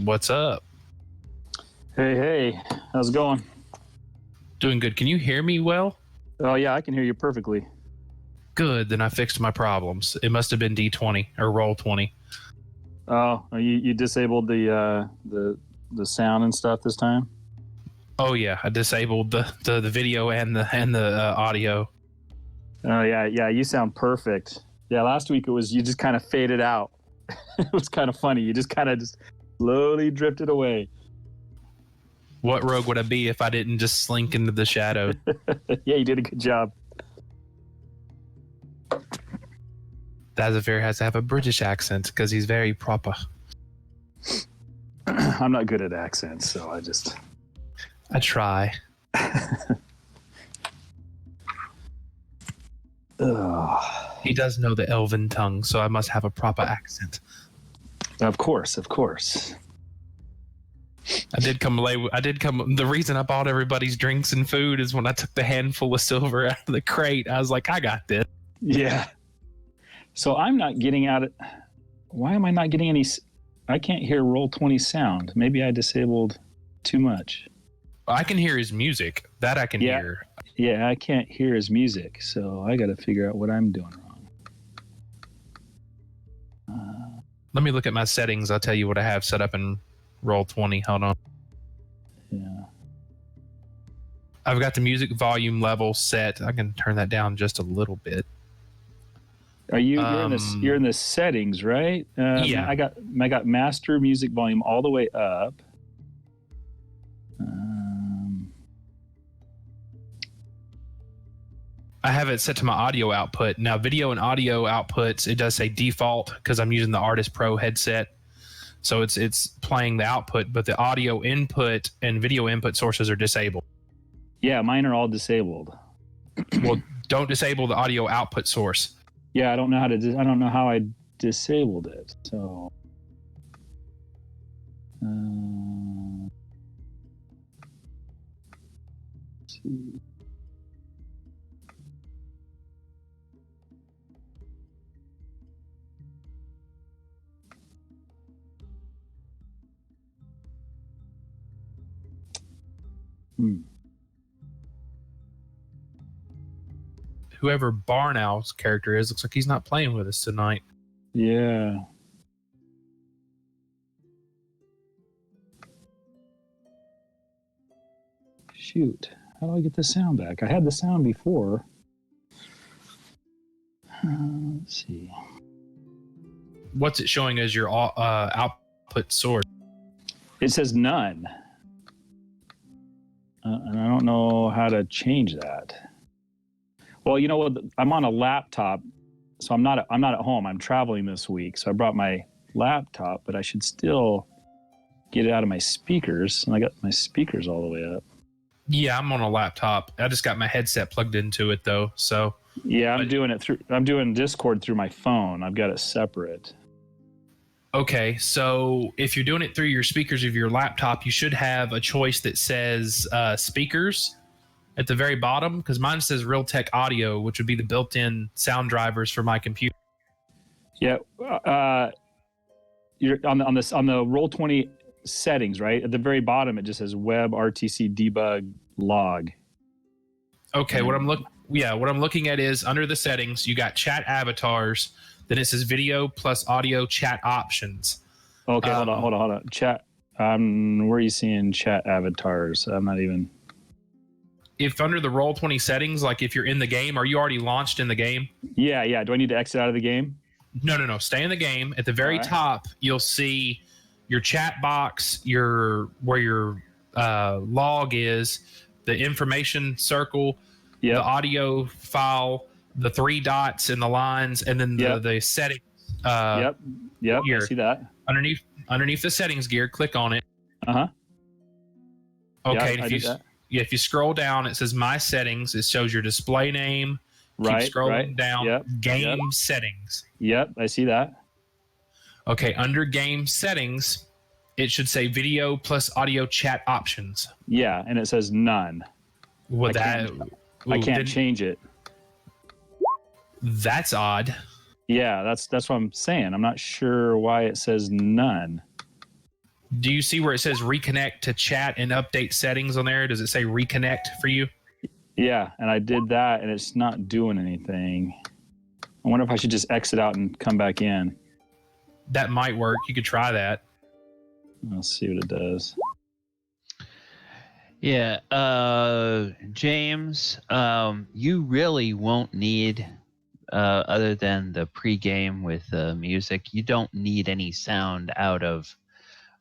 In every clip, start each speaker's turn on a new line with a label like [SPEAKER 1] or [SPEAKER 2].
[SPEAKER 1] What's up?
[SPEAKER 2] Hey, how's it going?
[SPEAKER 1] Doing good. Can you hear me well?
[SPEAKER 2] Oh yeah, I can hear you perfectly.
[SPEAKER 1] Good, then I fixed my problems. It must have been D20 or roll 20.
[SPEAKER 2] Oh, you disabled the sound and stuff this time?
[SPEAKER 1] Oh yeah, I disabled the video and the audio.
[SPEAKER 2] Oh yeah, you sound perfect. Yeah, last week you just kind of faded out. It was kind of funny. You just kind of slowly drifted away.
[SPEAKER 1] What rogue would I be if I didn't just slink into the shadow?
[SPEAKER 2] Yeah, you did a good job.
[SPEAKER 1] Dorzaphir has to have a British accent because he's very proper.
[SPEAKER 2] I'm not good at accents, so
[SPEAKER 1] I try. He does know the elven tongue, so I must have a proper accent.
[SPEAKER 2] Of course.
[SPEAKER 1] I did come. The reason I bought everybody's drinks and food is when I took the handful of silver out of the crate. I was like, I got this.
[SPEAKER 2] Yeah. So I'm not getting out of. Why am I not getting any? I can't hear roll 20 sound. Maybe I disabled too much.
[SPEAKER 1] I can hear his music. That I can hear.
[SPEAKER 2] Yeah, I can't hear his music, so I got to figure out what I'm doing wrong.
[SPEAKER 1] Let me look at my settings. I'll tell you what I have set up in roll 20. Hold on.
[SPEAKER 2] Yeah.
[SPEAKER 1] I've got the music volume level set. I can turn that down just a little bit.
[SPEAKER 2] Are you're in the settings, right?
[SPEAKER 1] Yeah.
[SPEAKER 2] I got master music volume all the way up.
[SPEAKER 1] I have it set to my audio output. Now, video and audio outputs, it does say default because I'm using the Artist Pro headset. So it's playing the output, but the audio input and video input sources are disabled.
[SPEAKER 2] Yeah, mine are all disabled.
[SPEAKER 1] Well, don't disable the audio output source.
[SPEAKER 2] Yeah, I don't know how I disabled it. So let's see.
[SPEAKER 1] Whoever Barnowl's character is, looks like he's not playing with us tonight.
[SPEAKER 2] Yeah. Shoot. How do I get the sound back? I had the sound before. Let's see.
[SPEAKER 1] What's it showing as your output source?
[SPEAKER 2] It says none. And I don't know how to change that. Well, you know what? I'm on a laptop, so I'm not at home. I'm traveling this week, so I brought my laptop, but I should still get it out of my speakers. And I got my speakers all the way up.
[SPEAKER 1] Yeah, I'm on a laptop. I just got my headset plugged into it though. So
[SPEAKER 2] yeah, I'm doing Discord through my phone. I've got it separate.
[SPEAKER 1] Okay, so if you're doing it through your speakers of your laptop, you should have a choice that says speakers at the very bottom, because mine says Realtek Audio, which would be the built-in sound drivers for my computer.
[SPEAKER 2] Yeah, you're on the Roll20 settings, right? At the very bottom, it just says Web RTC Debug Log.
[SPEAKER 1] Okay, what I'm looking at is under the settings, you got chat avatars. Then it says video plus audio chat options.
[SPEAKER 2] Okay, hold on. Chat. Where are you seeing chat avatars? I'm not even.
[SPEAKER 1] If under the Roll20 settings, like if you're in the game, are you already launched in the game?
[SPEAKER 2] Yeah. Do I need to exit out of the game?
[SPEAKER 1] No. Stay in the game. At the very top, you'll see your chat box, where your log is, the information circle, the audio file, the three dots and the lines, and then the settings.
[SPEAKER 2] Yep. I see that.
[SPEAKER 1] Underneath the settings gear, click on it.
[SPEAKER 2] Uh-huh.
[SPEAKER 1] Okay,
[SPEAKER 2] I did that.
[SPEAKER 1] if you scroll down, it says My Settings. It shows your display name.
[SPEAKER 2] Right.
[SPEAKER 1] Keep scrolling down.
[SPEAKER 2] Yep.
[SPEAKER 1] Game Settings.
[SPEAKER 2] Yep, I see that.
[SPEAKER 1] Okay, under Game Settings, it should say Video plus Audio Chat Options.
[SPEAKER 2] Yeah, and it says none.
[SPEAKER 1] Well,
[SPEAKER 2] I can't change it.
[SPEAKER 1] That's odd.
[SPEAKER 2] Yeah, that's what I'm saying. I'm not sure why it says none.
[SPEAKER 1] Do you see where it says reconnect to chat and update settings on there? Does it say reconnect for you?
[SPEAKER 2] Yeah, and I did that, and it's not doing anything. I wonder if I should just exit out and come back in.
[SPEAKER 1] That might work. You could try that.
[SPEAKER 2] Let's see what it does.
[SPEAKER 3] Yeah, James, you really won't need, other than the pregame with music, you don't need any sound out of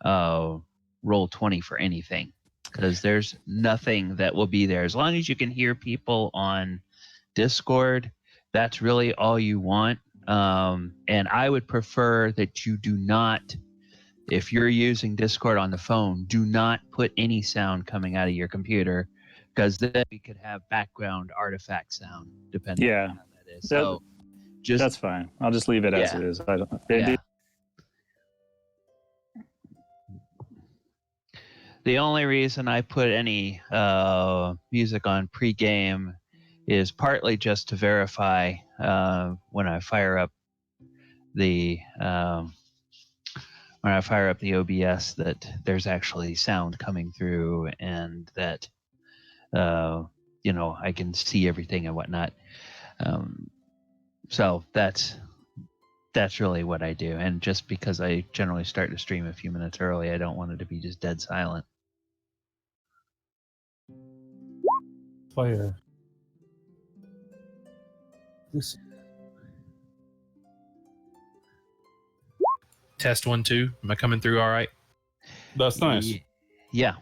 [SPEAKER 3] Roll20 for anything, because there's nothing that will be there. As long as you can hear people on Discord, that's really all you want. And I would prefer that you do not, if you're using Discord on the phone, do not put any sound coming out of your computer, because then we could have background artifact sound, depending on how that is. So
[SPEAKER 2] that's fine. I'll just leave it as it is.
[SPEAKER 3] The only reason I put any music on pregame is partly just to verify when I fire up the OBS that there's actually sound coming through, and that I can see everything and whatnot. So that's really what I do. And just because I generally start to stream a few minutes early, I don't want it to be just dead silent.
[SPEAKER 4] Fire. This.
[SPEAKER 1] Test 1, 2. Am I coming through all right?
[SPEAKER 4] That's nice.
[SPEAKER 3] Yeah.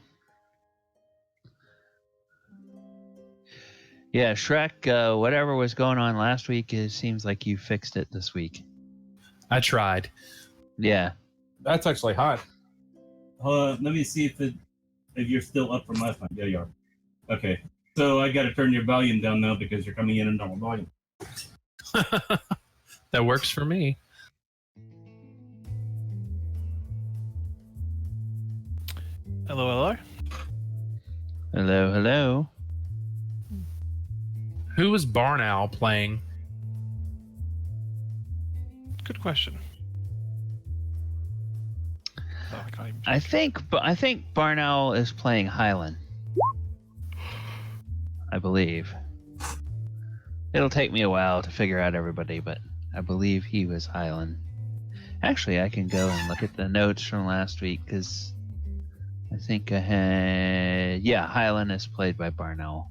[SPEAKER 3] Yeah, Shrek, whatever was going on last week, it seems like you fixed it this week.
[SPEAKER 1] I tried.
[SPEAKER 3] Yeah.
[SPEAKER 4] That's actually hot.
[SPEAKER 5] Let me see if you're still up from last time. Yeah, you are. Okay. So I got to turn your volume down now because you're coming in normal volume.
[SPEAKER 1] That works for me.
[SPEAKER 6] Hello, hello.
[SPEAKER 3] Hello, hello.
[SPEAKER 1] Who was Barnowl playing?
[SPEAKER 6] Good question. Oh, I can't even...
[SPEAKER 3] I think Barnowl is playing Hylan. I believe. It'll take me a while to figure out everybody, but I believe he was Hylan. Actually, I can go and look at the notes from last week, because I think Hylan is played by Barnowl.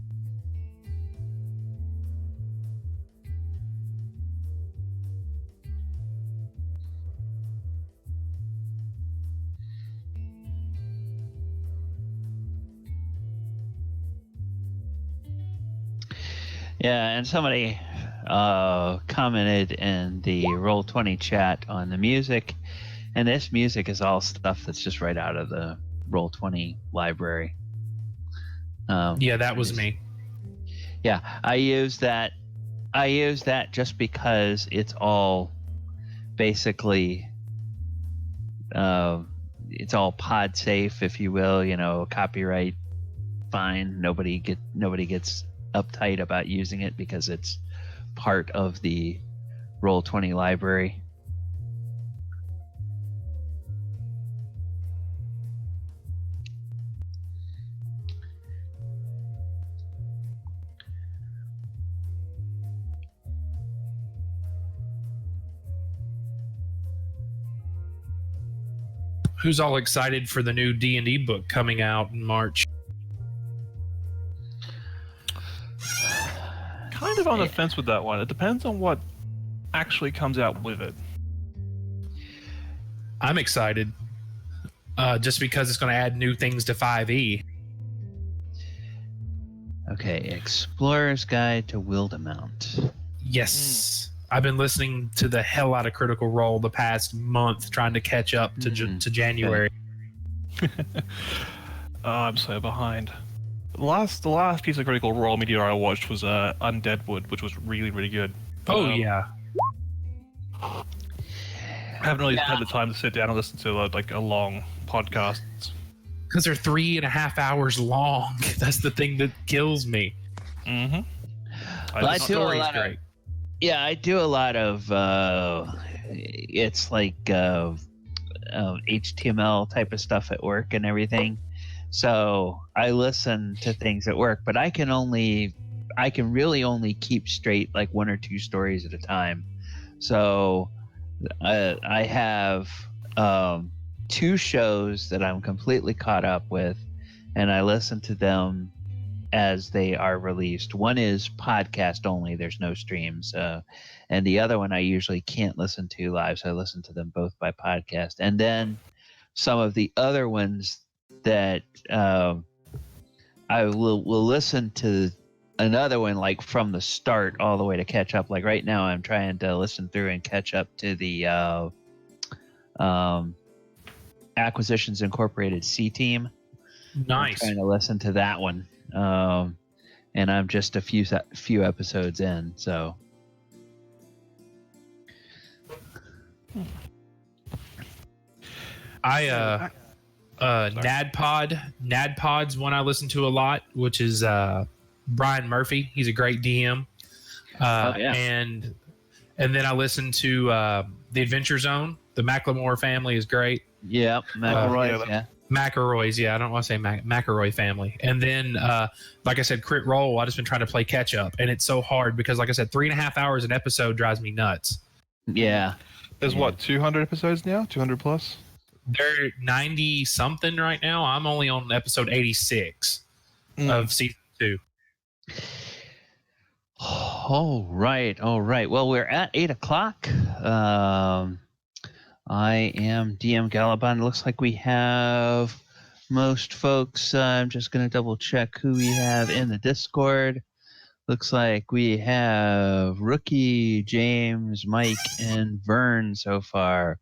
[SPEAKER 3] Yeah, and somebody commented in the Roll20 chat on the music, and this music is all stuff that's just right out of the Roll20 library.
[SPEAKER 1] Yeah, that was me.
[SPEAKER 3] Yeah, I use that just because it's all basically it's all pod safe, if you will, copyright fine. Nobody gets uptight about using it because it's part of the Roll20 library.
[SPEAKER 1] Who's all excited for the new D&D book coming out in March?
[SPEAKER 6] Kind of on the fence with that one. It depends on what actually comes out with it.
[SPEAKER 1] I'm excited, just because it's going to add new things to 5e.
[SPEAKER 3] Okay, Explorer's Guide to Wildemount.
[SPEAKER 1] Yes. I've been listening to the hell out of Critical Role the past month, trying to catch up to January.
[SPEAKER 6] Oh, I'm so behind. The last piece of Critical Role Media I watched was Undeadwood, which was really, really good.
[SPEAKER 1] Oh yeah.
[SPEAKER 6] I haven't really had the time to sit down and listen to a long podcast.
[SPEAKER 1] Because they're 3.5 hours long. That's the thing that kills me.
[SPEAKER 6] Mm-hmm.
[SPEAKER 3] I do a lot
[SPEAKER 1] great.
[SPEAKER 3] I do a lot of it's like HTML type of stuff at work and everything. So I listen to things at work, but I can really only keep straight like 1 or 2 stories at a time. So I have 2 shows that I'm completely caught up with, and I listen to them as they are released. One is podcast only, there's no streams, and the other one I usually can't listen to live, so I listen to them both by podcast. And then some of the other ones that I will listen to another one like from the start all the way to catch up. Like right now I'm trying to listen through and catch up to the Acquisitions Incorporated C Team.
[SPEAKER 1] Nice.
[SPEAKER 3] I'm trying to listen to that one. And I'm just a few episodes in, so
[SPEAKER 1] NADPod's one I listen to a lot, which is Brian Murphy. He's a great DM. And then I listen to The Adventure Zone. The McLemore family is great.
[SPEAKER 3] Yeah, McElroy.
[SPEAKER 1] McElroy's, I don't want to say McElroy family. And then, like I said, Crit Roll, I've just been trying to play catch up. And it's so hard because, like I said, 3.5 hours an episode drives me nuts.
[SPEAKER 3] Yeah.
[SPEAKER 6] There's 200 episodes now? 200 plus?
[SPEAKER 1] They're 90-something right now. I'm only on episode 86 of season 2.
[SPEAKER 3] All right. Well, we're at 8 o'clock. I am DM Gallibond. It looks like we have most folks. I'm just going to double check who we have in the Discord. Looks like we have Rookie, James, Mike, and Vern so far.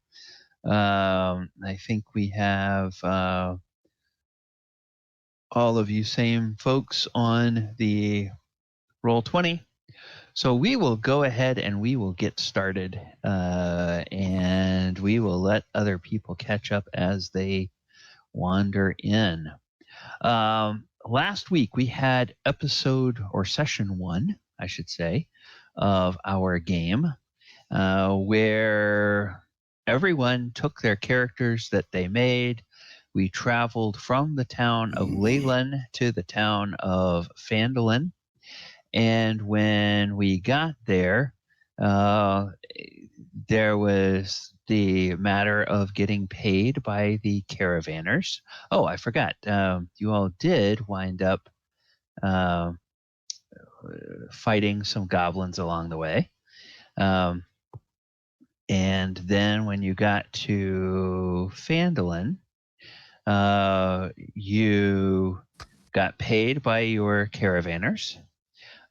[SPEAKER 3] I think we have all of you same folks on the Roll20. So we will go ahead and we will get started, and we will let other people catch up as they wander in. Last week we had episode or session 1, I should say, of our game, where everyone took their characters that they made. We traveled from the town of Leyland to the town of Phandalin. And when we got there, there was the matter of getting paid by the caravanners. Oh, I forgot. You all did wind up fighting some goblins along the way. And then when you got to Phandalin, you got paid by your caravanners.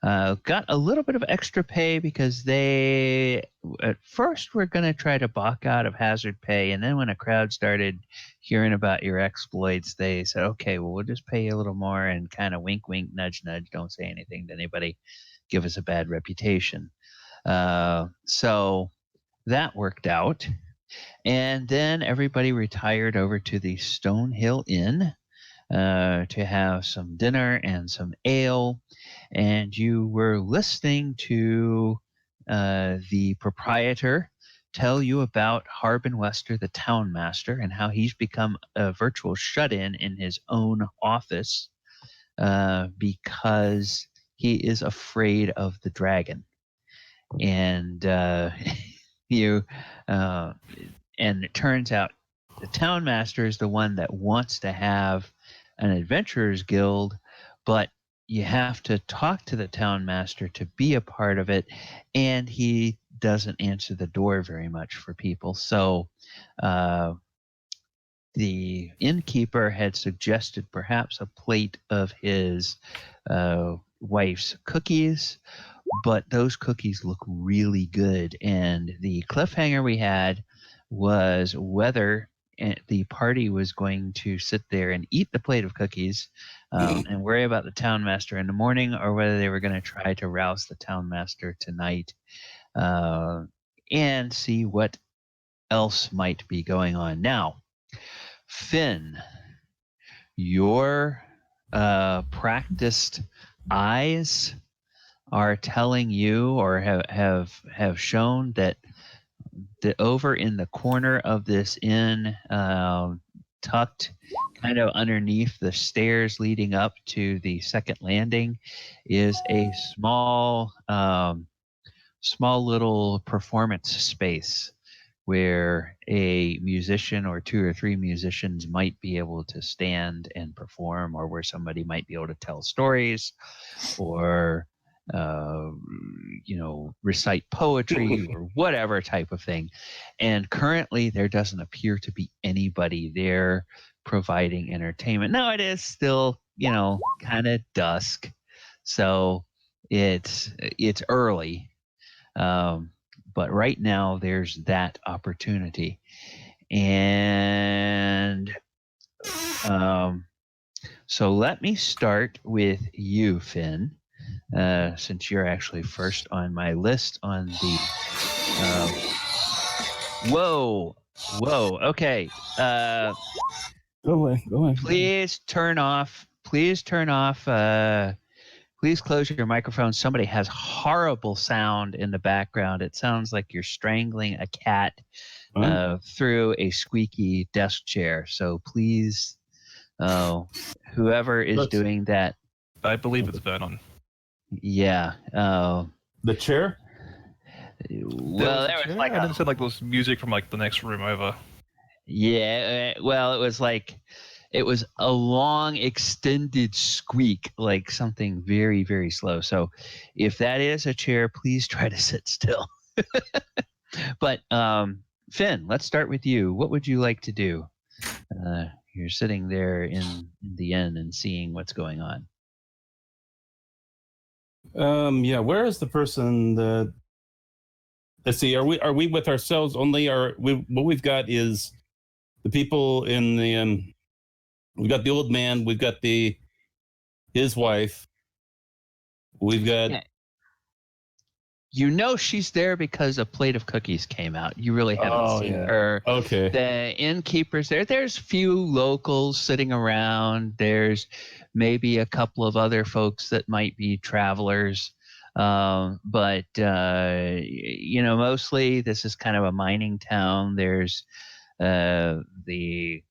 [SPEAKER 3] Got a little bit of extra pay because they at first were going to try to balk out of hazard pay, and then when a crowd started hearing about your exploits, they said, okay, well, we'll just pay you a little more and kind of wink, wink, nudge, nudge, don't say anything to anybody, give us a bad reputation. So that worked out. And then everybody retired over to the Stonehill Inn to have some dinner and some ale. And you were listening to the proprietor tell you about Harbin Wester, the town master, and how he's become a virtual shut-in in his own office because he is afraid of the dragon. And and it turns out the town master is the one that wants to have an adventurers guild, but you have to talk to the town master to be a part of it, and he doesn't answer the door very much for people. So the innkeeper had suggested perhaps a plate of his wife's cookies, but those cookies look really good. And the cliffhanger we had was whether the party was going to sit there and eat the plate of cookies and worry about the townmaster in the morning, or whether they were going to try to rouse the townmaster tonight and see what else might be going on. Now, Finn, your practiced eyes are telling you, or have shown, that over in the corner of this inn, tucked kind of underneath the stairs leading up to the second landing, is a small little performance space where a musician or 2 or 3 musicians might be able to stand and perform, or where somebody might be able to tell stories, or recite poetry or whatever type of thing. And currently there doesn't appear to be anybody there providing entertainment. Now, it is still, kind of dusk, so it's early. But right now there's that opportunity. And so let me start with you, Finn, since you're actually first on my list on the whoa, okay.
[SPEAKER 4] Go away.
[SPEAKER 3] Please close your microphone. Somebody has horrible sound in the background. It sounds like you're strangling a cat through a squeaky desk chair. So please, whoever is doing that.
[SPEAKER 6] I believe it's Vernon.
[SPEAKER 3] Yeah.
[SPEAKER 4] The chair?
[SPEAKER 3] Well, there was like
[SPEAKER 6] I didn't sound like those music from like the next room over.
[SPEAKER 3] Yeah. Well, it was like, it was a long, extended squeak, like something very, very slow. So if that is a chair, please try to sit still. But Finn, let's start with you. What would you like to do? You're sitting there in the inn and seeing what's going on.
[SPEAKER 4] Yeah, where is the person that... Let's see, are we with ourselves only, or what we've got is the people in the... we've got the old man, we've got his wife, we've got...
[SPEAKER 3] Yeah. She's there because a plate of cookies came out. You really haven't seen her.
[SPEAKER 4] Okay.
[SPEAKER 3] The innkeeper's there. There's few locals sitting around. There's maybe a couple of other folks that might be travelers. But mostly this is kind of a mining town. There's the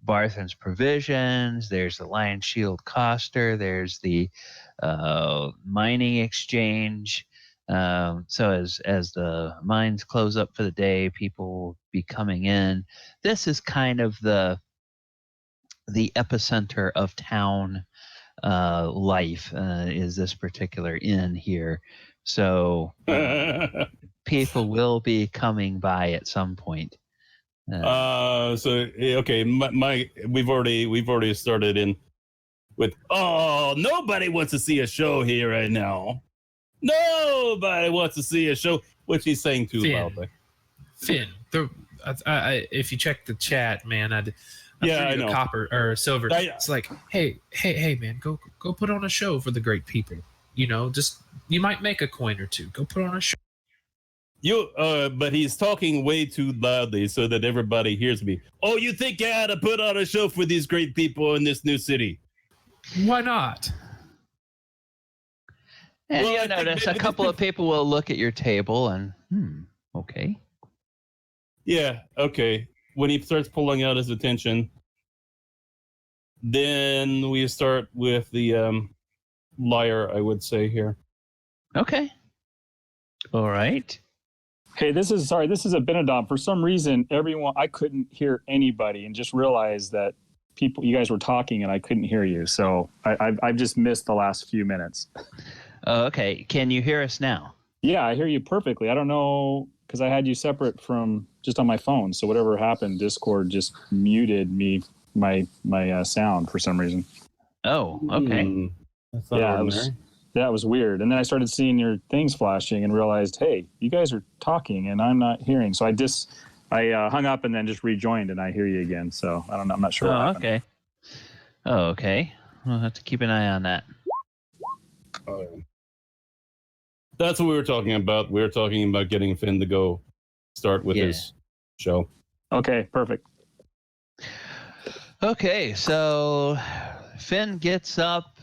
[SPEAKER 3] Barthen's Provisions, there's the Lion Shield Coster, there's the mining exchange. So as the mines close up for the day, people will be coming in. This is kind of the epicenter of town life, is this particular inn here. So people will be coming by at some point.
[SPEAKER 4] Okay, we've already started in with, nobody wants to see a show here right now. Nobody wants to see a show. Which he's saying too loudly.
[SPEAKER 1] Finn, if you check the chat, man, I know. Copper or silver. It's like, hey, man, go put on a show for the great people. You might make a coin or two. Go put on a show.
[SPEAKER 4] But he's talking way too loudly so that everybody hears me. Oh, you think I had to put on a show for these great people in this new city?
[SPEAKER 1] Why not?
[SPEAKER 3] And you'll notice a couple of people will look at your table and, okay.
[SPEAKER 4] Yeah, okay. When he starts pulling out his attention, then we start with the liar, I would say, here.
[SPEAKER 3] Okay. All right.
[SPEAKER 2] Hey, this is Abinadom. For some reason, I couldn't hear anybody, and just realized that you guys were talking and I couldn't hear you. So I've just missed the last few minutes.
[SPEAKER 3] Oh, okay. Can you hear us now?
[SPEAKER 2] Yeah, I hear you perfectly. I don't know, because I had you separate from just on my phone. So whatever happened, Discord just muted my sound for some reason.
[SPEAKER 3] Oh, okay.
[SPEAKER 2] That was weird. And then I started seeing your things flashing and realized, hey, you guys are talking and I'm not hearing. So I I hung up and then just rejoined, and I hear you again. So I don't know. I'm not sure what happened.
[SPEAKER 3] Okay. Oh, okay. We'll have to keep an eye on that.
[SPEAKER 4] That's what we were talking about. We were talking about getting Finn to go start with his show.
[SPEAKER 2] Okay, perfect.
[SPEAKER 3] Okay, so Finn gets up,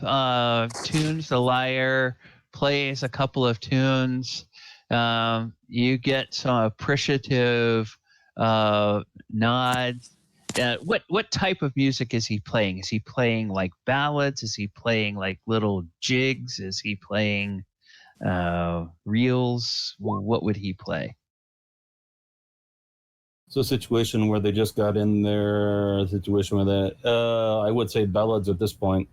[SPEAKER 3] tunes the lyre, plays a couple of tunes. You get some appreciative nods. What type of music is he playing? Is he playing like ballads? Is he playing like little jigs? Is he playing reels? What would he play?
[SPEAKER 4] So a situation where they just got in there, a situation where that, I would say ballads at this point.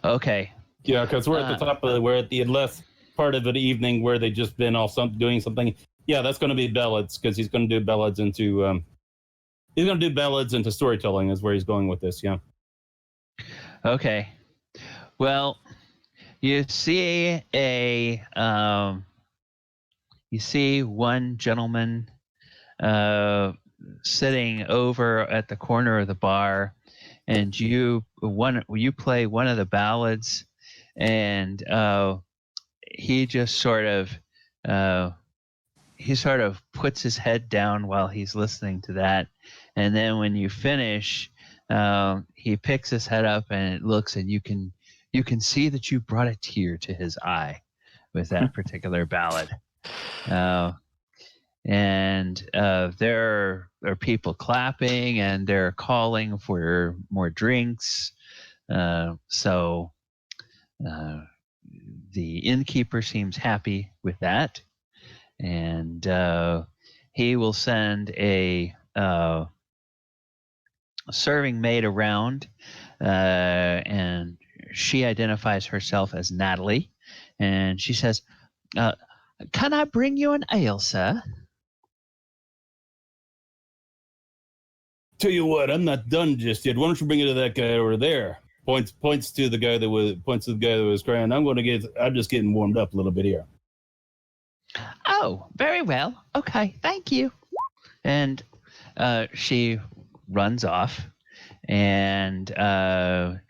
[SPEAKER 3] Okay.
[SPEAKER 4] Yeah, because we're at the top of we're at the last part of the evening where they just been all doing something. Yeah, that's going to be ballads because he's going to do ballads into storytelling is where he's going with this. Yeah.
[SPEAKER 3] Okay. Well, you see one gentleman sitting over at the corner of the bar, and you play one of the ballads, and he just sort of puts his head down while he's listening to that, and then when you finish, he picks his head up and it looks, and you can see that you brought a tear to his eye with that particular ballad. And there are people clapping, and they're calling for more drinks. So the innkeeper seems happy with that, and he will send a serving maid around, and she identifies herself as Natalie, and she says, "Can I bring you an ale, sir?"
[SPEAKER 4] Tell you what, I'm not done just yet. Why don't you bring it to that guy over there? Points to the guy that was crying. I'm just getting warmed up a little bit here.
[SPEAKER 3] Oh, very well. Okay, thank you. And she runs off, and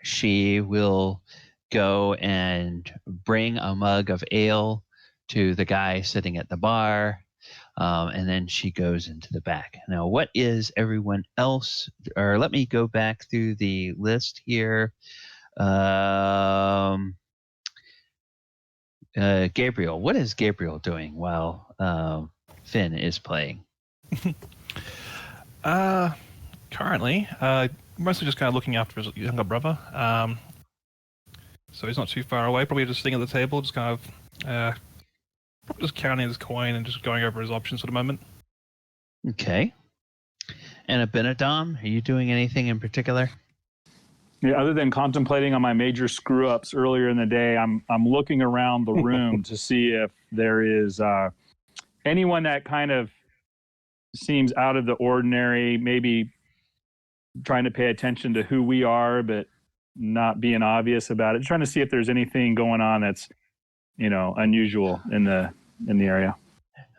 [SPEAKER 3] she will go and bring a mug of ale to the guy sitting at the bar. And then she goes into the back. Now, what is everyone else? Or let me go back through the list here. Gabriel, what is Gabriel doing while Finn is playing?
[SPEAKER 6] Currently, mostly just kind of looking after his younger brother. So he's not too far away. Probably just sitting at the table, just kind of probably just counting his coin and just going over his options for the moment.
[SPEAKER 3] Okay. And Abinadom, are you doing anything in particular?
[SPEAKER 2] Yeah, other than contemplating on my major screw-ups earlier in the day, I'm looking around the room to see if there is anyone that kind of seems out of the ordinary, maybe trying to pay attention to who we are, but not being obvious about it. Trying to see if there's anything going on that's, unusual in the area.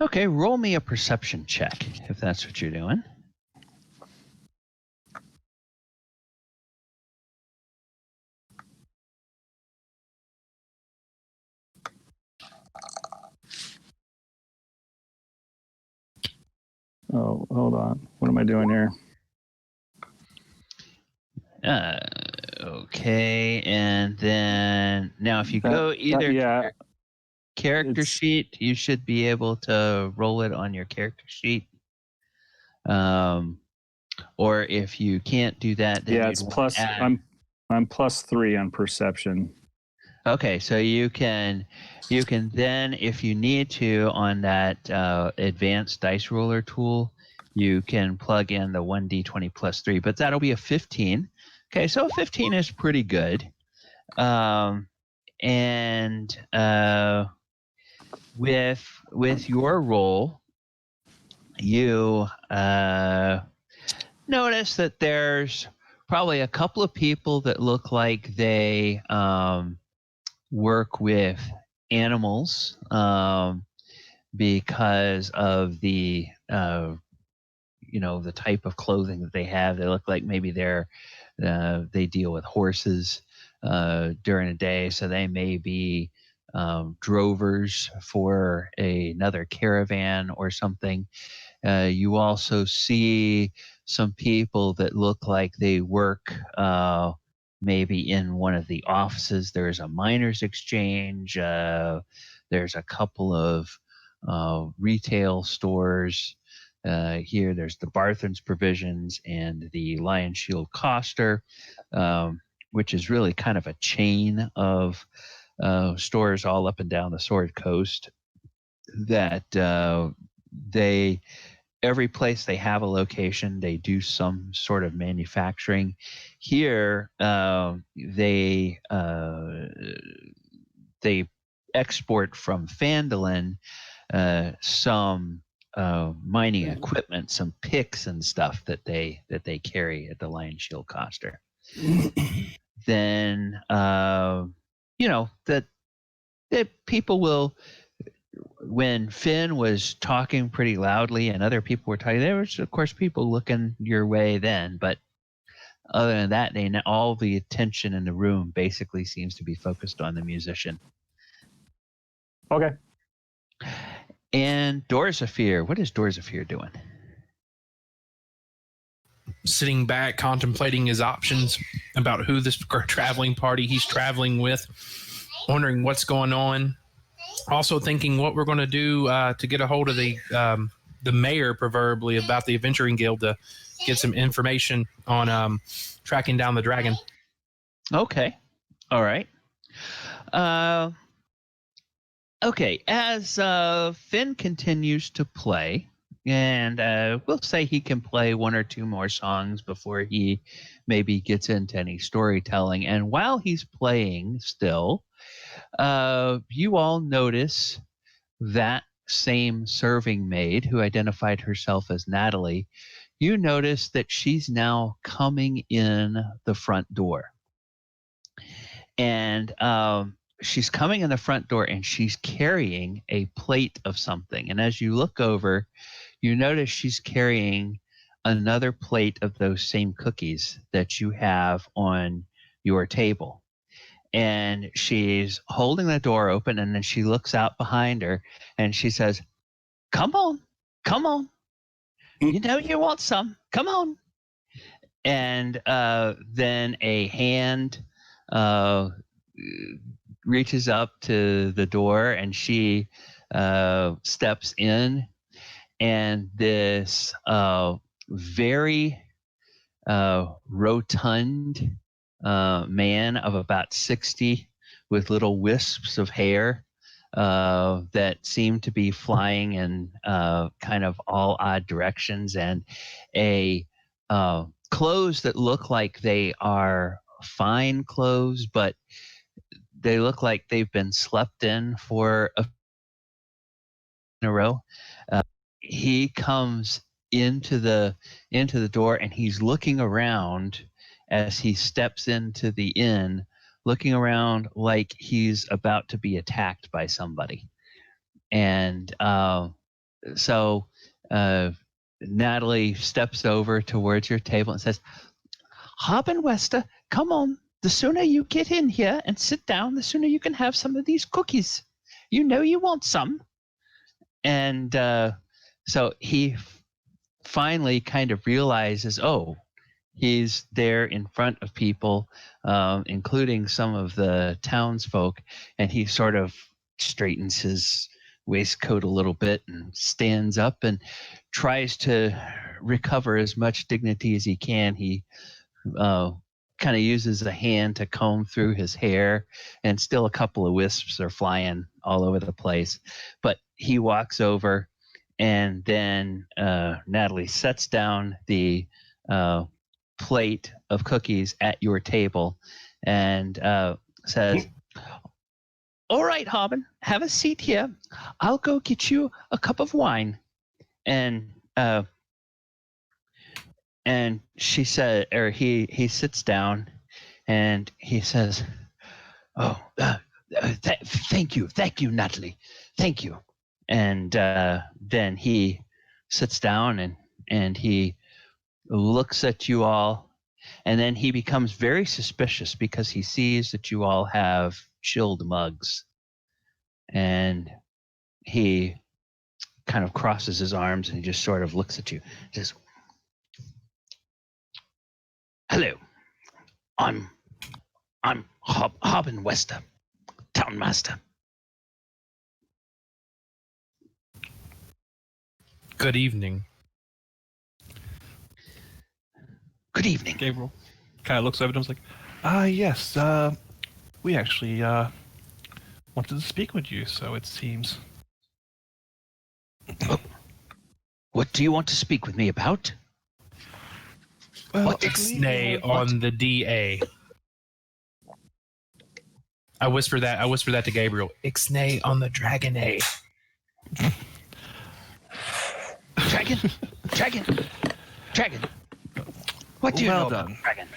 [SPEAKER 3] Okay, roll me a perception check if that's what you're doing.
[SPEAKER 2] Oh, hold on. What am I doing here?
[SPEAKER 3] Okay, and then now if you go either to your character sheet, you should be able to roll it on your character sheet. Or if you can't do that, then
[SPEAKER 2] it's plus. I'm +3 on perception.
[SPEAKER 3] Okay, so you can then, if you need to, on that advanced dice roller tool, you can plug in the 1d20 +3, but that'll be a 15. Okay, so 15 is pretty good. And with your roll, you notice that there's probably a couple of people that look like they work with animals because of the the type of clothing that they have. They look like maybe they deal with horses during the day, so they may be drovers for another caravan or something. You also see some people that look like they work maybe in one of the offices. There's a miners exchange. There's a couple of retail stores here. There's the Barthen's Provisions and the Lion Shield Coster, which is really kind of a chain of stores all up and down the Sword Coast that every place they have a location, they do some sort of manufacturing. Here, they export from Phandalin some mining equipment, some picks and stuff that they carry at the Lion Shield Coster. Then that people will. When Finn was talking pretty loudly and other people were talking, there was, of course, people looking your way then. But other than that, all the attention in the room basically seems to be focused on the musician.
[SPEAKER 2] Okay.
[SPEAKER 3] And Dorzaphir, what is Dorzaphir doing?
[SPEAKER 1] Sitting back, contemplating his options about who this traveling party he's traveling with, wondering what's going on. Also thinking what we're going to do to get a hold of the mayor, proverbially, about the Adventuring Guild to get some information on tracking down the dragon.
[SPEAKER 3] Okay. All right. Okay. As Finn continues to play, and we'll say he can play one or two more songs before he maybe gets into any storytelling. And while he's playing still, you all notice that same serving maid who identified herself as Natalie. You notice that she's now coming in the front door. And she's coming in the front door and she's carrying a plate of something. And as you look over, you notice she's carrying another plate of those same cookies that you have on your table. And she's holding the door open, and then she looks out behind her and she says, come on. You know you want some. Come on. And then a hand reaches up to the door and she steps in. And this very rotund man of about 60 with little wisps of hair that seem to be flying in kind of all odd directions, and a clothes that look like they are fine clothes, but they look like they've been slept in for in a row. He comes into the door and he's looking around as he steps into the inn, looking around like he's about to be attacked by somebody. And so Natalie steps over towards your table and says, Haben Wester, come on. The sooner you get in here and sit down, the sooner you can have some of these cookies. You know you want some. And so he finally kind of realizes, he's there in front of people, including some of the townsfolk, and he sort of straightens his waistcoat a little bit and stands up and tries to recover as much dignity as he can. He kind of uses a hand to comb through his hair, and still a couple of wisps are flying all over the place. But he walks over, and then Natalie sets down the plate of cookies at your table and says, all right, Haben, have a seat here. I'll go get you a cup of wine. And she said, or he sits down and he says, thank you, Natalie, thank you. And then he sits down and and he looks at you all, and then he becomes very suspicious because he sees that you all have chilled mugs, and he kind of crosses his arms and he just sort of looks at you. He says, "Hello, I'm Harbin Wester, Town Master."
[SPEAKER 1] Good evening.
[SPEAKER 3] Good evening.
[SPEAKER 6] Gabriel kind of looks over and was like, yes, we actually wanted to speak with you, so it seems.
[SPEAKER 3] Oh. What do you want to speak with me about?
[SPEAKER 6] Well,
[SPEAKER 1] Ixnay on the DA. I whisper that to Gabriel. Ixnay on the Dragon A.
[SPEAKER 3] Dragon. What do you know about
[SPEAKER 6] done.
[SPEAKER 3] Dragon?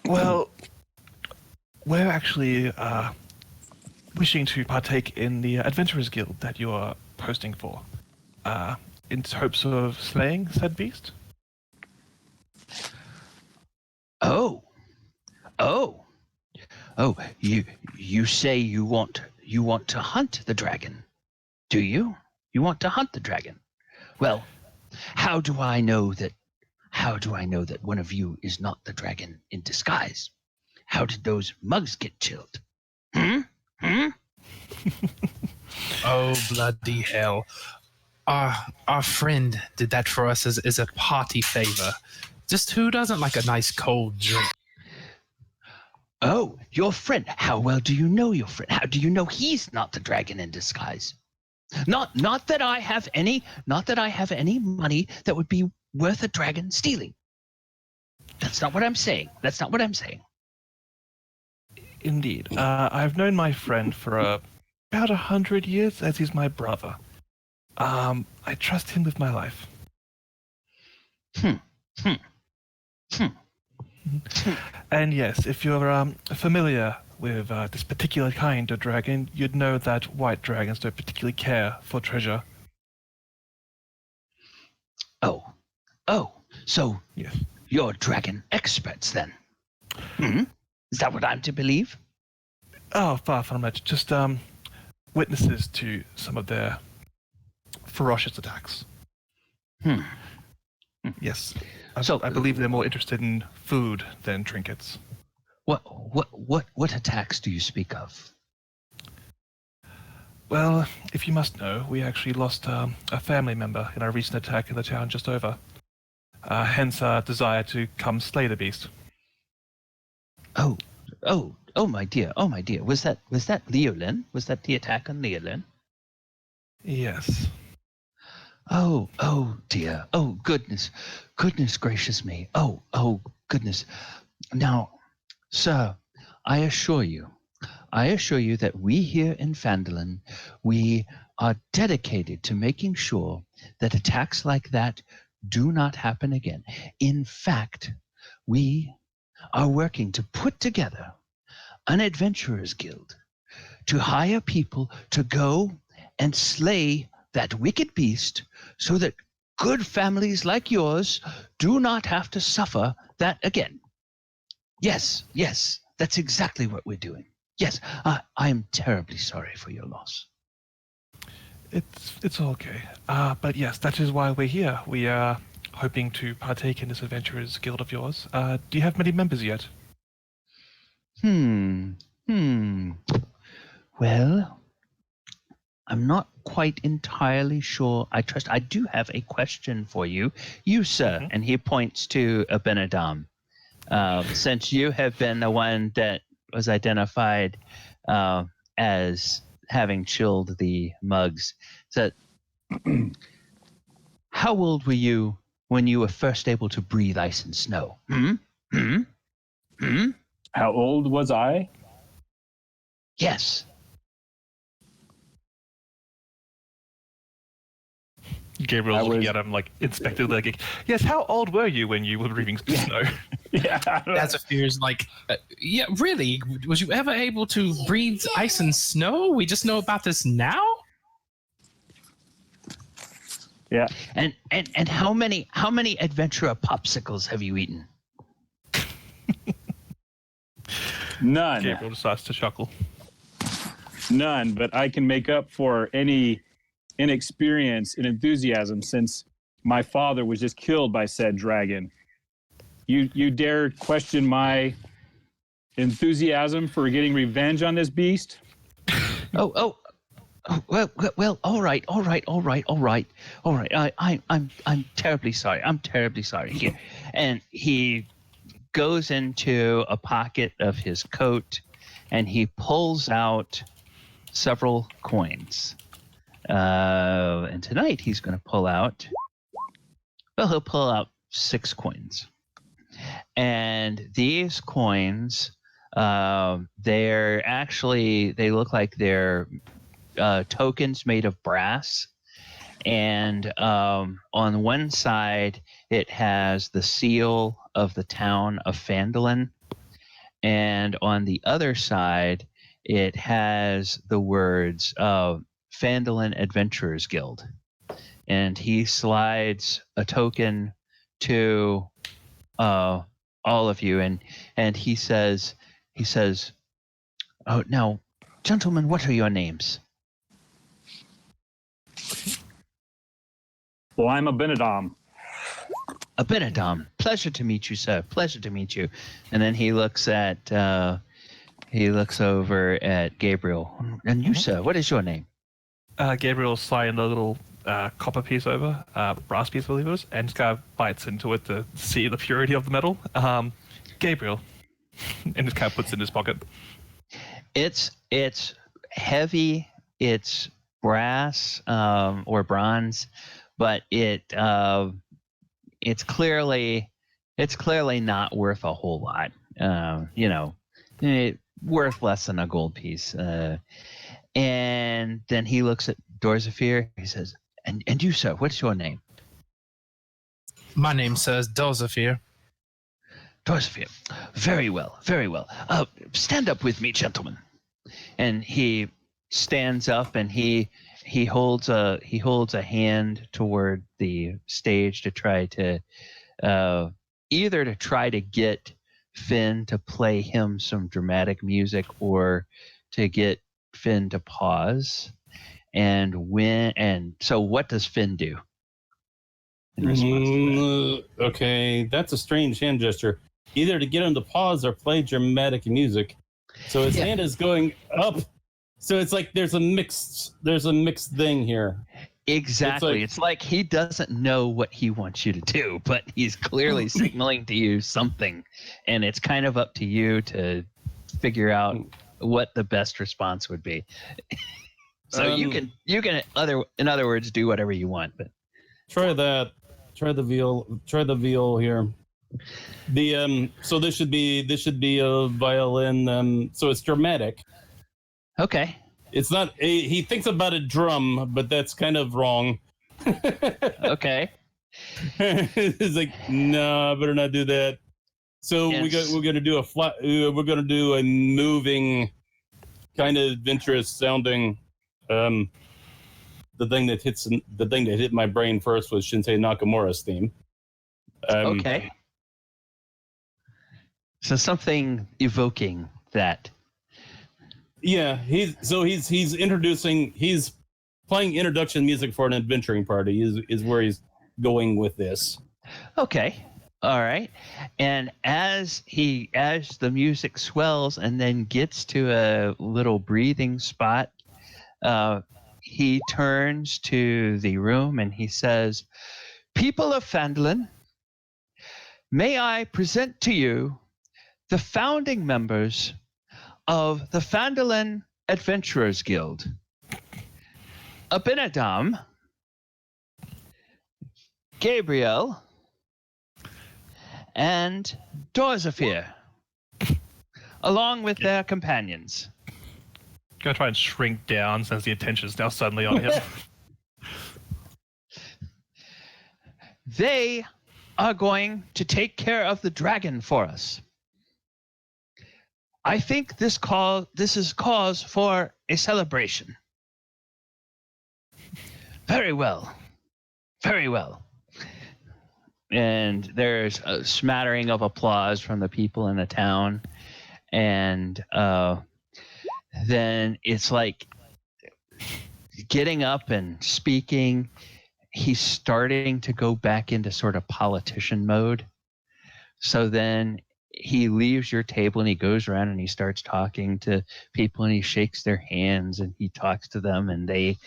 [SPEAKER 6] Well, we're actually wishing to partake in the Adventurers Guild that you are posting for, in hopes of slaying said beast.
[SPEAKER 3] Oh, you say you want to hunt the dragon, do you? You want to hunt the dragon? Well, how do I know that one of you is not the dragon in disguise? How did those mugs get chilled?
[SPEAKER 1] Oh, bloody hell. Our friend did that for us as a party favor. Just who doesn't like a nice cold drink?
[SPEAKER 3] Oh, your friend. How well do you know your friend? How do you know he's not the dragon in disguise? Not that I have any money that would be worth a dragon stealing. That's not what I'm saying.
[SPEAKER 6] Indeed. I've known my friend for about 100 years, as he's my brother. I trust him with my life. And yes, if you're familiar with this particular kind of dragon, you'd know that white dragons don't particularly care for treasure.
[SPEAKER 3] Oh, so
[SPEAKER 6] Yes.
[SPEAKER 3] you're dragon experts then? Is that what I'm to believe?
[SPEAKER 6] Oh, far from it. Just witnesses to some of their ferocious attacks. Yes. I believe they're more interested in food than trinkets.
[SPEAKER 3] What attacks do you speak of?
[SPEAKER 6] Well, if you must know, we actually lost a family member in our recent attack in the town just over. Hence our desire to come slay the beast.
[SPEAKER 3] Oh, my dear. Was that Leolin? Was that the attack on Leolin?
[SPEAKER 6] Yes.
[SPEAKER 3] Oh dear. Oh goodness gracious me. Oh goodness. Now, sir, I assure you that we here in Phandalin, we are dedicated to making sure that attacks like that do not happen again. In fact, we are working to put together an adventurers guild to hire people to go and slay that wicked beast so that good families like yours do not have to suffer that again. Yes, that's exactly what we're doing. Yes, I am terribly sorry for your loss.
[SPEAKER 6] It's okay. But yes, that is why we're here. We are hoping to partake in this adventurers guild of yours. Do you have many members yet?
[SPEAKER 3] Well, I'm not quite entirely sure. I do have a question for you. You, sir, and he points to Abinadom. Since you have been the one that was identified as having chilled the mugs, so how old were you when you were first able to breathe ice and snow?
[SPEAKER 2] How old was I?
[SPEAKER 3] Yes.
[SPEAKER 6] Gabriel's looking at him like inspected like, yes, how old were you when you were breathing snow?
[SPEAKER 1] Dorzaphir's like, yeah, really? Was you ever able to breathe ice and snow? We just know about this now?
[SPEAKER 2] Yeah.
[SPEAKER 3] And how many adventurer popsicles have you eaten?
[SPEAKER 2] None.
[SPEAKER 6] Gabriel decides to chuckle.
[SPEAKER 2] None, but I can make up for any inexperience and enthusiasm since my father was just killed by said dragon. You dare question my enthusiasm for getting revenge on this beast?
[SPEAKER 3] Oh, well, all right. I'm terribly sorry. Here, and he goes into a pocket of his coat, and he pulls out several coins. And tonight he's going to pull out. Well, he'll pull out 6 coins, and these coins, they look like they're tokens made of brass, and on one side it has the seal of the town of Phandalin, and on the other side it has the words Phandalin Adventurers Guild. And he slides a token to all of you, and he says, "Oh, now, gentlemen, what are your names?"
[SPEAKER 2] Well, I'm Abinadom.
[SPEAKER 3] Abinadom. Pleasure to meet you, sir. Pleasure to meet you. And then he looks over at Gabriel. And you, sir, what is your name?
[SPEAKER 6] Gabriel sliding the little copper piece over, brass piece, I believe it was, and just kind of bites into it to see the purity of the metal. Gabriel, and just kind of puts it in his pocket.
[SPEAKER 3] It's heavy. It's brass or bronze, but it's clearly not worth a whole lot. Worth less than a gold piece. And then he looks at Dorzaphir. He says, "And you, sir, what's your name?"
[SPEAKER 1] My name says Dorzaphir.
[SPEAKER 3] Dorzaphir. Very well, very well. Stand up with me, gentlemen. And he stands up, and he holds a hand toward the stage to try to either to try to get Finn to play him some dramatic music, or to get Finn to pause. And so what does Finn do in response to that?
[SPEAKER 4] Okay, that's a strange hand gesture. Either to get him to pause or play dramatic music. So his hand is going up. So it's like there's a mixed thing here.
[SPEAKER 3] Exactly. It's like he doesn't know what he wants you to do, but he's clearly signaling to you something, and it's kind of up to you to figure out what the best response would be. So you can in other words do whatever you want, but
[SPEAKER 4] try that. Try the viol here. So this should be a violin. So it's dramatic.
[SPEAKER 3] Okay.
[SPEAKER 4] It's not. He thinks about a drum, but that's kind of wrong.
[SPEAKER 3] Okay.
[SPEAKER 4] It's like, no, I better not do that. So
[SPEAKER 3] Yes.
[SPEAKER 4] we're gonna do a flat. We're gonna do a moving, kind of adventurous sounding. The thing that hit my brain first was Shinsei Nakamura's theme.
[SPEAKER 3] Okay. So something evoking that.
[SPEAKER 4] Yeah, he's playing introduction music for an adventuring party is where he's going with this.
[SPEAKER 3] Okay. All right. And as the music swells and then gets to a little breathing spot, he turns to the room and he says, "People of Phandalin, may I present to you the founding members of the Phandalin Adventurers Guild. Abinadom, Gabriel, and Dorzaphir, along with their companions."
[SPEAKER 6] Gonna try and shrink down since the attention is now suddenly on him.
[SPEAKER 3] They are going to take care of the dragon for us. I think this is cause for a celebration. Very well. Very well. And there's a smattering of applause from the people in the town. And then it's like getting up and speaking. He's starting to go back into sort of politician mode. So then he leaves your table and he goes around and he starts talking to people and he shakes their hands and he talks to them and they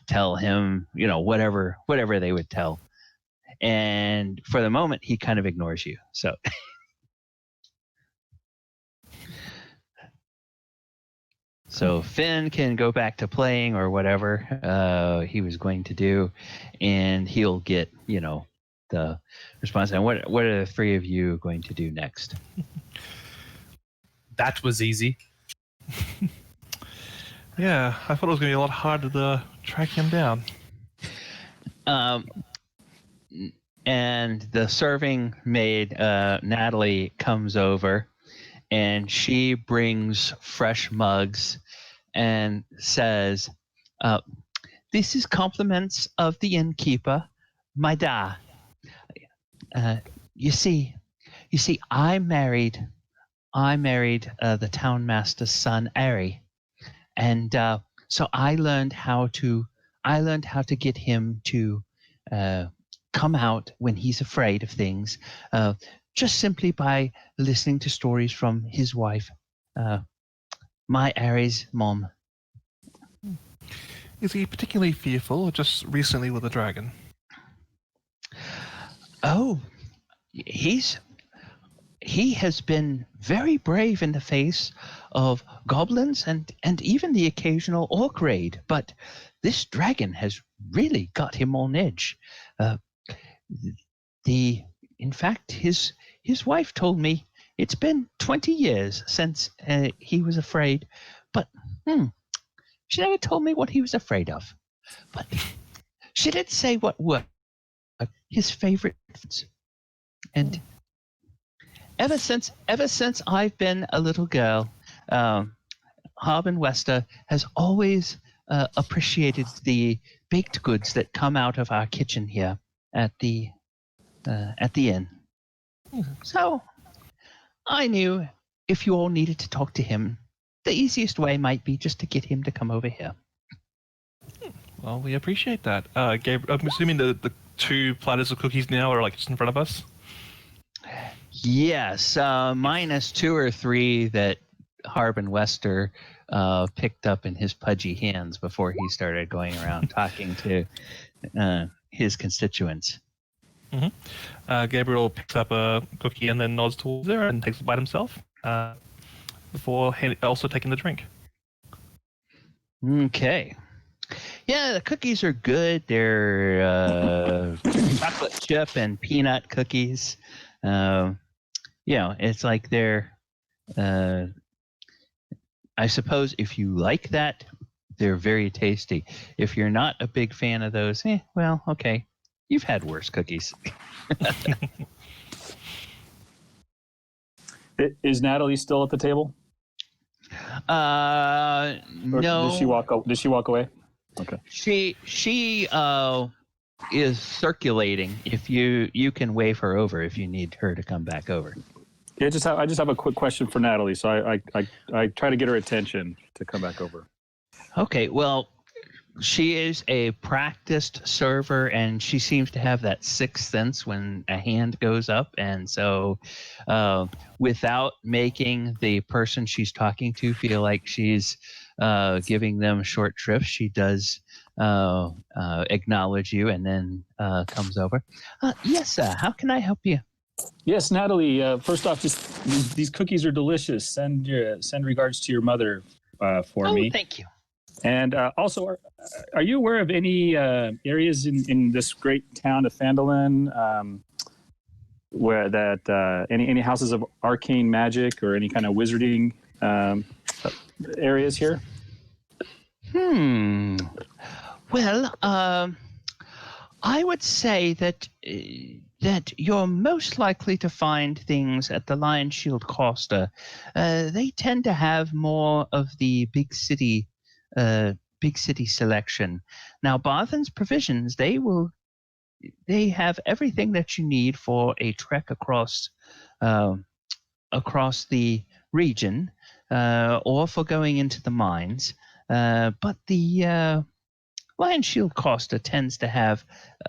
[SPEAKER 3] tell him, whatever they would tell. And for the moment, he kind of ignores you. So Finn can go back to playing or whatever he was going to do, and he'll get, the response. And what are the three of you going to do next?
[SPEAKER 1] That was easy.
[SPEAKER 6] Yeah, I thought it was going to be a lot harder to track him down.
[SPEAKER 3] And the serving maid, Natalie, comes over, and she brings fresh mugs and says, "This is compliments of the innkeeper, my da. You see, I married the town master's son, Ari, and so I learned how to get him to come out when he's afraid of things, just simply by listening to stories from his wife, my Ari's mom."
[SPEAKER 6] Is he particularly fearful, or just recently with a dragon?
[SPEAKER 3] Oh, he has been very brave in the face of goblins and even the occasional orc raid, but this dragon has really got him on edge. In fact, his wife told me it's been 20 years since he was afraid, but she never told me what he was afraid of. But she did say what were his favorite foods. And ever since I've been a little girl, Harbin Wester has always appreciated the baked goods that come out of our kitchen here at the inn. So I knew if you all needed to talk to him, the easiest way might be just to get him to come over here.
[SPEAKER 6] Well, we appreciate that. Gabriel, I'm assuming the 2 platters of cookies now are just in front of us?
[SPEAKER 3] Yes, minus 2 or 3 that Harbin Wester picked up in his pudgy hands before he started going around talking to his constituents.
[SPEAKER 6] Mm-hmm. Gabriel picks up a cookie and then nods towards her and takes a bite himself before also taking the drink.
[SPEAKER 3] Okay. Yeah, the cookies are good. They're chocolate chip and peanut cookies. It's like they're, I suppose if you like that, they're very tasty. If you're not a big fan of those, well, okay. You've had worse cookies.
[SPEAKER 2] Is Natalie still at the table?
[SPEAKER 3] No.
[SPEAKER 2] Did she walk away? Okay.
[SPEAKER 3] She is circulating. If you can wave her over if you need her to come back over.
[SPEAKER 2] Yeah, I just have a quick question for Natalie. So I try to get her attention to come back over.
[SPEAKER 3] Okay. Well, she is a practiced server, and she seems to have that sixth sense when a hand goes up. And so, without making the person she's talking to feel like she's giving them short shrift, she does acknowledge you and then comes over. Yes, sir. How can I help you?
[SPEAKER 2] Yes, Natalie. First off, just these cookies are delicious. Send regards to your mother for me.
[SPEAKER 3] Oh, thank you.
[SPEAKER 2] And also, are you aware of any areas in this great town of Phandalin where that any houses of arcane magic or any kind of wizarding areas here?
[SPEAKER 3] Well, I would say that you're most likely to find things at the Lion Shield Costa. They tend to have more of the big city selection. Now, Barthen's Provisions, they will they have everything that you need for a trek across the region, or for going into the mines. But the Lion Shield Costa tends to have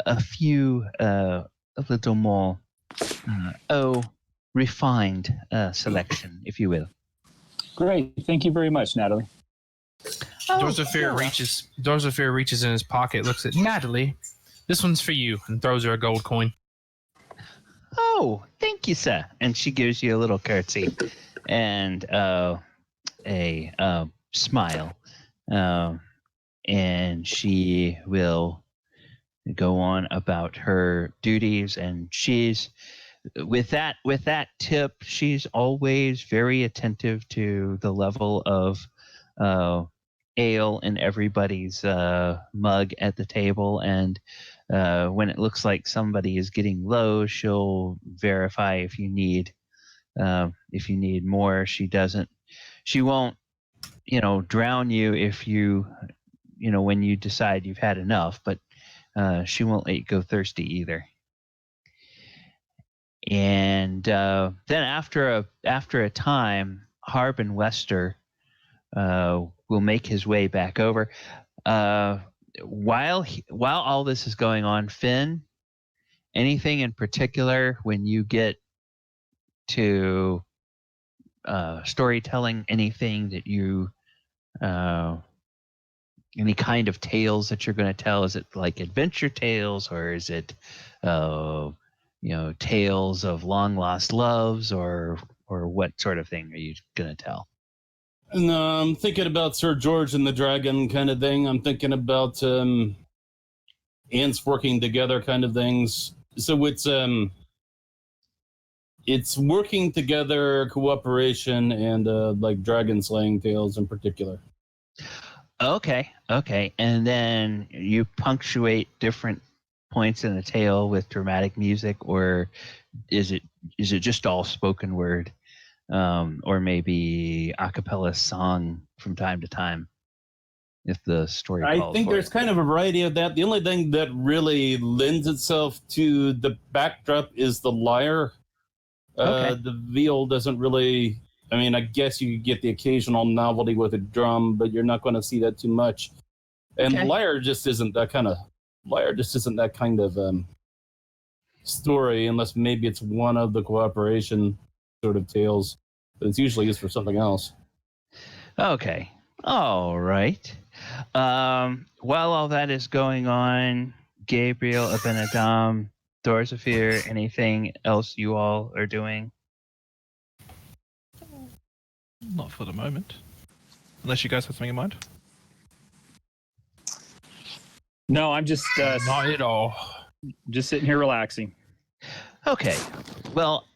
[SPEAKER 3] a few a little more refined selection, if you will.
[SPEAKER 2] Great. Thank you very much, Natalie.
[SPEAKER 1] Dorzaphir reaches in his pocket, looks at Natalie. This one's for you, and throws her a gold coin.
[SPEAKER 3] Oh, thank you, sir. And she gives you a little curtsy and a smile. And she will go on about her duties, and she's with that tip, she's always very attentive to the level of ale in everybody's mug at the table, and when it looks like somebody is getting low, she'll verify if you need more. She won't drown you if when you decide you've had enough, but she won't let you go thirsty either. And then after a time, Harbin Wester will make his way back over. While all this is going on, Finn, anything in particular when you get to storytelling, anything that you any kind of tales that you're going to tell? Is it like adventure tales, or is it tales of long lost loves, or what sort of thing are you going to tell?
[SPEAKER 4] No, I'm thinking about Sir George and the Dragon kind of thing. I'm thinking about ants working together kind of things. So it's working together, cooperation, and like dragon slaying tales in particular.
[SPEAKER 3] Okay. And then you punctuate different points in the tale with dramatic music, or is it just all spoken word, or maybe a cappella song from time to time, if the story calls
[SPEAKER 4] I think
[SPEAKER 3] for
[SPEAKER 4] there's
[SPEAKER 3] it?
[SPEAKER 4] kind of a variety of that. The only thing that really lends itself to the backdrop is the lyre.
[SPEAKER 3] Okay.
[SPEAKER 4] The viol doesn't really. I mean, I guess you get the occasional novelty with a drum, but you're not going to see that too much. And
[SPEAKER 3] Okay.
[SPEAKER 4] lyre just isn't that kind of story, unless maybe it's one of the cooperation sort of tales, but it's usually used for something else.
[SPEAKER 3] Okay. All right. While all that is going on, Gabriel, Abinadom, Dorzaphir, anything else you all are doing?
[SPEAKER 6] Not for the moment. Unless you guys have something in mind.
[SPEAKER 2] No, I'm just
[SPEAKER 1] Not at all.
[SPEAKER 2] just sitting here relaxing.
[SPEAKER 3] Okay. Well,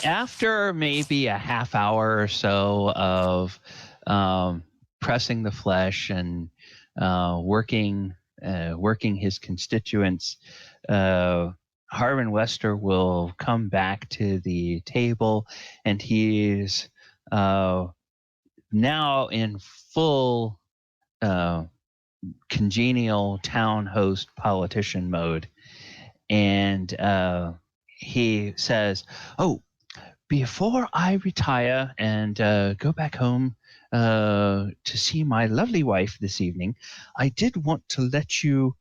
[SPEAKER 3] after maybe a half hour or so of pressing the flesh and working his constituents, Harbin Wester will come back to the table, and he's now in full congenial town host politician mode. And he says, "Oh, before I retire and go back home to see my lovely wife this evening, I did want to let you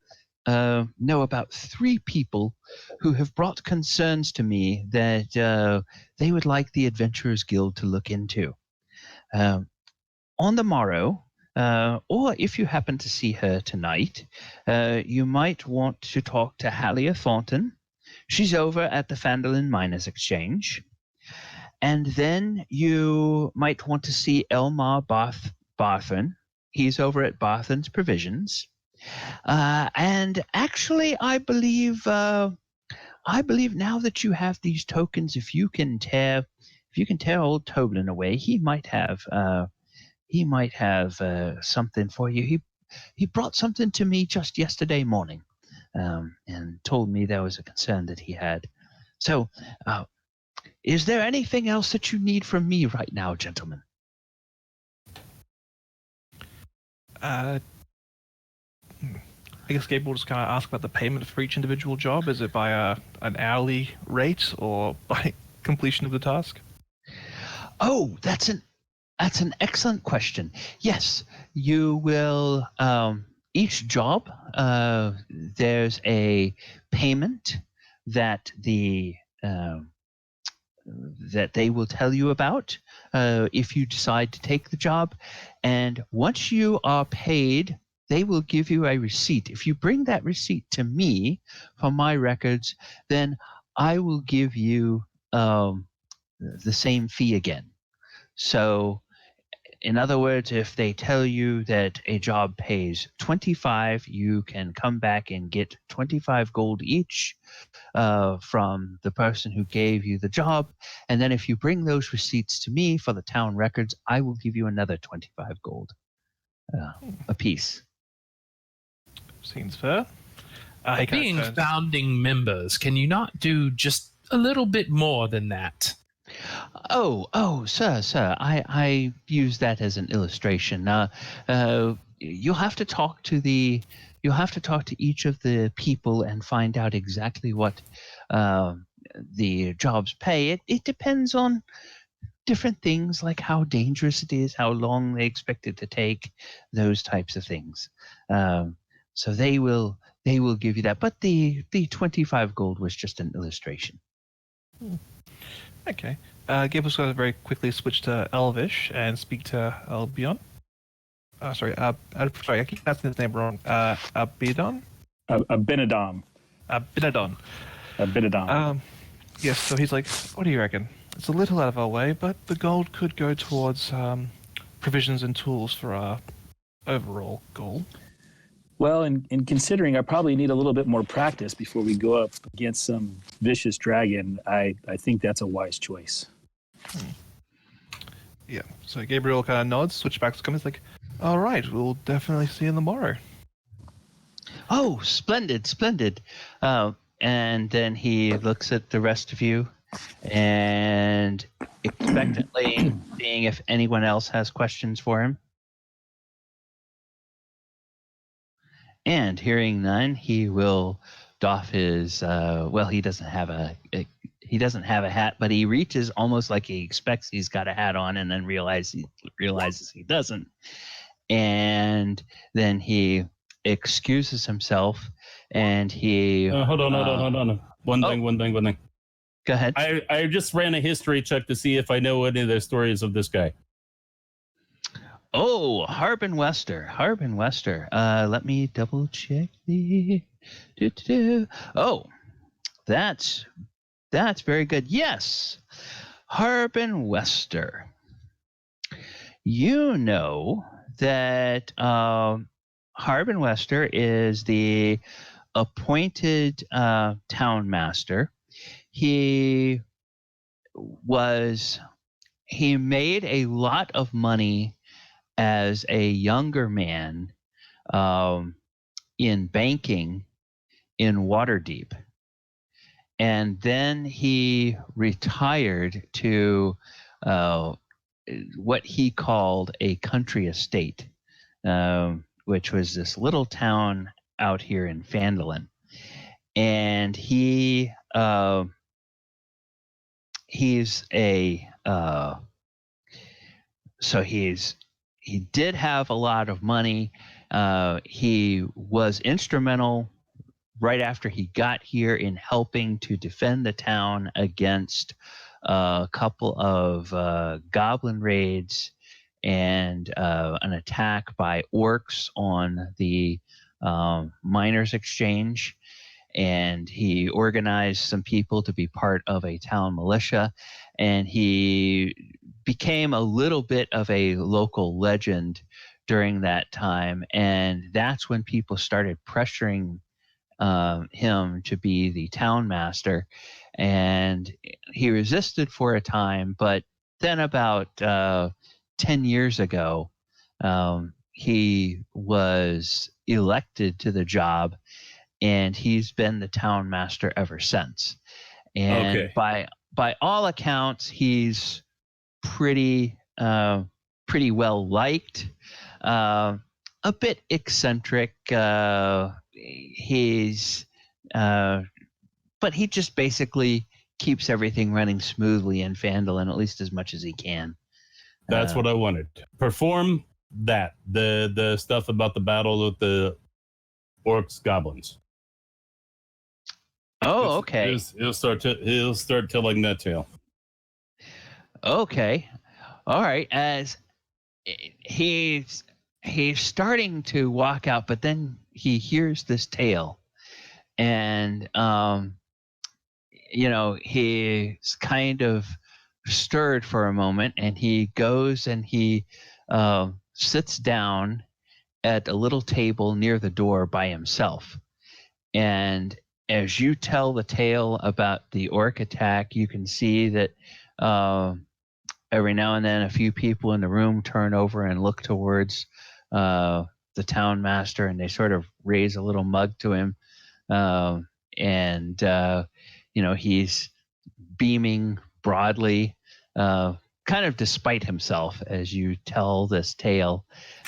[SPEAKER 3] know about 3 people who have brought concerns to me that they would like the Adventurers Guild to look into. On the morrow, or if you happen to see her tonight, you might want to talk to Halia Thornton. She's over at the Phandalin Miners Exchange. And then you might want to see Elmar Barthon. He's over at Barthon's Provisions. And actually, I believe now that you have these tokens, if you can tear old Toblin away, he might have something for you. He brought something to me just yesterday morning, and told me there was a concern that he had. So, is there anything else that you need from me right now, gentlemen?"
[SPEAKER 6] I guess Gabriel will just kind of ask about the payment for each individual job. Is it by an hourly rate or by completion of the task?
[SPEAKER 3] Oh, that's an excellent question. Yes, you will. Each job, there's a payment that that they will tell you about if you decide to take the job, and once you are paid, they will give you a receipt. If you bring that receipt to me from my records, then I will give you the same fee again. So, in other words, if they tell you that a job pays 25, you can come back and get 25 gold each from the person who gave you the job. And then if you bring those receipts to me for the town records, I will give you another 25 gold a piece.
[SPEAKER 6] Seems fair.
[SPEAKER 1] Being founding members, can you not do just a little bit more than that?
[SPEAKER 3] Oh, sir, I use that as an illustration. You'll have to talk to each of the people and find out exactly what the jobs pay. It depends on different things like how dangerous it is, how long they expect it to take, those types of things. So they will give you that. But the 25 gold was just an illustration.
[SPEAKER 6] Okay. Gabriel's going to very quickly switch to Elvish and speak to Albion. Sorry, I keep pronouncing his name wrong. Abinadom?
[SPEAKER 2] Abinadom.
[SPEAKER 6] Abinadom. Yes, so he's like, what do you reckon? It's a little out of our way, but the gold could go towards provisions and tools for our overall goal.
[SPEAKER 2] Well, in considering I probably need a little bit more practice before we go up against some vicious dragon, I think that's a wise choice.
[SPEAKER 6] Yeah, so Gabriel kind of nods, switch back to come. He's like, all right, we'll definitely see you in the morrow.
[SPEAKER 3] Oh, splendid. And then he looks at the rest of you and expectantly seeing if anyone else has questions for him. And hearing none, he will doff his. He doesn't have a hat, but he reaches almost like he expects he's got a hat on, and then realizes he doesn't. And then he excuses himself, and he.
[SPEAKER 4] Hold on. One thing.
[SPEAKER 3] Go ahead.
[SPEAKER 4] I just ran a history check to see if I know any of the stories of this guy.
[SPEAKER 3] Oh, Harbin Wester. Let me double check the. Oh, that's very good. Yes, Harbin Wester. You know that Harbin Wester is the appointed town master. He made a lot of money as a younger man in banking in Waterdeep. And then he retired to what he called a country estate, which was this little town out here in Phandalin. And he did have a lot of money. He was instrumental right after he got here in helping to defend the town against a couple of goblin raids and an attack by orcs on the miners' exchange. And he organized some people to be part of a town militia, and he became a little bit of a local legend during that time. And that's when people started pressuring him to be the town master. And he resisted for a time, but then about 10 years ago, he was elected to the job, and he's been the town master ever since. And by all accounts, he's pretty well liked. a bit eccentric. But he just basically keeps everything running smoothly in Phandalin, at least as much as he can.
[SPEAKER 4] That's what I wanted. Perform that. The stuff about the battle with the orcs, goblins.
[SPEAKER 3] Oh, okay.
[SPEAKER 4] He'll start telling that tale.
[SPEAKER 3] Okay. All right. As he's starting to walk out, but then he hears this tale, and he's kind of stirred for a moment, and he goes and he sits down at a little table near the door by himself. And as you tell the tale about the orc attack, you can see that every now and then a few people in the room turn over and look towards the town master, and they sort of raise a little mug to him. He's beaming broadly, kind of despite himself as you tell this tale.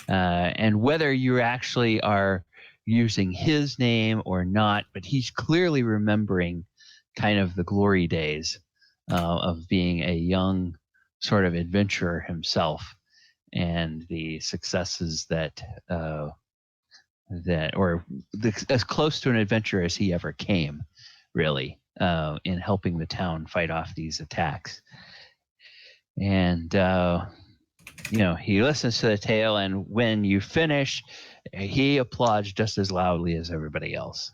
[SPEAKER 3] And whether you actually are using his name or not, but he's clearly remembering kind of the glory days of being a young sort of adventurer himself, and the successes as close to an adventurer as he ever came, really, in helping the town fight off these attacks. And he listens to the tale, and when you finish, he applauds just as loudly as everybody else.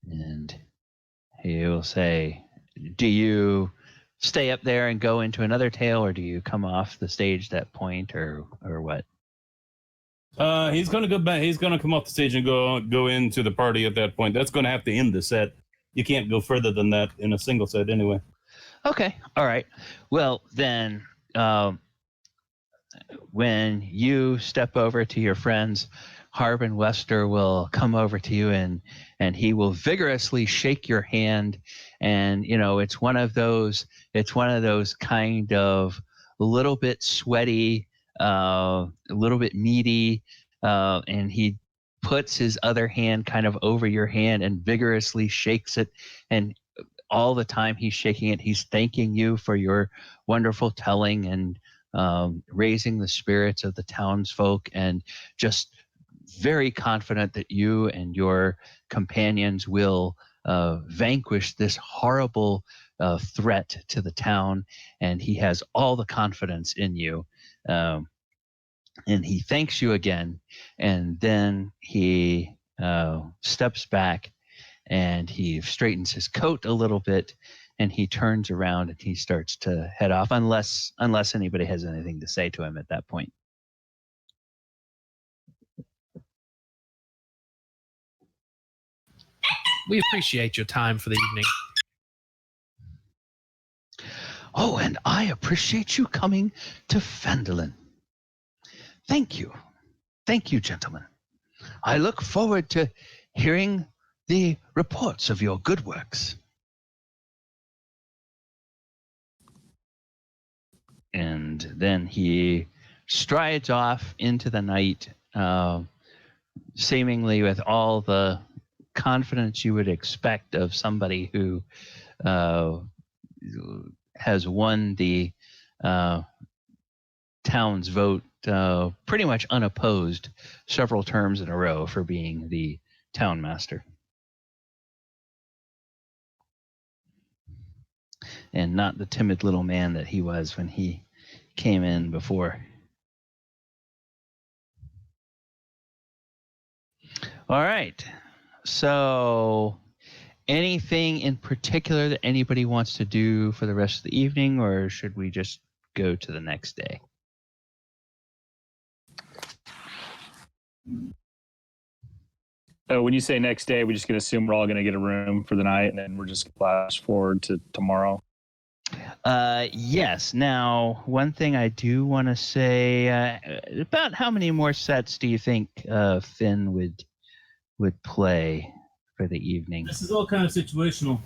[SPEAKER 3] And he will say, do you stay up there and go into another tale, or do you come off the stage that point, or what?
[SPEAKER 4] He's going to go back. He's going to come off the stage and go into the party at that point. That's going to have to end the set. You can't go further than that in a single set anyway.
[SPEAKER 3] Okay. All right. Well, then, when you step over to your friends, Harbin Wester will come over to you, and he will vigorously shake your hand. And, it's one of those kind of a little bit sweaty, a little bit meaty, and he puts his other hand kind of over your hand and vigorously shakes it. And all the time he's shaking it, he's thanking you for your wonderful telling and raising the spirits of the townsfolk, and just very confident that you and your companions will vanquish this horrible threat to the town. And he has all the confidence in you. And he thanks you again. And then he steps back, and he straightens his coat a little bit, and he turns around and he starts to head off, unless anybody has anything to say to him at that point.
[SPEAKER 1] We appreciate your time for the evening.
[SPEAKER 3] Oh, and I appreciate you coming to Phandalin. Thank you. Thank you, gentlemen. I look forward to hearing the reports of your good works. And then he strides off into the night, seemingly with all the confidence you would expect of somebody who has won the town's vote pretty much unopposed several terms in a row for being the town master. And not the timid little man that he was when he came in before. All right. So, anything in particular that anybody wants to do for the rest of the evening, or should we just go to the next day?
[SPEAKER 2] When you say next day, we're just going to assume we're all going to get a room for the night, and then we're just going to flash forward to tomorrow.
[SPEAKER 3] Yes. Now, one thing I do want to say, about how many more sets do you think Finn would play for the evening?
[SPEAKER 5] This is all kind of situational.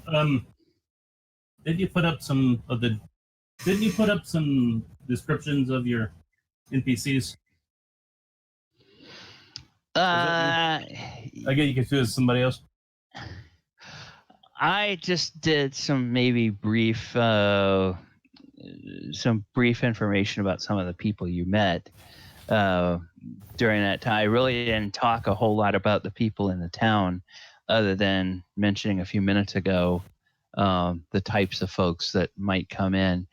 [SPEAKER 5] Did you put up some descriptions of your NPCs? I get you confused with somebody else.
[SPEAKER 3] I just did some maybe brief information about some of the people you met during that time. I really didn't talk a whole lot about the people in the town, other than mentioning a few minutes ago the types of folks that might come in.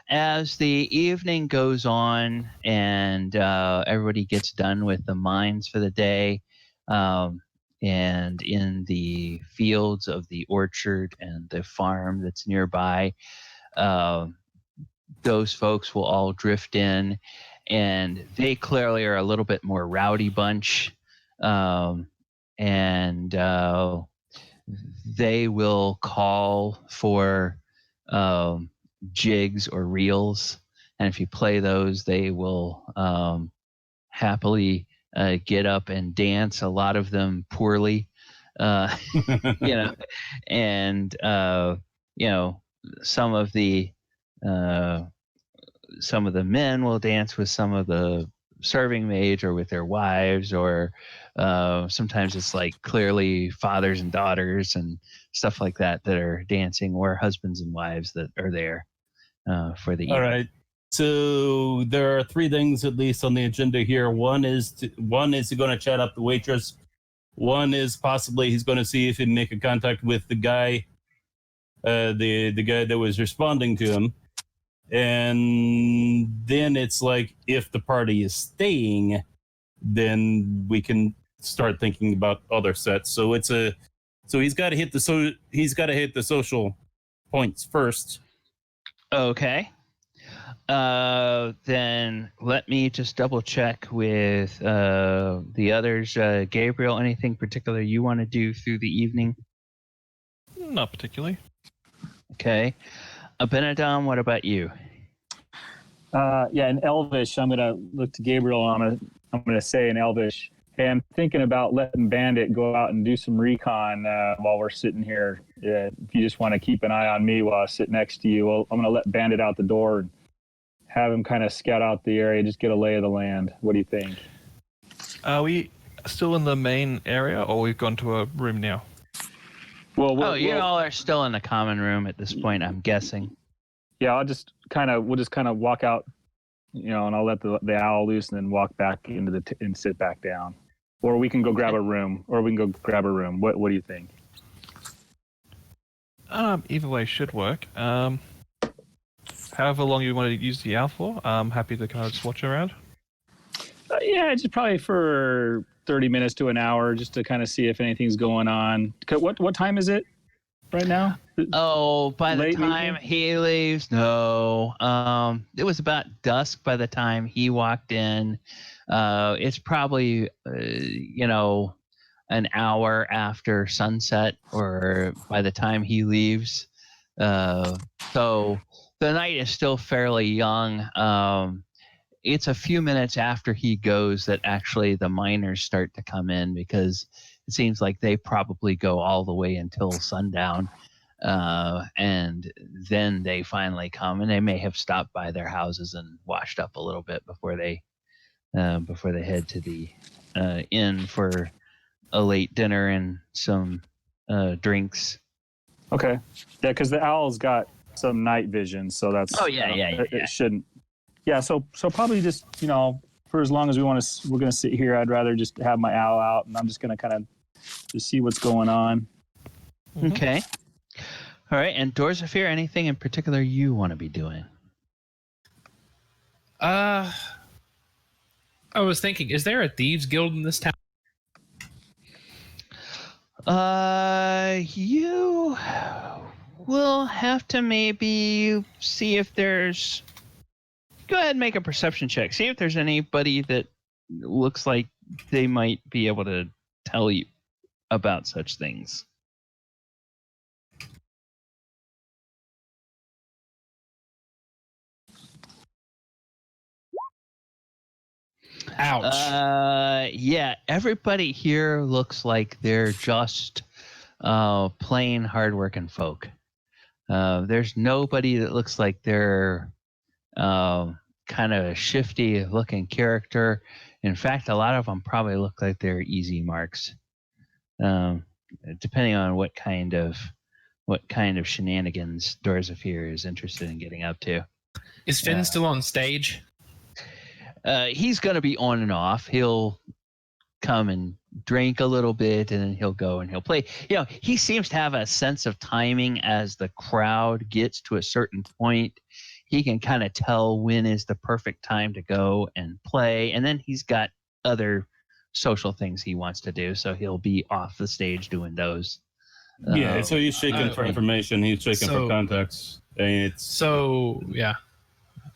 [SPEAKER 3] As the evening goes on and everybody gets done with the mines for the day, and in the fields of the orchard and the farm that's nearby, those folks will all drift in, and they clearly are a little bit more rowdy bunch, and they will call for jigs or reels, and if you play those, they will happily get up and dance. A lot of them poorly, and some of the men will dance with some of the serving maids or with their wives, or sometimes it's like clearly fathers and daughters and stuff like that are dancing, or husbands and wives that are there for the evening.
[SPEAKER 4] All right. So there are three things at least on the agenda here. One is going to chat up the waitress. One is possibly he's going to see if he can make a contact with the guy, the guy that was responding to him. And then it's like, if the party is staying, then we can start thinking about other sets. So he's got to hit the social points first.
[SPEAKER 3] Okay. Then let me just double check with the others. Gabriel, anything particular you want to do through the evening?
[SPEAKER 6] Not particularly.
[SPEAKER 3] Okay. Abinadom, what about you?
[SPEAKER 2] In Elvish, I'm gonna look to Gabriel. I'm gonna say in Elvish, hey, I'm thinking about letting Bandit go out and do some recon while we're sitting here. If you just want to keep an eye on me while I sit next to you, I'm gonna let Bandit out the door and have him kind of scout out the area, just get a lay of the land. What do you think?
[SPEAKER 6] Are we still in the main area, or we've gone to a room now?
[SPEAKER 2] Well,
[SPEAKER 3] you all are still in the common room at this point, I'm guessing.
[SPEAKER 2] Yeah, we'll just kind of walk out, and I'll let the owl loose and then walk back into and sit back down. Or we can go grab a room. What do you think?
[SPEAKER 6] Either way should work. However long you want to use the owl for, I'm happy to kind of just watch around.
[SPEAKER 2] Just probably for 30 minutes to an hour, just to kind of see if anything's going on. What time is it right now?
[SPEAKER 3] Oh, by the time
[SPEAKER 2] evening?
[SPEAKER 3] he leaves, no. It was about dusk by the time he walked in. It's probably, an hour after sunset, or by the time he leaves. So the night is still fairly young. It's a few minutes after he goes that actually the miners start to come in, because it seems like they probably go all the way until sundown. And then they finally come, and they may have stopped by their houses and washed up a little bit before they head to the inn for a late dinner and some drinks.
[SPEAKER 2] Okay. Yeah, because the owl's got some night vision, so that's.
[SPEAKER 3] Oh yeah.
[SPEAKER 2] It shouldn't. Yeah, so probably just for as long as we're gonna sit here, I'd rather just have my owl out, and I'm just gonna kind of just see what's going on.
[SPEAKER 3] Mm-hmm. Okay. All right, and Dorzaphir, anything in particular you want to be doing?
[SPEAKER 1] I was thinking, is there a thieves guild in this town?
[SPEAKER 3] You will have to maybe see if there's. Go ahead and make a perception check. See if there's anybody that looks like they might be able to tell you about such things.
[SPEAKER 1] Ouch.
[SPEAKER 3] Yeah, everybody here looks like they're just plain hardworking folk. There's nobody that looks like they're kind of a shifty looking character. In fact, a lot of them probably look like they're easy marks, depending on what kind of shenanigans Dorzaphir is interested in getting up to.
[SPEAKER 1] Is Finn still on stage?
[SPEAKER 3] He's going to be on and off. He'll come and drink a little bit, and then he'll go and he'll play. He seems to have a sense of timing as the crowd gets to a certain point. He can kind of tell when is the perfect time to go and play, and then he's got other social things he wants to do, so he'll be off the stage doing those.
[SPEAKER 4] Yeah, so he's shaking for information. He's shaking for context.
[SPEAKER 1] So, yeah.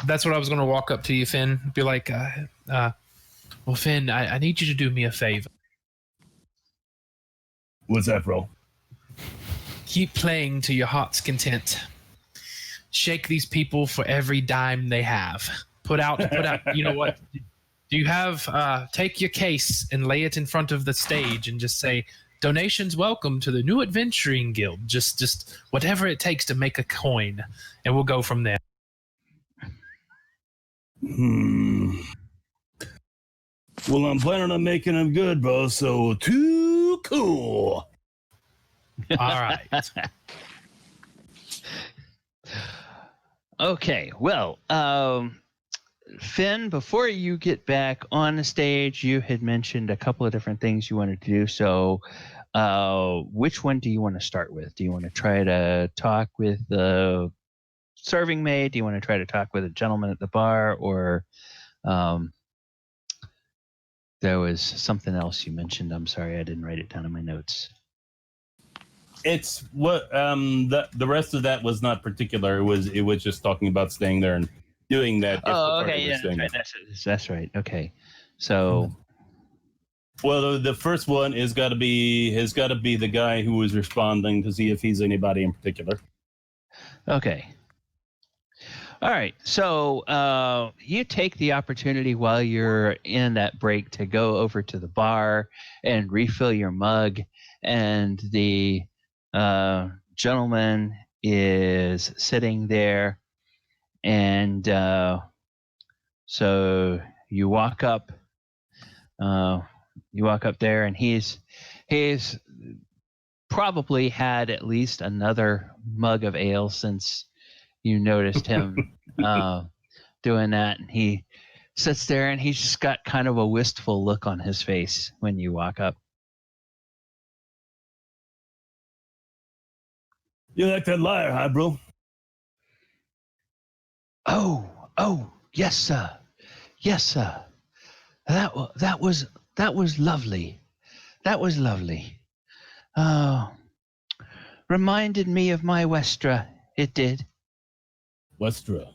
[SPEAKER 1] That's what I was going to walk up to you, Finn. Be like, well, Finn, I need you to do me a favor.
[SPEAKER 5] What's that, bro?
[SPEAKER 1] Keep playing to your heart's content. Shake these people for every dime they have. Put out, you know what? Do you have, take your case and lay it in front of the stage and just say, donations welcome to the new adventuring guild. Just whatever it takes to make a coin, and we'll go from there.
[SPEAKER 5] Well, I'm planning on making them good, bro, so too cool.
[SPEAKER 1] All right.
[SPEAKER 3] Okay, well, Finn, before you get back on the stage, you had mentioned a couple of different things you wanted to do. So which one do you want to start with? Do you want to try to talk with the serving maid? Do you want to try to talk with a gentleman at the bar? Or there was something else you mentioned. I'm sorry, I didn't write it down in my notes.
[SPEAKER 4] It's what the rest of that was not particular. It was just talking about staying there and doing that.
[SPEAKER 3] Oh, okay, yeah, that's right. Okay, so
[SPEAKER 4] well, the first one has got to be the guy who was responding to see if he's anybody in particular.
[SPEAKER 3] Okay. All right. So you take the opportunity while you're in that break to go over to the bar and refill your mug, and the gentleman is sitting there, and so you walk up there, and he's probably had at least another mug of ale since you noticed him doing that, and he sits there, and he's just got kind of a wistful look on his face when you walk up.
[SPEAKER 5] You like that liar, huh, bro?
[SPEAKER 3] Oh, yes, sir. Yes, sir. That was lovely. That was lovely. Reminded me of my Westra. It did.
[SPEAKER 5] Westra.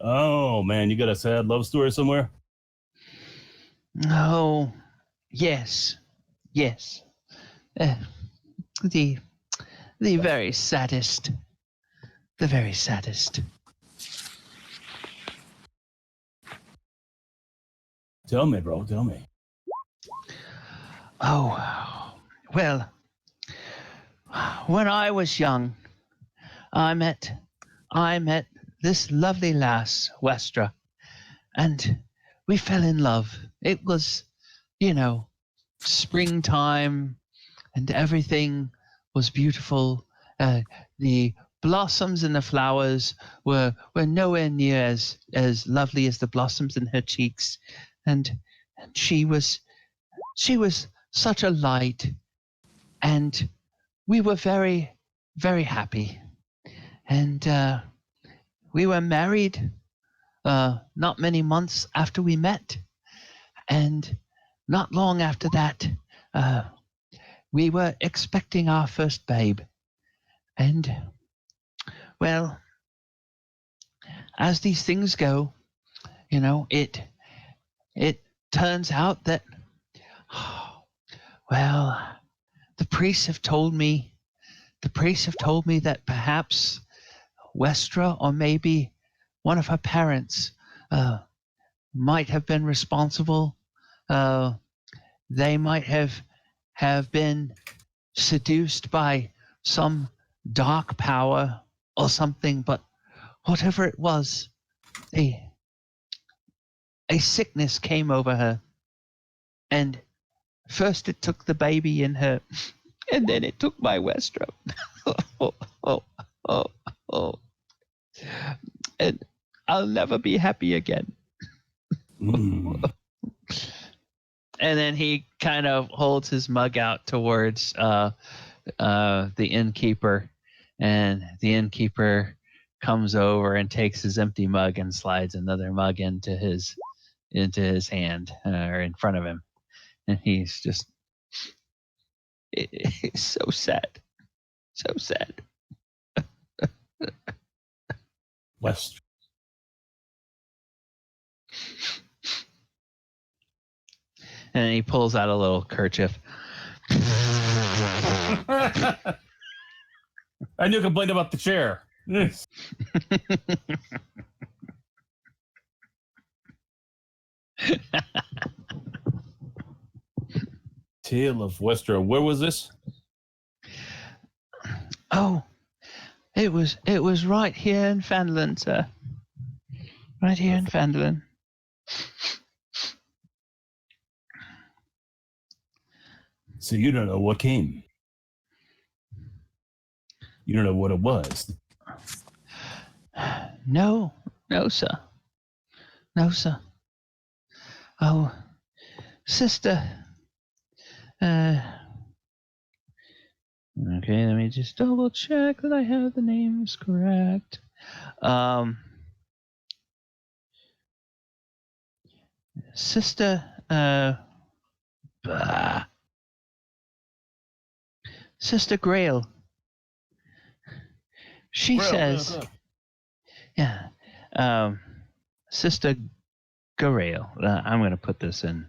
[SPEAKER 5] Oh, man, you got a sad love story somewhere?
[SPEAKER 3] Oh, yes. The very saddest. The very saddest.
[SPEAKER 5] Tell me, bro. Tell me.
[SPEAKER 3] Oh, well, when I was young, I met this lovely lass, Westra, and we fell in love. It was, springtime, and everything was beautiful. The blossoms and the flowers were nowhere near as lovely as the blossoms in her cheeks, and she was such a light, and we were very, very happy, and we were married not many months after we met, and not long after that we were expecting our first babe. And well, as these things go, it turns out that the priests have told me that perhaps Westra, or maybe one of her parents, might have been responsible. They might have been seduced by some dark power or something, but whatever it was, a sickness came over her. And first it took the baby in her, and then it took my Westra. oh. And I'll never be happy again. And then he kind of holds his mug out towards the innkeeper, and the innkeeper comes over and takes his empty mug and slides another mug into his hand, or in front of him, and he's just it's so sad.
[SPEAKER 4] West.
[SPEAKER 3] And he pulls out a little kerchief.
[SPEAKER 4] And you complained about the chair. Yes. Tale of Westra. Where was this?
[SPEAKER 3] Oh, it was right here in Phandalin, sir. Right here in Phandalin.
[SPEAKER 4] So you don't know what came. You don't know what it was.
[SPEAKER 3] No, sir. No, sir. Oh, sister. Okay, let me just double check that I have the names correct. Sister, Sister Grail. She says, yeah, Sister Gabriel. I'm going to put this in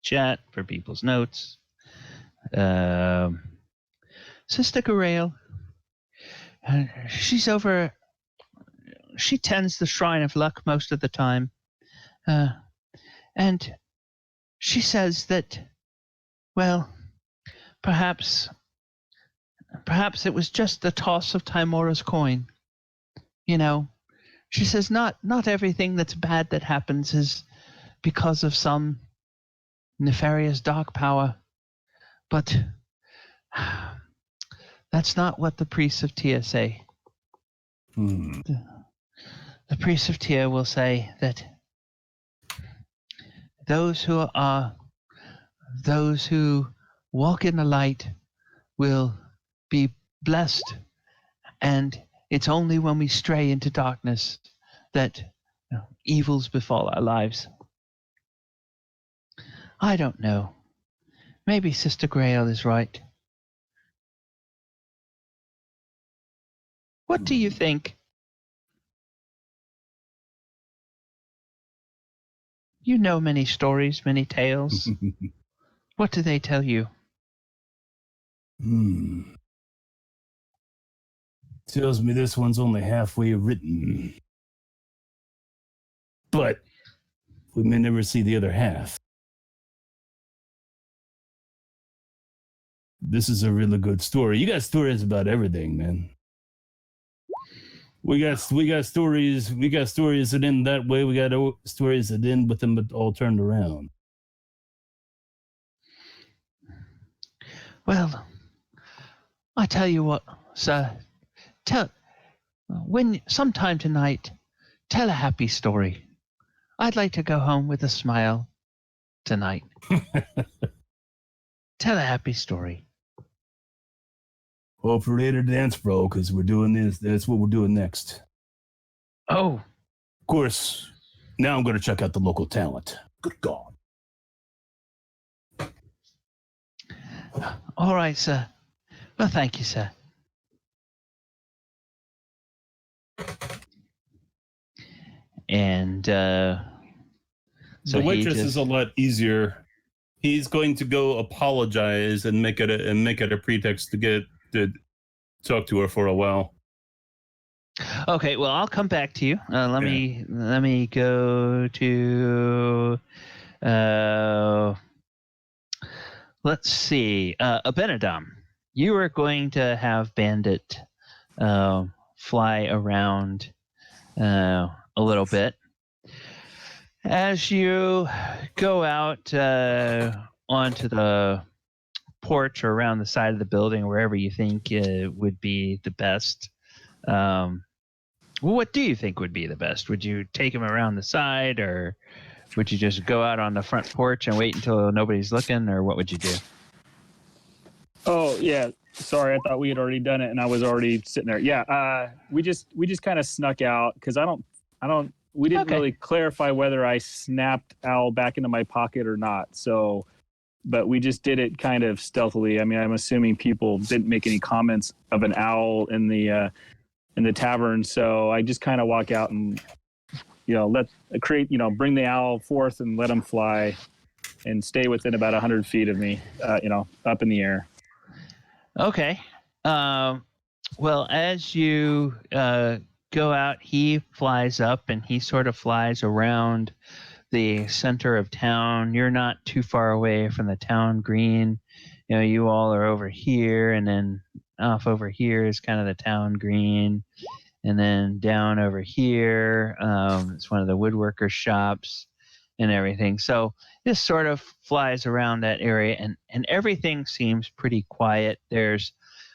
[SPEAKER 3] chat for people's notes. Sister Gabriel, she's over. She tends the Shrine of Luck most of the time, and she says that, well, perhaps it was just the toss of Timora's coin. You know, she says not everything that's bad that happens is because of some nefarious dark power, but that's not what the priests of Tyr say. The priests of Tyr will say that those who walk in the light will be blessed, and it's only when we stray into darkness that evils befall our lives. I don't know. Maybe Sister Grail is right. What do you think? You know many stories, many tales. What do they tell you?
[SPEAKER 4] Tells me this one's only halfway written. But we may never see the other half. This is a really good story. You got stories about everything, man. We got stories that end that way. We got stories that end with them all turned around.
[SPEAKER 3] Well, I tell you what, sir. Sometime tonight, tell a happy story. I'd like to go home with a smile tonight. Tell a happy story.
[SPEAKER 4] Operator dance, bro, because we're doing this. That's what we're doing next.
[SPEAKER 3] Oh.
[SPEAKER 4] Of course, now I'm going to check out the local talent. Good God.
[SPEAKER 3] All right, sir. Well, thank you, sir. And so
[SPEAKER 4] the waitress is a lot easier. He's going to go apologize and make it a pretext to talk to her for a while.
[SPEAKER 3] Okay, well, I'll come back to you. Let me go to let's see. Abinadom, you are going to have Bandit fly around a little bit. As you go out onto the porch or around the side of the building, wherever you think would be the best. What do you think would be the best? Would you take him around the side, or would you just go out on the front porch and wait until nobody's looking, or what would you do?
[SPEAKER 2] Oh yeah, sorry, I thought we had already done it, and I was already sitting there. Yeah, we just kind of snuck out because we didn't really clarify whether I snapped Owl back into my pocket or not. So, but we just did it kind of stealthily. I mean, I'm assuming people didn't make any comments of an owl in the tavern, so I just kind of walk out and bring the owl forth and let him fly, and stay within about 100 feet of me, up in the air.
[SPEAKER 3] Okay. Well, as you go out, he flies up and he sort of flies around the center of town. You're not too far away from the town green. You all are over here, and then off over here is kind of the town green. And then down over here, it's one of the woodworker shops and everything. So this sort of flies around that area, and everything seems pretty quiet. There's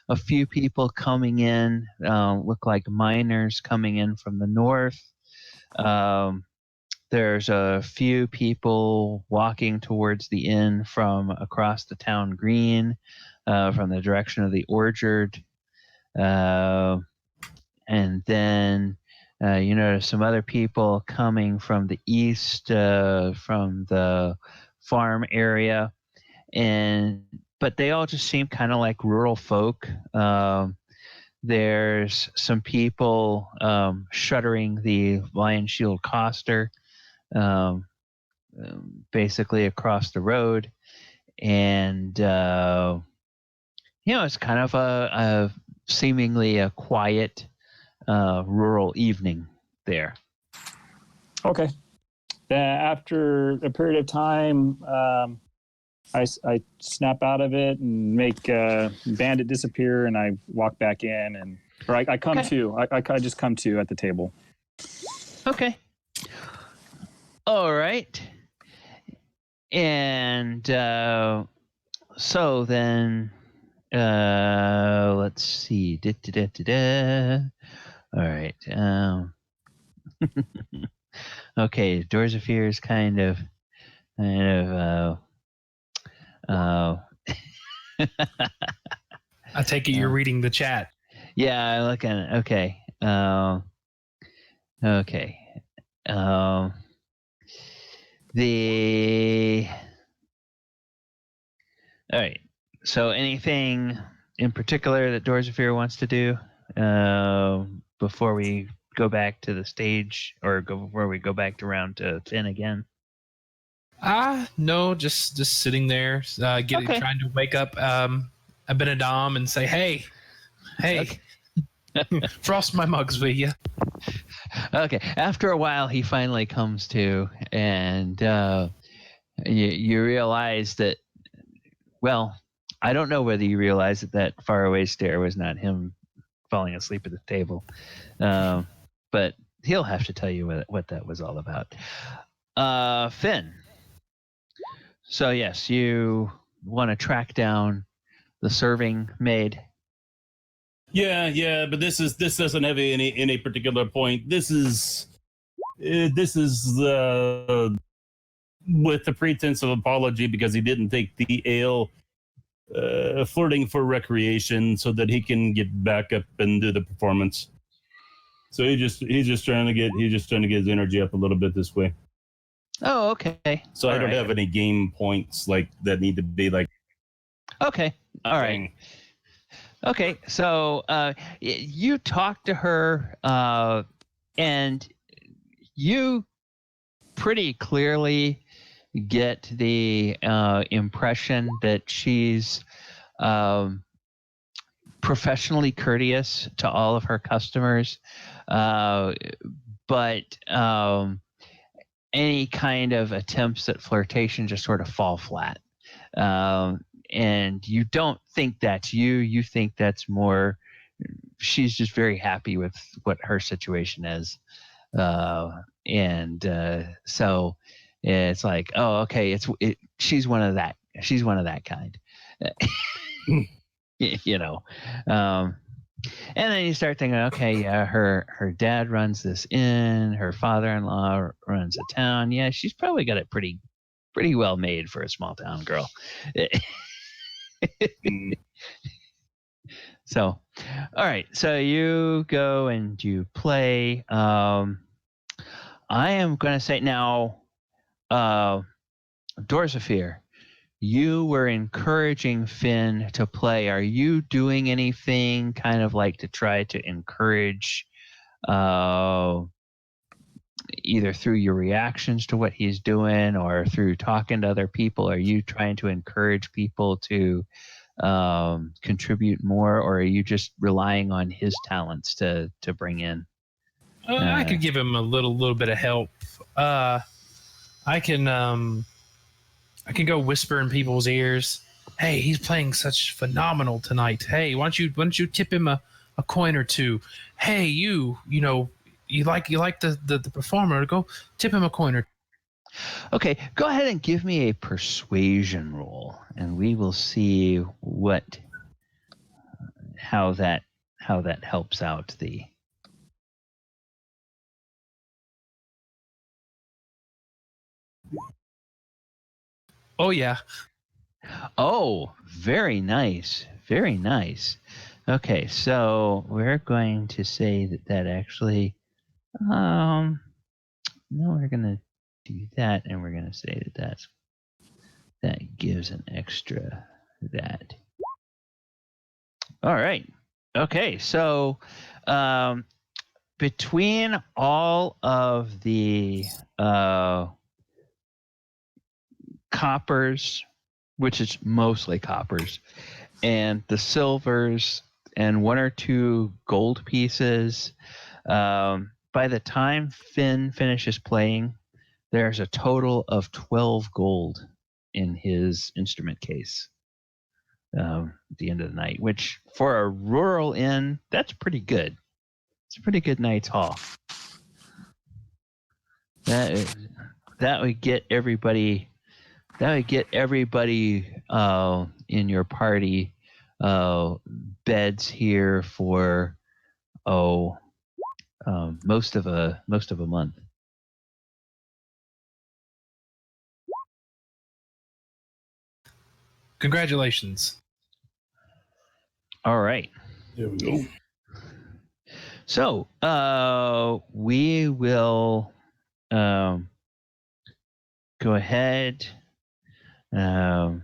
[SPEAKER 3] a few people coming in, look like miners coming in from the north. There's a few people walking towards the inn from across the town green, from the direction of the orchard. And then you notice some other people coming from the east, from the farm area, but they all just seem kind of like rural folk. There's some people shuttering the Lion Shield Coster, basically across the road, and it's kind of a seemingly a quiet rural evening there.
[SPEAKER 2] Okay. After a period of time, I snap out of it and make Bandit disappear, and I walk back in, I come to. I just come to at the table.
[SPEAKER 3] Okay. All right. And so then, let's see. All right. Okay, Dorzaphir is kind of
[SPEAKER 1] I take it you're reading the chat.
[SPEAKER 3] Yeah, I look at it. Okay. Okay. All right. So anything in particular that Dorzaphir wants to do before we go back to the stage, or before we go back around to Finn again?
[SPEAKER 1] No, just sitting there, trying to wake up Abinadom and say, hey, okay. Frost my mugs, will you?
[SPEAKER 3] Okay. After a while, he finally comes to, and you realize that, well, I don't know whether you realize that faraway stare was not him falling asleep at the table, but he'll have to tell you what that was all about. Finn. So yes, you want to track down the serving maid.
[SPEAKER 4] Yeah, but this doesn't have any particular point. This is with the pretense of apology because he didn't take the ale, flirting for recreation so that he can get back up and do the performance. So he's just trying to get his energy up a little bit this way.
[SPEAKER 3] Oh, okay.
[SPEAKER 4] So I don't have any game points like that need to be like.
[SPEAKER 3] Okay. All right. Okay. So you talk to her, and you pretty clearly get the impression that she's professionally courteous to all of her customers, but any kind of attempts at flirtation just sort of fall flat. And you don't think that's you. You think that's more, she's just very happy with what her situation is. So it's like, oh, okay, she's one of that kind. You know. And then you start thinking, okay, yeah, her dad runs this inn, her father-in-law runs a town. Yeah, she's probably got it pretty well made for a small town girl. So, all right. So you go and you play. I am going to say now, Dorzaphir, you were encouraging Finn to play. Are you doing anything kind of like to try to encourage, either through your reactions to what he's doing or through talking to other people? Are you trying to encourage people to contribute more, or are you just relying on his talents to bring in?
[SPEAKER 1] I could give him a little bit of help. I can go whisper in people's ears. Hey, he's playing such phenomenal tonight. Hey, why don't you tip him a coin or two? Hey, you like the performer? Go tip him a coin or two.
[SPEAKER 3] Okay, go ahead and give me a persuasion roll, and we will see how that helps out the.
[SPEAKER 1] Oh yeah.
[SPEAKER 3] Oh, very nice, very nice. Okay, so we're going to say that actually, no, we're gonna do that, and we're gonna say that gives an extra that. All right. Okay. So, between all of the coppers, which is mostly coppers, and the silvers, and one or two gold pieces, by the time Finn finishes playing, there's a total of 12 gold in his instrument case. At the end of the night, which for a rural inn, that's pretty good. It's a pretty good night's haul. That would get everybody. That would get everybody in your party beds here for most of a month.
[SPEAKER 1] Congratulations.
[SPEAKER 3] All right.
[SPEAKER 4] There we go.
[SPEAKER 3] So we will go ahead, and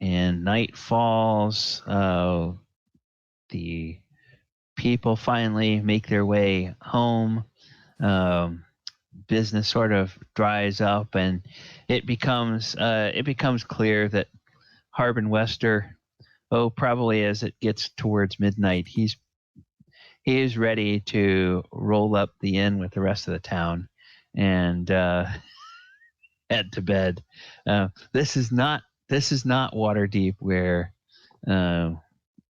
[SPEAKER 3] night falls. The people finally make their way home. Business sort of dries up, and it becomes clear that Harbin Wester, probably as it gets towards midnight, he is ready to roll up the inn with the rest of the town and head to bed. This is not Waterdeep, where the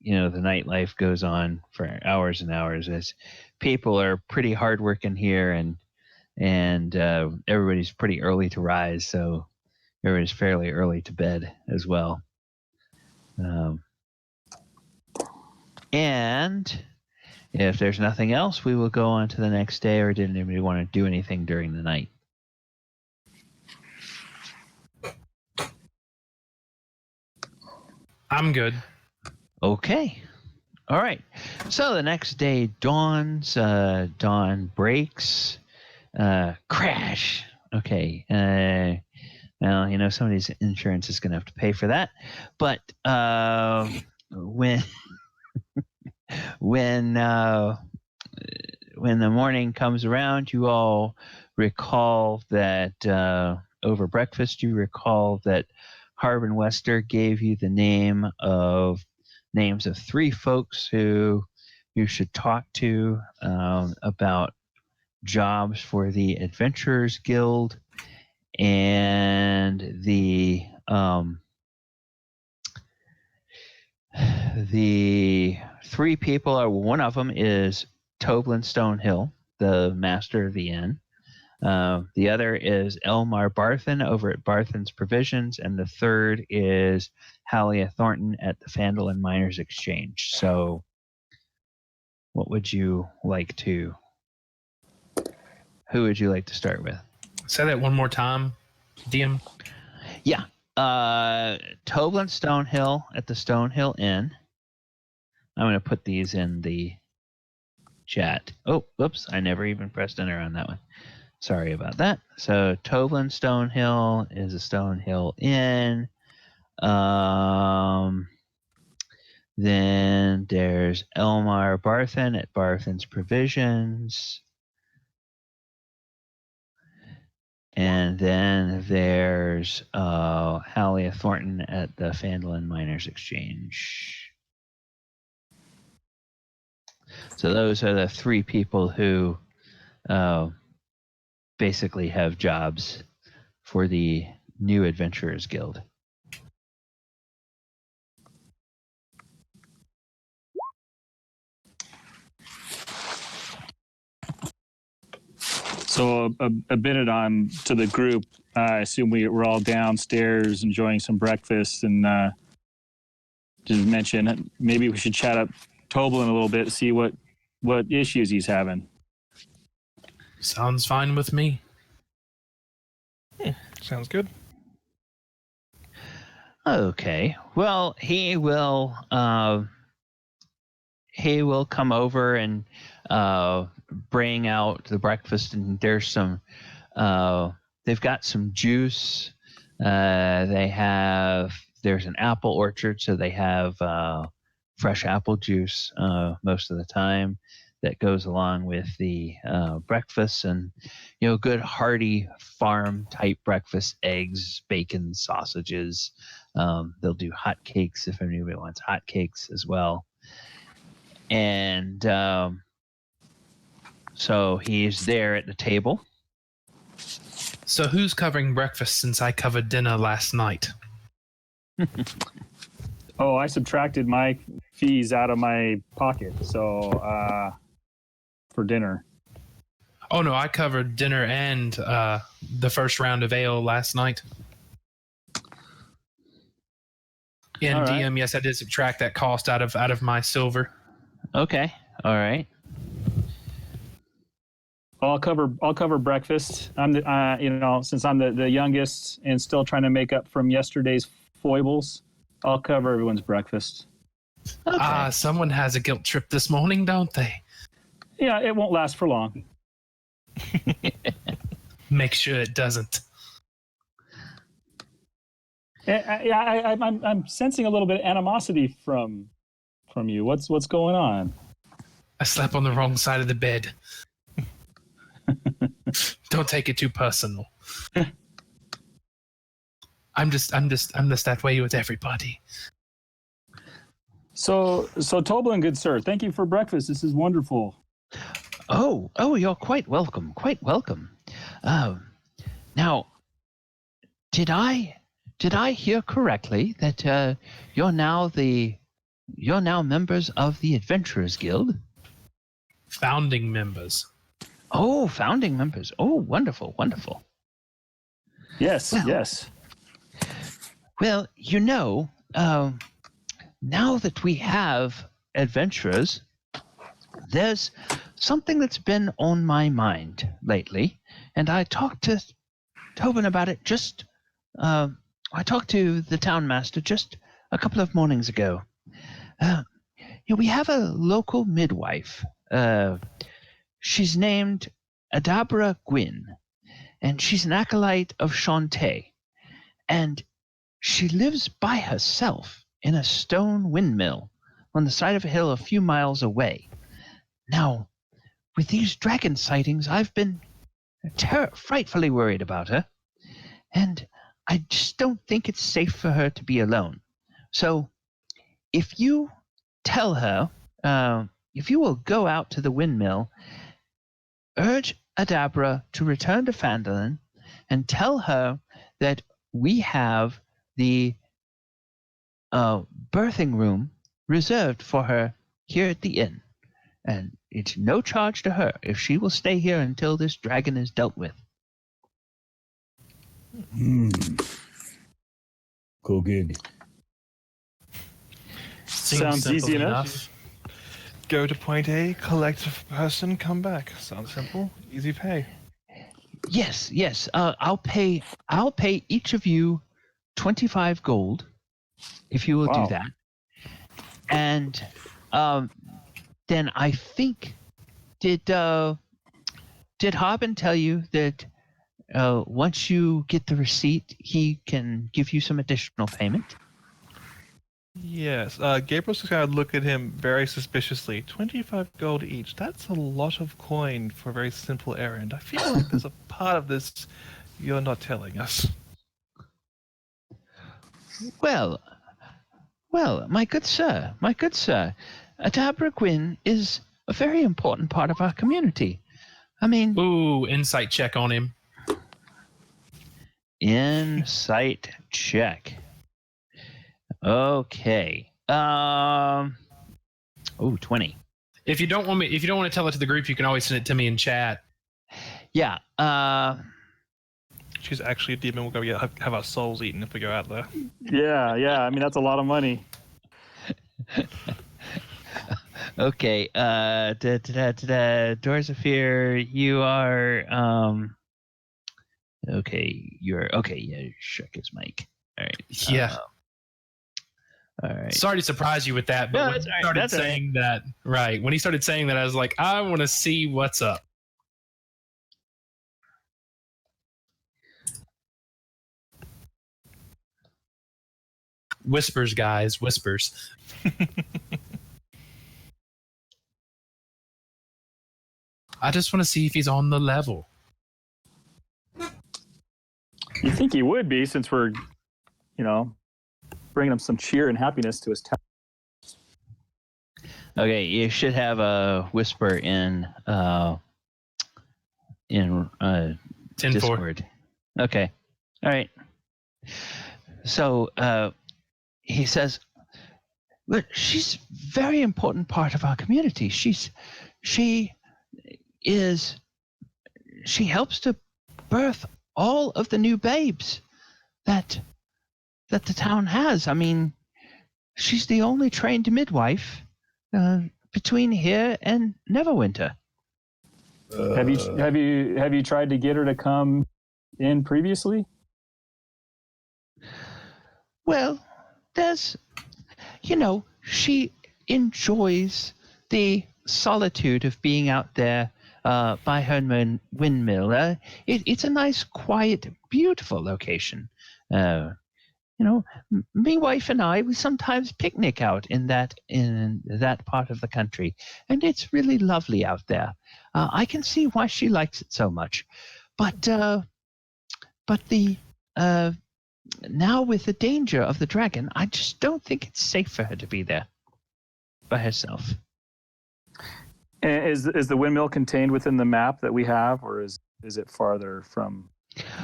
[SPEAKER 3] nightlife goes on for hours and hours. As people are pretty hardworking here, and everybody's pretty early to rise, so everybody's fairly early to bed as well. And if there's nothing else, we will go on to the next day. Or did anybody want to do anything during the night?
[SPEAKER 1] I'm good.
[SPEAKER 3] Okay. All right. So the next day dawns. Dawn breaks. Crash. Okay. Well, somebody's insurance is going to have to pay for that. But when the morning comes around, you all recall that over breakfast, you recall that Harbin Wester gave you the names of 3 folks who you should talk to about jobs for the Adventurers Guild, and the 3 people are, one of them is Toblin Stonehill, the master of the inn. The other is Elmar Barthen over at Barthen's Provisions, and the third is Halia Thornton at the Phandalin Miners Exchange. So, what would you like to? Who would you like to start with?
[SPEAKER 1] Say that one more time, DM.
[SPEAKER 3] Yeah, Toblin Stonehill at the Stonehill Inn. I'm going to put these in the chat. Oh, whoops! I never even pressed enter on that one. Sorry about that. So Toblin Stonehill is a Stonehill Inn. Then there's Elmar Barthen at Barthen's Provisions. And then there's Halia Thornton at the Phandalin Miners Exchange. So those are the three people who basically have jobs for the New Adventurers Guild.
[SPEAKER 2] So Abinadom to the group, I assume we're all downstairs enjoying some breakfast, and just mention maybe we should chat up Toblin a little bit, see what issues he's having.
[SPEAKER 1] Sounds fine with me.
[SPEAKER 6] Sounds good.
[SPEAKER 3] Okay. Well, he will come over and bring out the breakfast, and there's some they've got some juice. There's an apple orchard, so they have fresh apple juice most of the time that goes along with the breakfast, and good hearty farm type breakfast: eggs, bacon, sausages. They'll do hot cakes if anybody wants hot cakes as well. And so he's there at the table.
[SPEAKER 1] So who's covering breakfast since I covered dinner last night?
[SPEAKER 2] Oh, I subtracted my fees out of my pocket, so for dinner.
[SPEAKER 1] Oh no, I covered dinner and the first round of ale last night. In
[SPEAKER 2] All right.
[SPEAKER 1] DM, yes, I did subtract that cost out of my silver.
[SPEAKER 3] Okay. All right.
[SPEAKER 2] I'll cover breakfast. I'm the, since I'm the youngest and still trying to make up from yesterday's foibles, I'll cover everyone's breakfast.
[SPEAKER 3] Okay.
[SPEAKER 1] Someone has a guilt trip this morning, don't they?
[SPEAKER 2] Yeah, it won't last for long.
[SPEAKER 1] Make sure it doesn't.
[SPEAKER 2] I'm sensing a little bit of animosity from you. What's going on?
[SPEAKER 1] I slept on the wrong side of the bed. Don't take it too personal. I'm just that way with everybody.
[SPEAKER 2] So Toblin, good sir, thank you for breakfast. This is wonderful.
[SPEAKER 3] Oh, you're quite welcome. Quite welcome. Now, did I hear correctly that you're now members of the Adventurers Guild?
[SPEAKER 1] Founding members.
[SPEAKER 3] Oh, founding members. Oh, wonderful, wonderful.
[SPEAKER 2] Yes, yes.
[SPEAKER 3] Well, now that we have adventurers, there's something that's been on my mind lately, and I talked to Tobin about it I talked to the town master just a couple of mornings ago. We have a local midwife. She's named Adabra Gwyn, and she's an acolyte of Shantae, and she lives by herself in a stone windmill on the side of a hill a few miles away. Now, with these dragon sightings, I've been frightfully worried about her, and I just don't think it's safe for her to be alone. So, if you tell her, if you will go out to the windmill, urge Adabra to return to Phandalin, and tell her that we have the birthing room reserved for her here at the inn. and it's no charge to her if she will stay here until this dragon is dealt with.
[SPEAKER 4] Cool gig.
[SPEAKER 2] Sounds easy enough.
[SPEAKER 6] Go to point A, collect a person, come back. Sounds simple. Easy pay.
[SPEAKER 3] Yes. I'll pay each of you 25 gold if you will do that. And then I think did Harbin tell you that once you get the receipt, he can give you some additional payment?
[SPEAKER 6] Yes. Gabriel's just going to look at him very suspiciously. 25 gold each. That's a lot of coin for a very simple errand. I feel like there's a part of this you're not telling us.
[SPEAKER 3] Well, my good sir, Adabra Gwyn is a very important part of our community. I mean...
[SPEAKER 1] Ooh, insight check on him.
[SPEAKER 3] Insight check. Okay. 20.
[SPEAKER 1] If you don't want to tell it to the group, you can always send it to me in chat.
[SPEAKER 3] Yeah.
[SPEAKER 6] She's actually a demon. We'll go have our souls eaten if we go out there.
[SPEAKER 2] Yeah. I mean, that's a lot of money.
[SPEAKER 3] Okay. Dorzaphir, you are okay. You're okay. Yeah, shuck his mic. All right.
[SPEAKER 1] Yeah.
[SPEAKER 3] All right.
[SPEAKER 1] Sorry to surprise you with that, but when he started saying that, when he started saying that, I was like, I want to see what's up. Whispers, guys, whispers. I just want to see if he's on the level.
[SPEAKER 2] You think he would be, since we're, bringing him some cheer and happiness to his town.
[SPEAKER 3] Okay, you should have a whisper in
[SPEAKER 1] 10-4.
[SPEAKER 3] Discord. Okay. All right. So he says, "Look, she's a very important part of our community. She helps to birth all of the new babes that the town has. I mean, she's the only trained midwife between here and Neverwinter."
[SPEAKER 2] Have you tried to get her to come in previously?
[SPEAKER 3] Well, she enjoys the solitude of being out there by her windmill. It's a nice, quiet, beautiful location. My wife and I, we sometimes picnic out in that part of the country, and it's really lovely out there. I can see why she likes it so much, but the now with the danger of the dragon, I just don't think it's safe for her to be there by herself.
[SPEAKER 2] And is the windmill contained within the map that we have, or is it farther from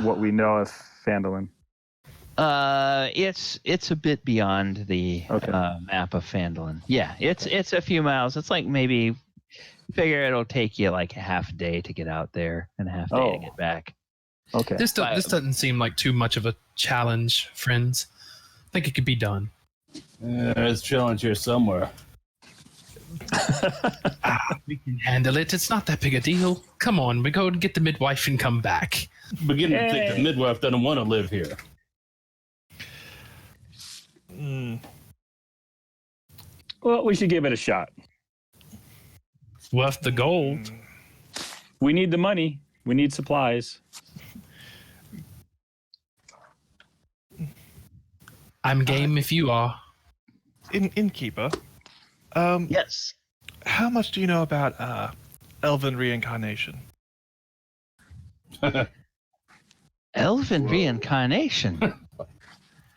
[SPEAKER 2] what we know of Phandalin?
[SPEAKER 3] It's a bit beyond the map of Phandalin. Yeah, it's a few miles. It's like maybe figure it'll take you like a half a day to get out there and a half day to get back.
[SPEAKER 2] Okay.
[SPEAKER 1] This doesn't seem like too much of a challenge, friends. I think it could be done.
[SPEAKER 4] There's a challenge here somewhere.
[SPEAKER 1] We can handle it. It's not that big a deal. Come on, we go and get the midwife and come back.
[SPEAKER 4] Beginning to think the midwife doesn't want to live here.
[SPEAKER 2] Well, we should give it a shot.
[SPEAKER 1] Worth the gold.
[SPEAKER 2] We need the money. We need supplies.
[SPEAKER 1] I'm game if you are.
[SPEAKER 6] Innkeeper.
[SPEAKER 3] Yes.
[SPEAKER 6] How much do you know about elven reincarnation?
[SPEAKER 3] Elven reincarnation?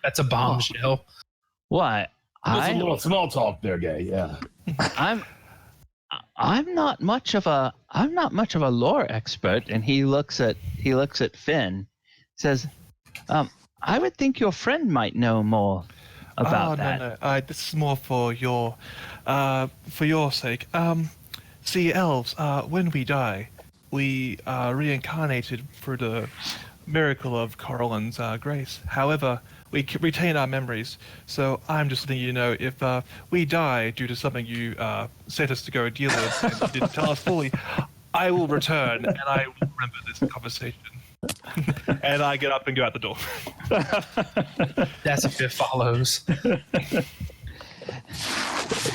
[SPEAKER 1] That's a bombshell.
[SPEAKER 3] Why?
[SPEAKER 4] That's a little small talk there, guy. Yeah.
[SPEAKER 3] I'm not much of a lore expert, and he looks at Finn, says, I would think your friend might know more about that.
[SPEAKER 6] No. This is more for your sake. See, elves, when we die, we are reincarnated through the miracle of Corallin's grace. However, we retain our memories. So I'm just letting you know, if we die due to something you sent us to go deal with and you didn't tell us fully, I will return and I will remember this conversation. And I get up and go out the door.
[SPEAKER 1] That's if it follows.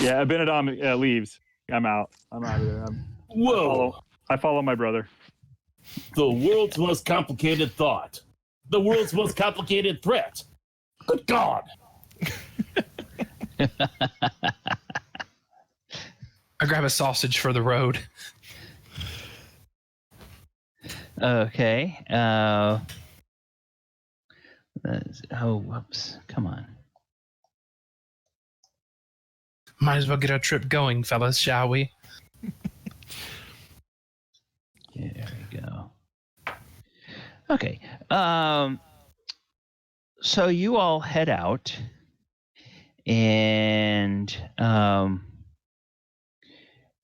[SPEAKER 2] Yeah, Abinadom leaves. I'm out. I'm out of there.
[SPEAKER 4] Whoa!
[SPEAKER 2] I follow my brother.
[SPEAKER 4] The world's most complicated thought. The world's most complicated threat. Good God!
[SPEAKER 1] I grab a sausage for the road.
[SPEAKER 3] Okay. Whoops. Come on.
[SPEAKER 1] Might as well get our trip going, fellas, shall we?
[SPEAKER 3] There we go. Okay. So you all head out, and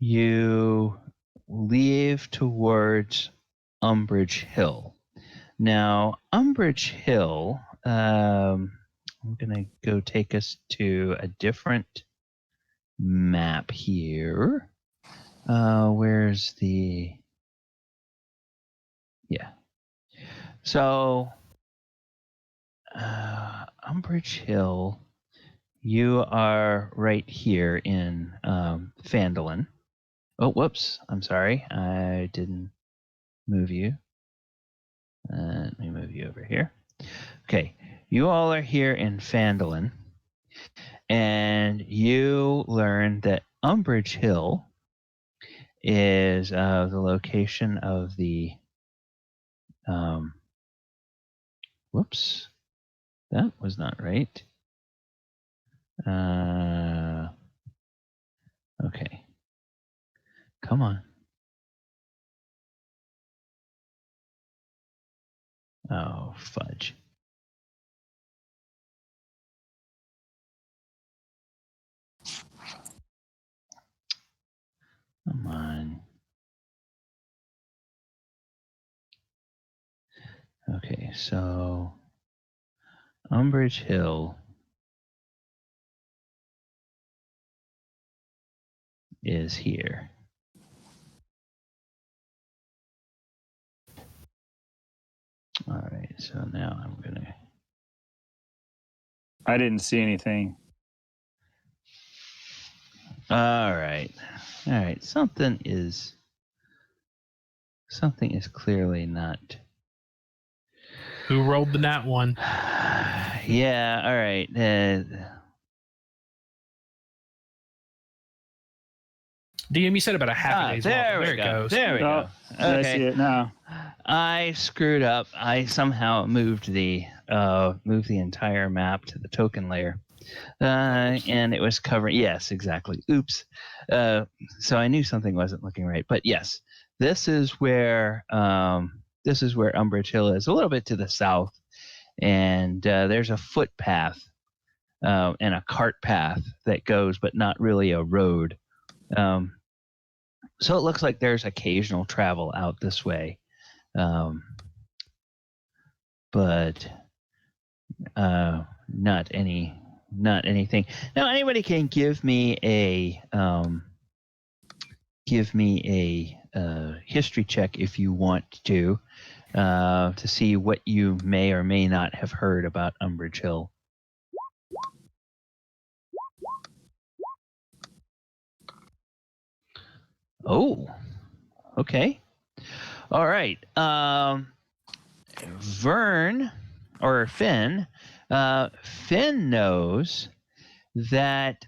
[SPEAKER 3] you leave towards Umbridge Hill. Now, Umbridge Hill, I'm going to go take us to a different map here. Where's the... Yeah. So, Umbridge Hill, you are right here in Phandalin. Oh, whoops. I'm sorry. I didn't move you. Let me move you over here. Okay. You all are here in Phandalin, and you learn that Umbridge Hill is the location of the... whoops. That was not right. Okay. Come on. Oh, fudge. Come on. Okay, so Umbridge Hill is here. All right, so now I'm gonna...
[SPEAKER 2] I didn't see anything.
[SPEAKER 3] All right. Something is clearly not...
[SPEAKER 1] Who rolled the nat one?
[SPEAKER 3] Yeah, all right.
[SPEAKER 1] DM, you said about a half a day's walk. There it goes.
[SPEAKER 3] There we go. Okay.
[SPEAKER 2] I see it now.
[SPEAKER 3] I screwed up. I somehow moved the entire map to the token layer, and it was covering. Yes, exactly. Oops. So I knew something wasn't looking right. But yes, this is where Umbridge Hill is, a little bit to the south, and there's a footpath and a cart path that goes, but not really a road. So it looks like there's occasional travel out this way, but not anything. Now, anybody can give me a history check if you want to see what you may or may not have heard about Umbridge Hill. Oh, okay. All right. Finn knows that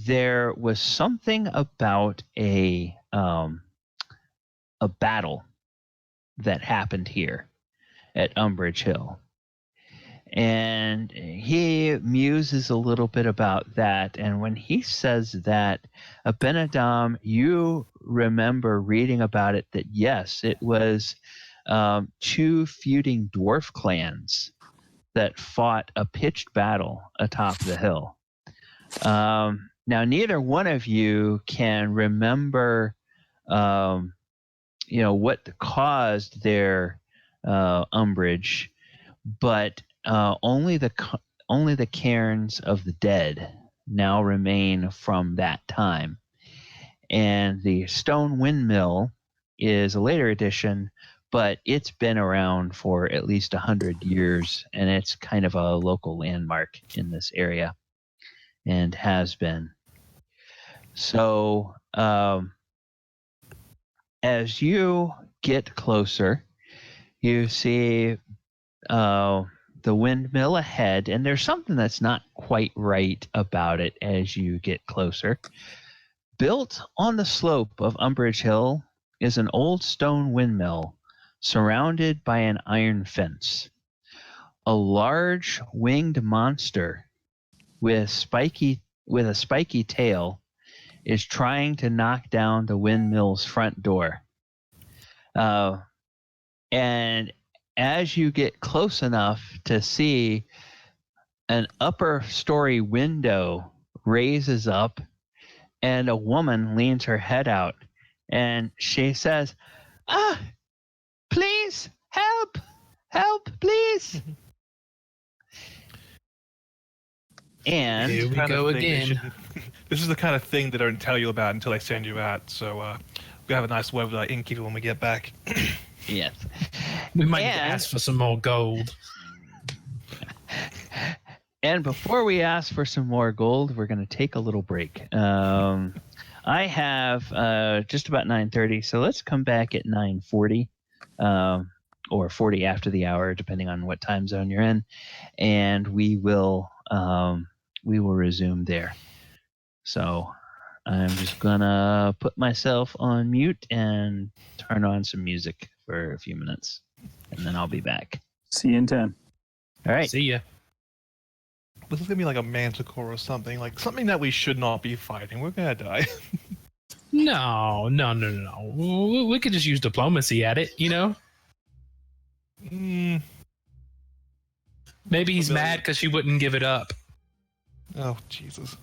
[SPEAKER 3] there was something about a battle that happened here at Umbridge Hill. And he muses a little bit about that. And when he says that, Abinadom, you remember reading about it, that yes, it was two feuding dwarf clans that fought a pitched battle atop the hill. Now, neither one of you can remember, what caused their umbrage, but only the cairns of the dead now remain from that time. And the stone windmill is a later addition, but it's been around for at least 100 years, and it's kind of a local landmark in this area, and has been. So, as you get closer, you see the windmill ahead, and there's something that's not quite right about it as you get closer. Built on the slope of Umbrage Hill is an old stone windmill surrounded by an iron fence. A large winged monster with a spiky tail is trying to knock down the windmill's front door. And as you get close enough to see, an upper story window raises up, and a woman leans her head out, and she says, please, help, please. And
[SPEAKER 1] here we go again.
[SPEAKER 6] This is the kind of thing they don't tell you about until they send you out. So we have a nice word with our innkeeper when we get back.
[SPEAKER 3] Yes.
[SPEAKER 1] We might ask for some more gold.
[SPEAKER 3] And before we ask for some more gold, we're going to take a little break. I have just about 9:30, so let's come back at 9:40 or 40 after the hour, depending on what time zone you're in, and we will resume there. So I'm just going to put myself on mute and turn on some music for a few minutes, and then I'll be back.
[SPEAKER 2] See you in 10.
[SPEAKER 3] All right.
[SPEAKER 1] See ya.
[SPEAKER 6] This is going to be like a manticore or something, like something that we should not be fighting. We're going to die.
[SPEAKER 1] No. We could just use diplomacy at it, you know? Maybe he's mad because she wouldn't give it up.
[SPEAKER 6] Oh, Jesus.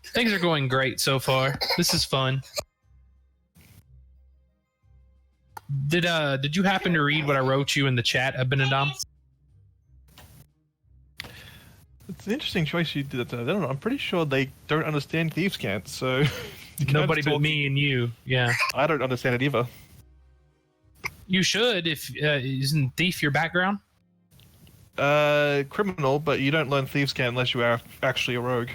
[SPEAKER 1] Things are going great so far. This is fun. Did you happen to read what I wrote you in the chat, Abinadom?
[SPEAKER 6] It's an interesting choice you did. I don't know. I'm pretty sure they don't understand Thieves' Cant, so...
[SPEAKER 1] Nobody but me and you, yeah.
[SPEAKER 6] I don't understand it either.
[SPEAKER 1] You should, if isn't Thief your background?
[SPEAKER 6] Criminal, but you don't learn Thieves' Cant unless you are actually a rogue.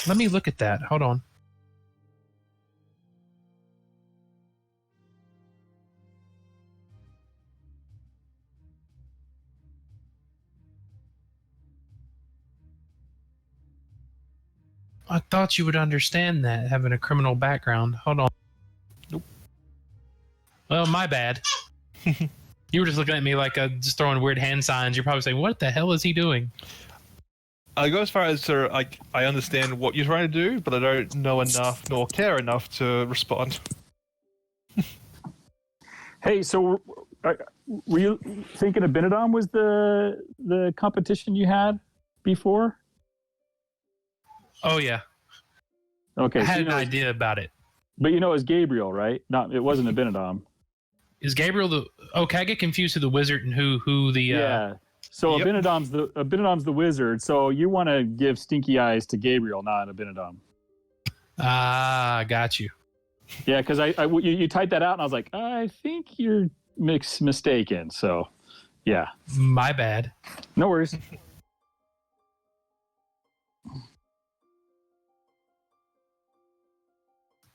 [SPEAKER 1] Let me look at that. Hold on. I thought you would understand that, having a criminal background. Hold on.
[SPEAKER 6] Nope.
[SPEAKER 1] Well, my bad. You were just looking at me like just throwing weird hand signs. You're probably saying, what the hell is he doing?
[SPEAKER 6] I go as far as I understand what you're trying to do, but I don't know enough nor care enough to respond.
[SPEAKER 2] Hey, so were you thinking Abinadom was the competition you had before?
[SPEAKER 1] Oh, yeah.
[SPEAKER 2] Okay.
[SPEAKER 1] I had an idea about it.
[SPEAKER 2] But it was Gabriel, right? It wasn't Abinadom.
[SPEAKER 1] Is Gabriel can I get confused who the wizard and who the...
[SPEAKER 2] Yeah. So
[SPEAKER 6] Yep.
[SPEAKER 2] Abinadam's the wizard, so you want to give stinky eyes to Gabriel, not Abinadom.
[SPEAKER 1] Ah, got you.
[SPEAKER 2] Yeah, because you typed that out, and I was like, I think you're mistaken. So, yeah.
[SPEAKER 1] My bad.
[SPEAKER 2] No worries.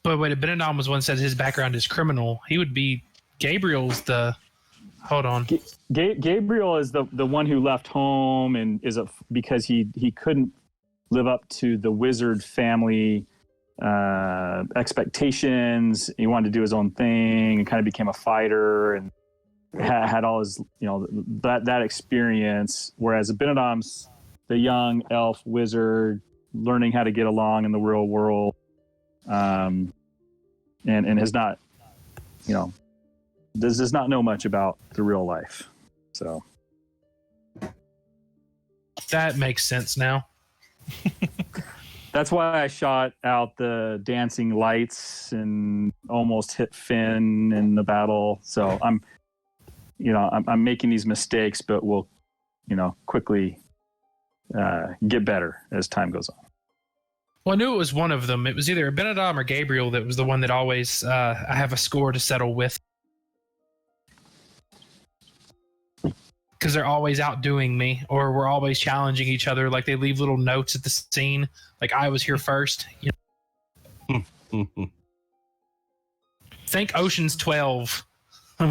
[SPEAKER 1] But wait, Abinadom was one that said his background is criminal. He would be Gabriel's the... Hold on.
[SPEAKER 2] Gabriel is the one who left home and because he couldn't live up to the wizard family expectations. He wanted to do his own thing and kind of became a fighter and had all his that experience. Whereas Abinadom's the young elf wizard learning how to get along in the real world, and has not does not know much about the real life. So
[SPEAKER 1] that makes sense now.
[SPEAKER 2] That's why I shot out the dancing lights and almost hit Finn in the battle. So I'm making these mistakes, but we'll, quickly get better as time goes on.
[SPEAKER 1] Well, I knew it was one of them. It was either Abinadom or Gabriel that was the one that always I have a score to settle with. Because they're always outdoing me, or we're always challenging each other. Like they leave little notes at the scene, like I was here first. Think Ocean's 12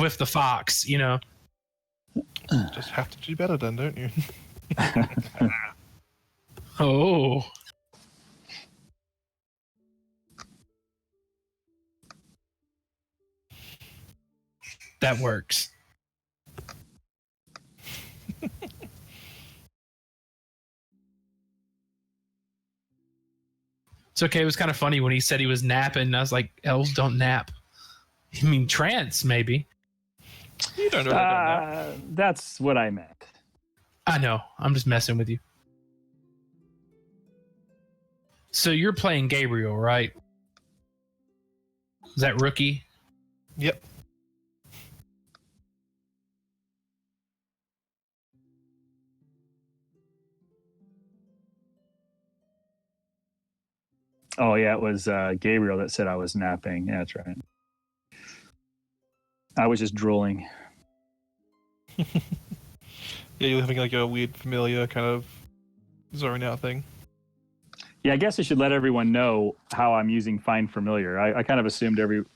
[SPEAKER 1] with the fox.
[SPEAKER 6] Just have to do better then, don't you?
[SPEAKER 1] Oh. That works. It's okay. It was kind of funny when he said he was napping. I was like, elves don't nap. I mean, trance, maybe.
[SPEAKER 6] You don't know about that.
[SPEAKER 2] That's what I meant.
[SPEAKER 1] I know. I'm just messing with you. So you're playing Gabriel, right? Is that rookie?
[SPEAKER 6] Yep.
[SPEAKER 2] Oh, yeah, it was Gabriel that said I was napping. Yeah, that's right. I was just drooling.
[SPEAKER 6] Yeah, you're having like a weird familiar kind of zone out thing.
[SPEAKER 2] Yeah, I guess I should let everyone know how I'm using Find Familiar. I kind of assumed everyone,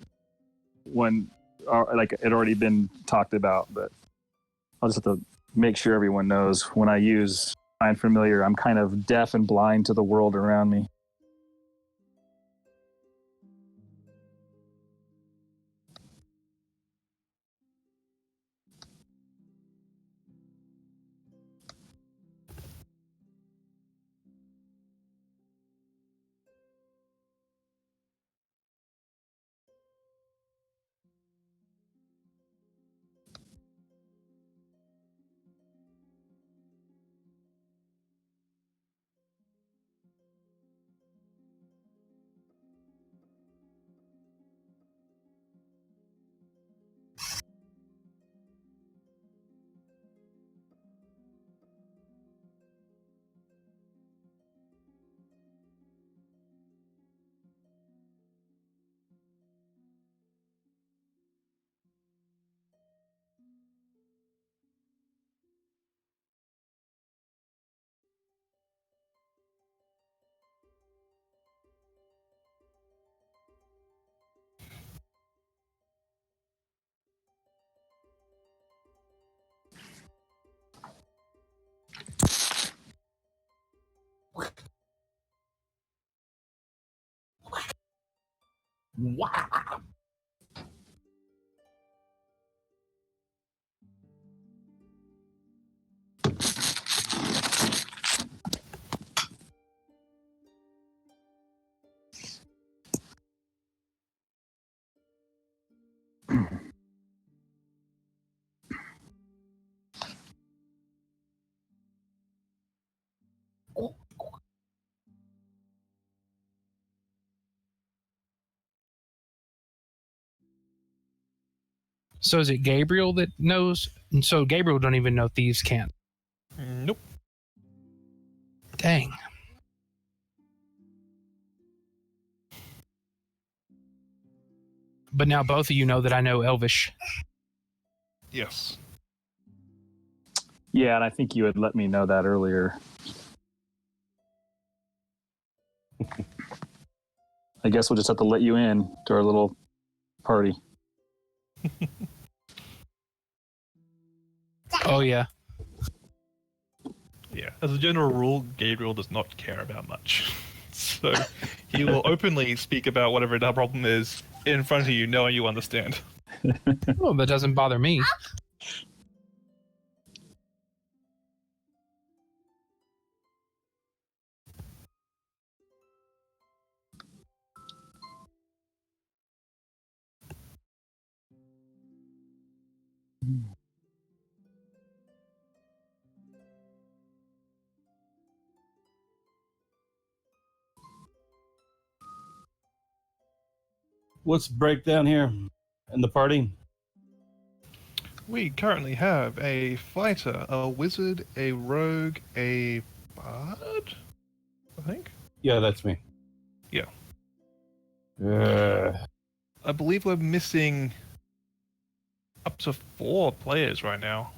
[SPEAKER 2] like, it had already been talked about, but I'll just have to make sure everyone knows when I use Find Familiar, I'm kind of deaf and blind to the world around me.
[SPEAKER 1] Wow. So is it Gabriel that knows? And so Gabriel don't even know thieves can't.
[SPEAKER 6] Nope.
[SPEAKER 1] Dang. But now both of you know that I know Elvish.
[SPEAKER 6] Yes.
[SPEAKER 2] Yeah, and I think you had let me know that earlier. I guess we'll just have to let you in to our little party.
[SPEAKER 1] Oh, yeah.
[SPEAKER 6] Yeah. As a general rule, Gabriel does not care about much. So he will openly speak about whatever the problem is in front of you, knowing you understand.
[SPEAKER 1] Well, that doesn't bother me.
[SPEAKER 4] What's the breakdown here in the party?
[SPEAKER 6] We currently have a fighter, a wizard, a rogue, a bard, I think.
[SPEAKER 4] Yeah, that's me.
[SPEAKER 6] Yeah.
[SPEAKER 4] Uh,
[SPEAKER 6] I believe we're missing up to 4 players right now.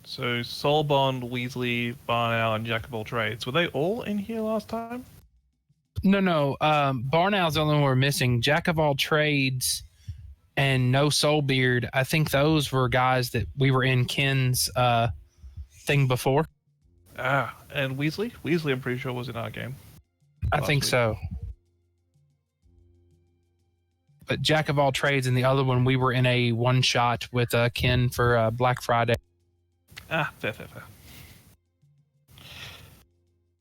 [SPEAKER 6] So Soulbond, Weasley, Barnowl, and Jack of all trades. Were they all in here last time?
[SPEAKER 1] No. Barnow's the only one we're missing. Jack of all trades and no Soulbeard. I think those were guys that we were in Ken's thing before.
[SPEAKER 6] And Weasley? Weasley, I'm pretty sure, was in our game.
[SPEAKER 1] I think so. But Jack of all trades and the other one, we were in a one-shot with Ken for Black Friday.
[SPEAKER 6] Fair.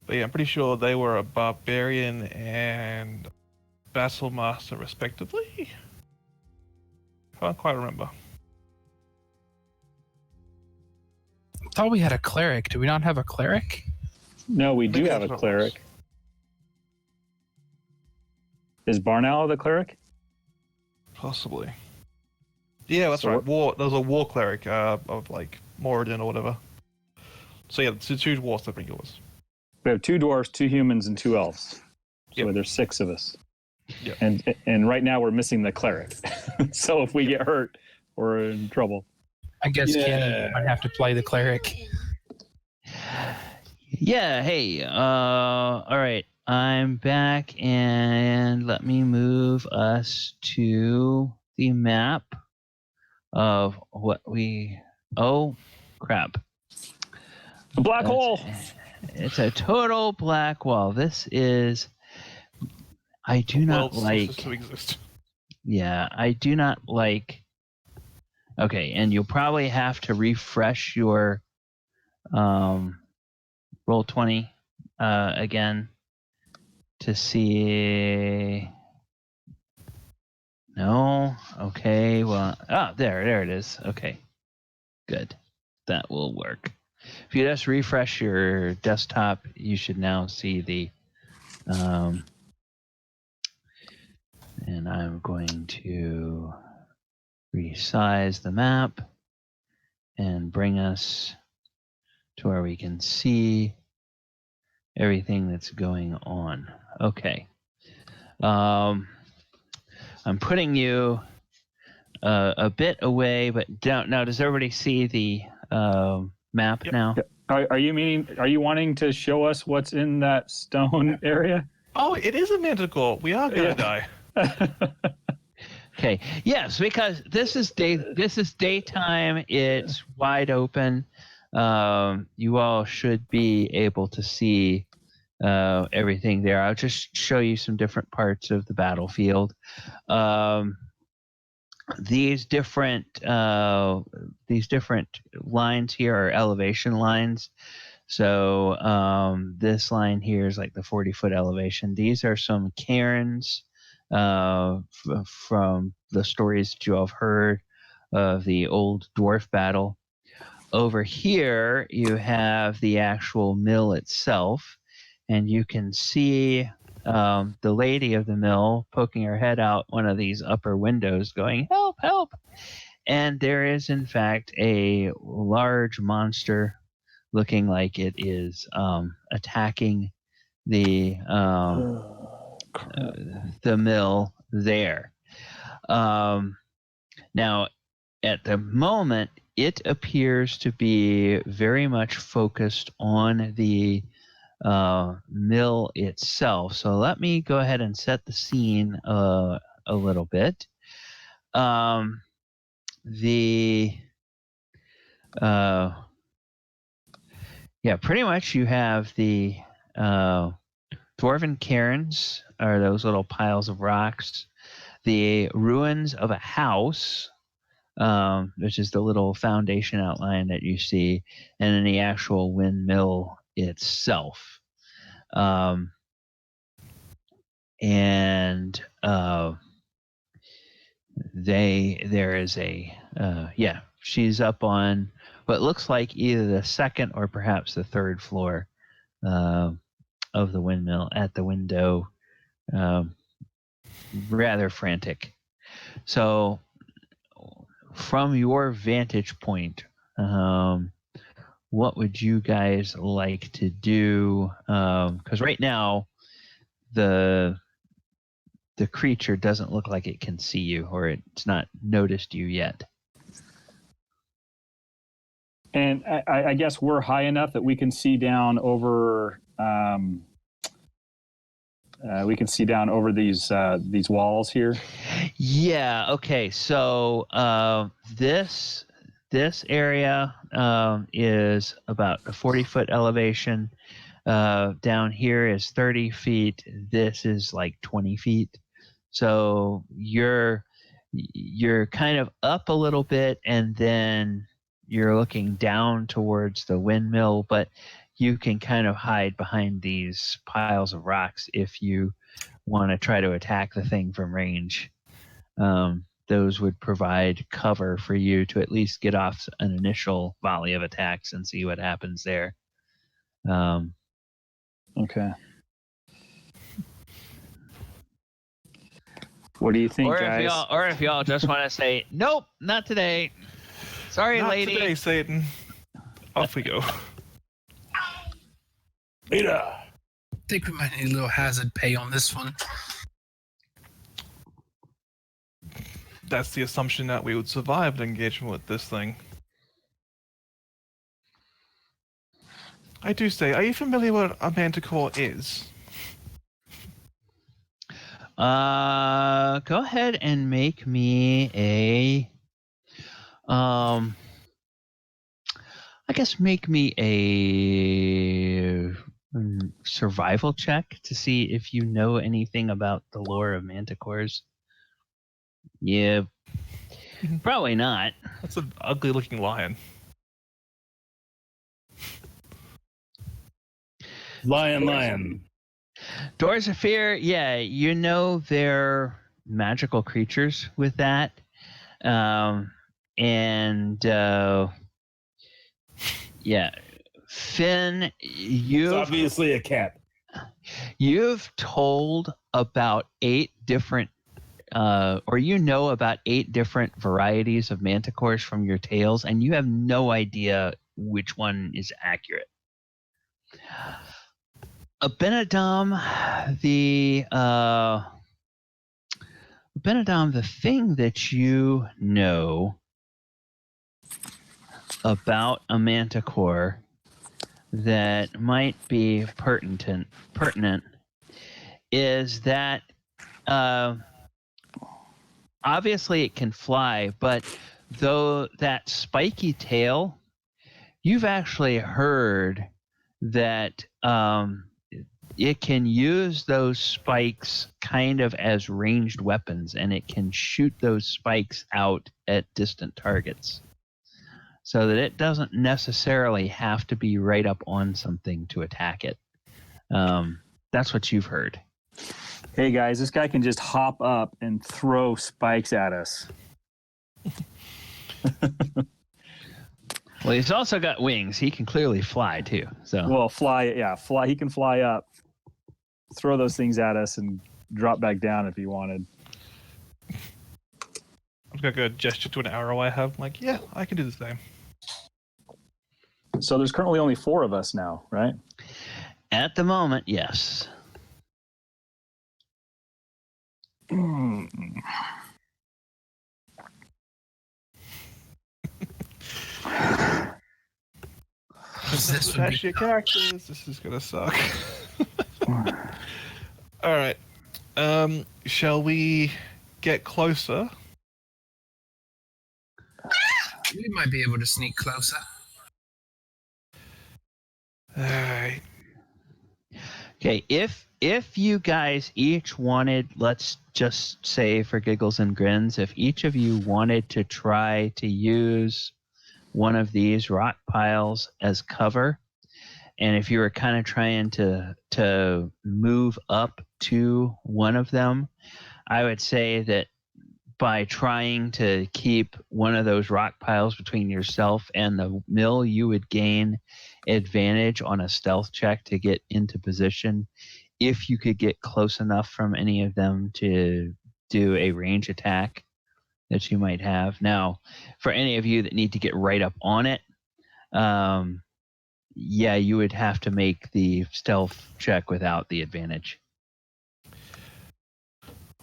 [SPEAKER 6] But yeah, I'm pretty sure they were a barbarian and battle master, respectively. Can't quite remember.
[SPEAKER 1] I thought we had a cleric. Do we not have a cleric?
[SPEAKER 2] No, we do have a cleric. Is Barnowl the cleric?
[SPEAKER 6] Possibly. Yeah, that's right. There was a war cleric of like Moradin or whatever. So yeah, it's 2 dwarves that bring yours.
[SPEAKER 2] We have 2 dwarves, 2 humans, and 2 elves. So
[SPEAKER 6] Yep.
[SPEAKER 2] there's 6 of us.
[SPEAKER 6] Yep.
[SPEAKER 2] And right now we're missing the cleric. So if we get hurt, we're in trouble.
[SPEAKER 1] I guess Ken might have to play the cleric.
[SPEAKER 3] Yeah, hey, all right. I'm back, and let me move us to the map of what we... Oh, crap.
[SPEAKER 2] A black hole!
[SPEAKER 3] It's a total black wall. This is... I do not like...
[SPEAKER 6] To exist.
[SPEAKER 3] Yeah, I do not like... Okay, and you'll probably have to refresh your Roll20 again to see... No? Okay, well... there it is. Okay, good. That will work. If you just refresh your desktop, you should now see the... and I'm going to resize the map and bring us to where we can see everything that's going on. Okay. I'm putting you a bit away, but down now. Does everybody see the map now?
[SPEAKER 2] Are you wanting to show us what's in that stone area?
[SPEAKER 6] Oh, it is a manticore. We are gonna die.
[SPEAKER 3] Okay. Yes, because this is daytime. It's wide open. You all should be able to see everything there. I'll just show you some different parts of the battlefield. These different lines here are elevation lines. So this line here is like the 40-foot elevation. These are some cairns from the stories that you all have heard of the old dwarf battle. Over here, you have the actual mill itself, and you can see the lady of the mill poking her head out one of these upper windows going, "Help, help!" And there is, in fact, a large monster looking like it is attacking the mill there. Now, at the moment, it appears to be very much focused on the mill itself. So let me go ahead and set the scene a little bit. Pretty much you have the dwarven cairns, or those little piles of rocks, the ruins of a house, which is the little foundation outline that you see, and then the actual windmill itself. there is a she's up on what looks like either the second or perhaps the third floor of the windmill at the window, rather frantic. So from your vantage point, what would you guys like to do? Because right now the creature doesn't look like it can see you, or it's not noticed you yet.
[SPEAKER 2] And I guess we're high enough that we can see down over. We can see down over these walls here.
[SPEAKER 3] Yeah. Okay. So this area is about a 40-foot elevation. Down here is 30 feet. This is like 20 feet. So you're kind of up a little bit, and then you're looking down towards the windmill, but you can kind of hide behind these piles of rocks if you want to try to attack the thing from range. Those would provide cover for you to at least get off an initial volley of attacks and see what happens there.
[SPEAKER 2] Okay. What do you think, guys?
[SPEAKER 3] If y'all just want to say, nope, not today. Sorry,
[SPEAKER 6] Not
[SPEAKER 3] lady.
[SPEAKER 6] today, Satan. Off we go.
[SPEAKER 4] Later.
[SPEAKER 1] I think we might need a little hazard pay on this one.
[SPEAKER 6] That's the assumption that we would survive an engagement with this thing. I do say, are you familiar with what a manticore is?
[SPEAKER 3] Go ahead and make me a make me a survival check to see if you know anything about the lore of manticores. Yeah, probably not.
[SPEAKER 6] That's an ugly looking lion.
[SPEAKER 4] Lion.
[SPEAKER 3] Dorzaphir, yeah, you know they're magical creatures with that. Finn,
[SPEAKER 4] It's obviously a cat.
[SPEAKER 3] You've told about 8 different, about 8 different varieties of manticores from your tales, and you have no idea which one is accurate. Abinadom, the thing that you know about a manticore that might be pertinent is that obviously it can fly, but though that spiky tail, you've actually heard that it can use those spikes kind of as ranged weapons, and it can shoot those spikes out at distant targets, so that it doesn't necessarily have to be right up on something to attack it. That's what you've heard.
[SPEAKER 2] Hey guys, this guy can just hop up and throw spikes at us.
[SPEAKER 3] Well, he's also got wings. He can clearly fly too. So
[SPEAKER 2] well, fly. He can fly up, throw those things at us, and drop back down if he wanted.
[SPEAKER 6] I'm gonna go gesture to an arrow I have. I'm like, yeah, I can do the same.
[SPEAKER 2] So there's currently only 4 of us now, right?
[SPEAKER 3] At the moment, yes.
[SPEAKER 1] This would
[SPEAKER 6] Actually,
[SPEAKER 1] be
[SPEAKER 6] characters. This is gonna suck. All right. Shall we get closer?
[SPEAKER 1] we might be able to sneak closer.
[SPEAKER 6] All right.
[SPEAKER 3] Okay, if you guys each wanted, let's just say for giggles and grins, if each of you wanted to try to use one of these rock piles as cover, and if you were kind of trying to move up to one of them, I would say that by trying to keep one of those rock piles between yourself and the mill, you would gain advantage on a stealth check to get into position if you could get close enough from any of them to do a range attack that you might have. Now, for any of you that need to get right up on it, yeah, you would have to make the stealth check without the advantage.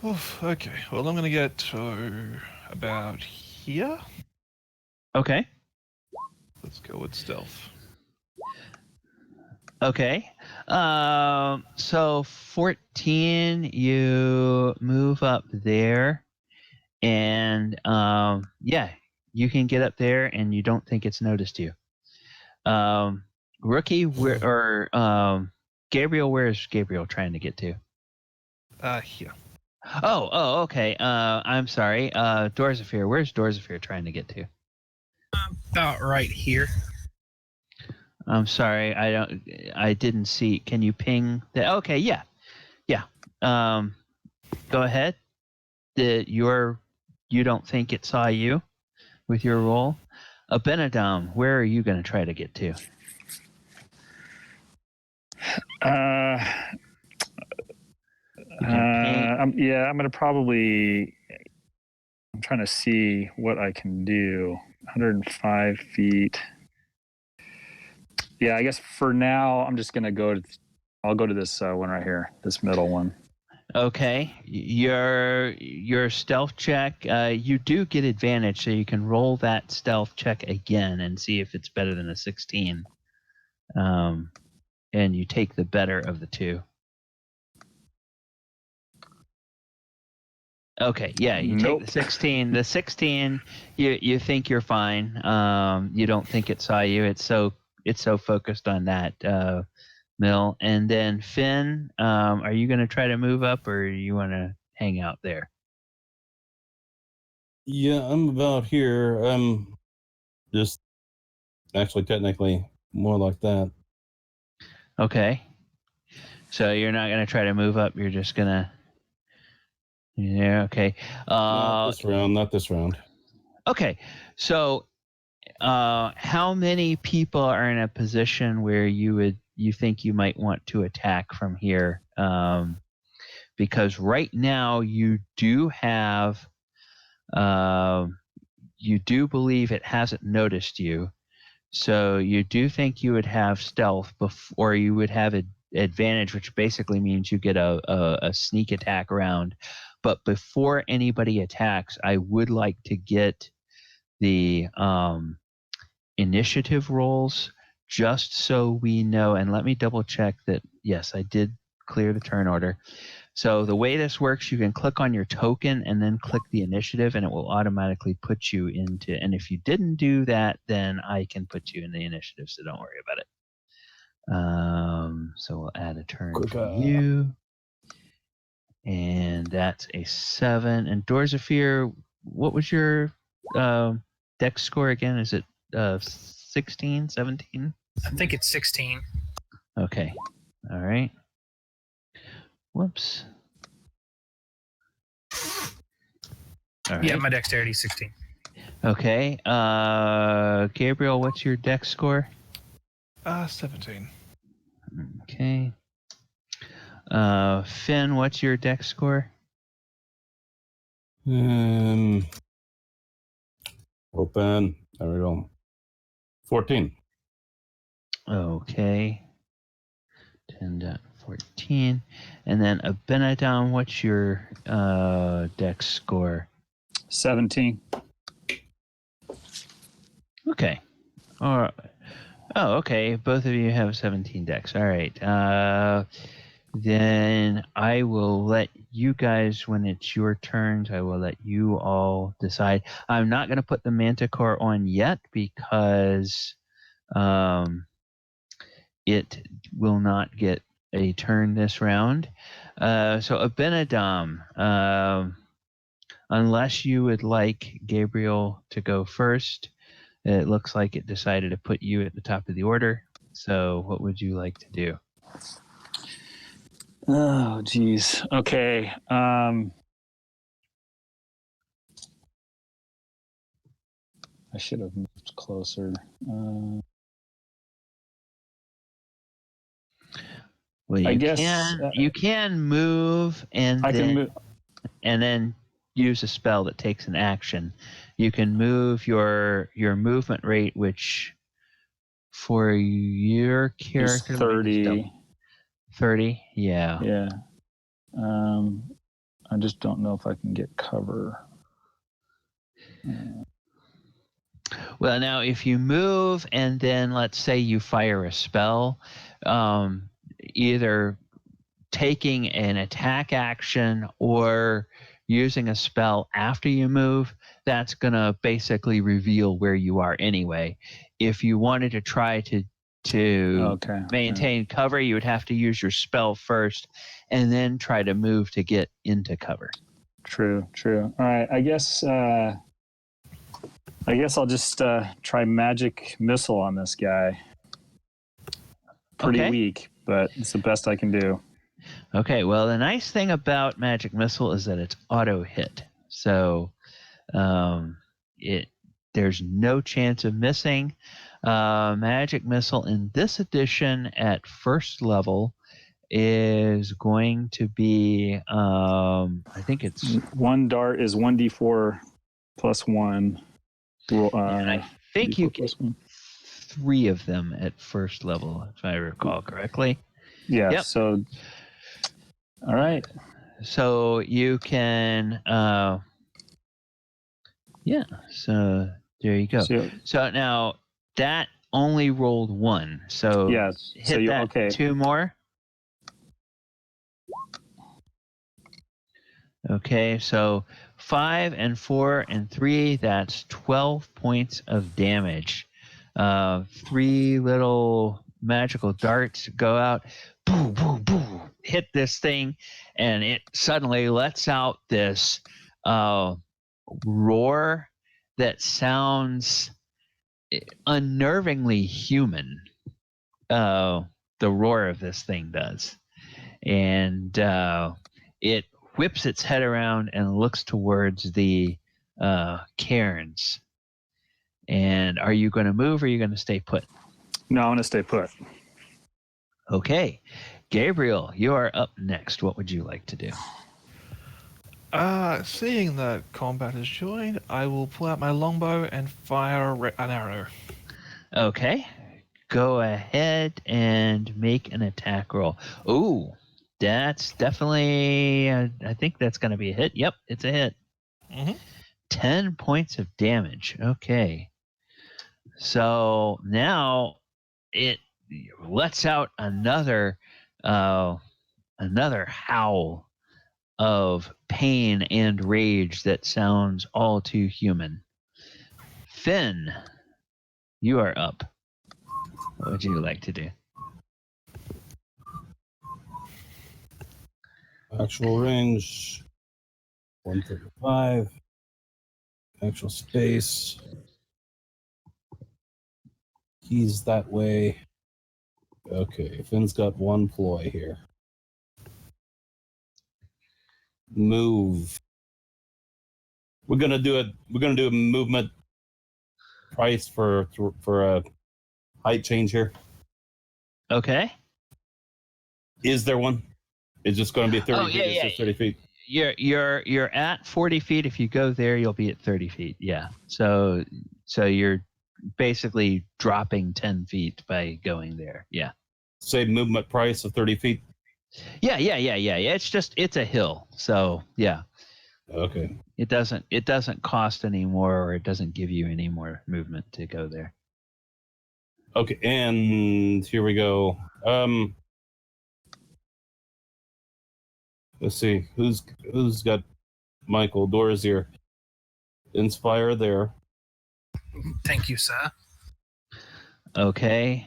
[SPEAKER 6] Oof, okay, well, I'm going to get to about here.
[SPEAKER 3] Okay.
[SPEAKER 6] Let's go with stealth.
[SPEAKER 3] Okay. So 14, you move up there, and yeah, you can get up there, and you don't think it's noticed you. Rookie, Gabriel, where is Gabriel trying to get to?
[SPEAKER 6] Here.
[SPEAKER 3] Oh, okay. I'm sorry. Dorzaphir, where's Dorzaphir trying to get to?
[SPEAKER 1] About right here.
[SPEAKER 3] I'm sorry, I didn't see. Can you ping that? Okay, yeah. Go ahead. You don't think it saw you with your roll? Abinadom, where are you going to try to get to?
[SPEAKER 2] I'm going to probably. I'm trying to see what I can do. 105 feet. Yeah, I guess for now I'm just gonna go. I'll go to this one right here, this middle one.
[SPEAKER 3] Okay, your stealth check. You do get advantage, so you can roll that stealth check again and see if it's better than a 16. And you take the better of the two. Okay, yeah, you take the 16. The 16, you think you're fine. You don't think it saw you. It's so focused on that mill. And then Finn, are you going to try to move up, or you want to hang out there?
[SPEAKER 4] Yeah, I'm about here. I'm just actually technically more like that.
[SPEAKER 3] Okay. So you're not going to try to move up. You're just going to... Yeah, okay.
[SPEAKER 4] Not this round.
[SPEAKER 3] Okay, so how many people are in a position where you think you might want to attack from here? Because right now you do have, you do believe it hasn't noticed you, so you do think you would have stealth or you would have advantage, which basically means you get a sneak attack round. But before anybody attacks, I would like to get the initiative rolls just so we know. And let me double check that, yes, I did clear the turn order. So the way this works, you can click on your token and then click the initiative, and it will automatically put you into. And if you didn't do that, then I can put you in the initiative, so don't worry about it. So we'll add a turn for you. And that's a 7. And Dorzaphir, what was your dex score again? Is it 16, 17?
[SPEAKER 1] I think it's 16.
[SPEAKER 3] Okay. All right. Whoops. All right.
[SPEAKER 1] Yeah, my dexterity is 16.
[SPEAKER 3] Okay. Gabriel, what's your dex score?
[SPEAKER 6] 17.
[SPEAKER 3] Okay. Finn, what's your dex score?
[SPEAKER 4] Open. There we go. 14.
[SPEAKER 3] Okay. 10.14. And then Abinadom, what's your dex score?
[SPEAKER 2] 17.
[SPEAKER 3] Okay. All right. Oh, okay. Both of you have 17 dex. All right. Then I will let you guys, when it's your turns, I will let you all decide. I'm not going to put the Manticore on yet because it will not get a turn this round. So Abinadom, unless you would like Gabriel to go first, it looks like it decided to put you at the top of the order. So what would you like to do?
[SPEAKER 2] Oh, geez. Okay. I should have moved closer.
[SPEAKER 3] Well,
[SPEAKER 2] I guess
[SPEAKER 3] you can move and then use a spell that takes an action. You can move your movement rate, which for your character
[SPEAKER 2] 30.
[SPEAKER 3] 30, yeah.
[SPEAKER 2] Yeah. I just don't know if I can get cover.
[SPEAKER 3] Well, now if you move and then let's say you fire a spell, either taking an attack action or using a spell after you move, that's going to basically reveal where you are anyway. If you wanted to try to maintain cover, you would have to use your spell first and then try to move to get into cover.
[SPEAKER 2] True. All right, I guess I'll just try magic missile on this guy. Pretty weak, but it's the best I can do.
[SPEAKER 3] Okay, well, the nice thing about magic missile is that it's auto hit. So there's no chance of missing. Magic missile in this edition at first level is going to be, I think it's...
[SPEAKER 2] One dart is 1d4 plus 1.
[SPEAKER 3] And I think you get 3 of them at first level, if I recall correctly.
[SPEAKER 2] Yeah,
[SPEAKER 3] yep.
[SPEAKER 2] So... All right.
[SPEAKER 3] So you can... yeah, so there you go. So now, that only rolled 1. So
[SPEAKER 2] yes.
[SPEAKER 3] Hit that 2 more. Okay, so 5 and 4 and 3, that's 12 points of damage. 3 little magical darts go out, boom, boom, boom, hit this thing, and it suddenly lets out this roar that sounds unnervingly human. The roar of this thing does. And it whips its head around and looks towards the cairns. And are you going to move or are you going to stay put?
[SPEAKER 2] No, I'm going to stay put.
[SPEAKER 3] Okay. Gabriel, you are up next. What would you like to do?
[SPEAKER 6] Seeing that combat is joined, I will pull out my longbow and fire an arrow.
[SPEAKER 3] Okay. Go ahead and make an attack roll. Ooh, that's definitely... I think that's going to be a hit. Yep, it's a hit.
[SPEAKER 6] Mm-hmm.
[SPEAKER 3] 10 points of damage. Okay. So now it lets out another howl of pain and rage that sounds all too human. Finn, you are up. What would you like to do?
[SPEAKER 4] Actual range 135. Actual space. He's that way. Okay, Finn's got 1 ploy here. Move. We're gonna do a movement price for a height change here.
[SPEAKER 3] Okay.
[SPEAKER 4] Is there one? It's just going to be 30 feet. It's just 30 feet.
[SPEAKER 3] You're at 40 feet. If you go there, you'll be at 30 feet. Yeah. So you're basically dropping 10 feet by going there. Yeah.
[SPEAKER 4] Say movement price of 30 feet.
[SPEAKER 3] Yeah. It's a hill. So yeah.
[SPEAKER 4] Okay.
[SPEAKER 3] It doesn't cost any more, or it doesn't give you any more movement to go there.
[SPEAKER 4] Okay, and here we go. Let's see who's got Michael Dorzaphir. Inspire there.
[SPEAKER 1] Thank you, sir.
[SPEAKER 3] Okay.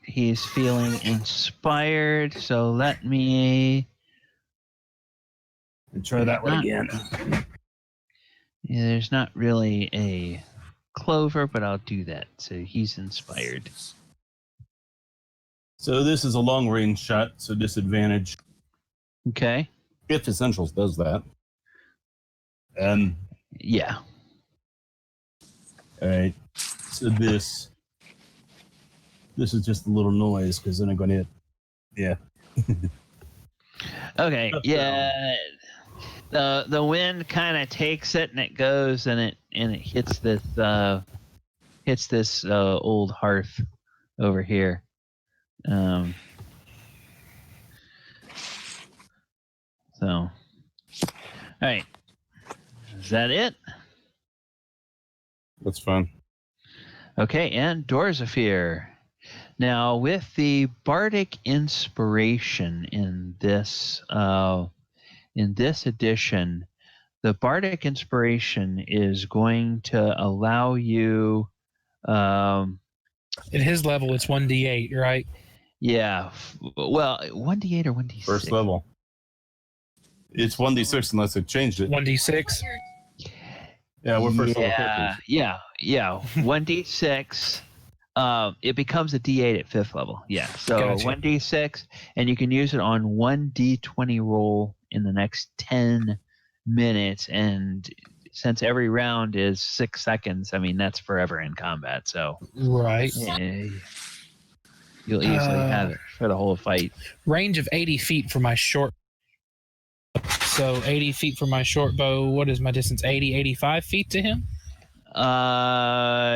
[SPEAKER 3] He's feeling inspired, so let me
[SPEAKER 4] try that one again.
[SPEAKER 3] Yeah, there's not really a clover, but I'll do that. So he's inspired.
[SPEAKER 4] So this is a long range shot, so disadvantage.
[SPEAKER 3] Okay.
[SPEAKER 4] If Essentials does that. And
[SPEAKER 3] Yeah.
[SPEAKER 4] All right. So this is just a little noise because then I'm going to hit. Yeah.
[SPEAKER 3] Okay. Yeah. The wind kind of takes it and it goes and it hits this old hearth over here. So, all right. Is that it?
[SPEAKER 4] That's fine.
[SPEAKER 3] Okay, and Dorzaphir. Now, with the bardic inspiration in this edition, the bardic inspiration is going to allow you.
[SPEAKER 1] At his level, it's 1d8, right?
[SPEAKER 3] Yeah. Well, 1d8 or 1d6.
[SPEAKER 4] First level. It's 1d6 unless they changed it.
[SPEAKER 1] 1d6.
[SPEAKER 4] Yeah, we're first level characters.
[SPEAKER 3] Yeah. 1d6. It becomes a d8 at 5th level. Yeah. So
[SPEAKER 1] Gotcha.
[SPEAKER 3] 1d6, and you can use it on 1d20 roll in the next 10 minutes. And since every round is 6 seconds, I mean, that's forever in combat. So
[SPEAKER 1] Right.
[SPEAKER 3] you'll easily have it for the whole fight.
[SPEAKER 1] Range of 80 feet for my short. So 80 feet for my short bow. What is my distance? 80, 85 feet to him?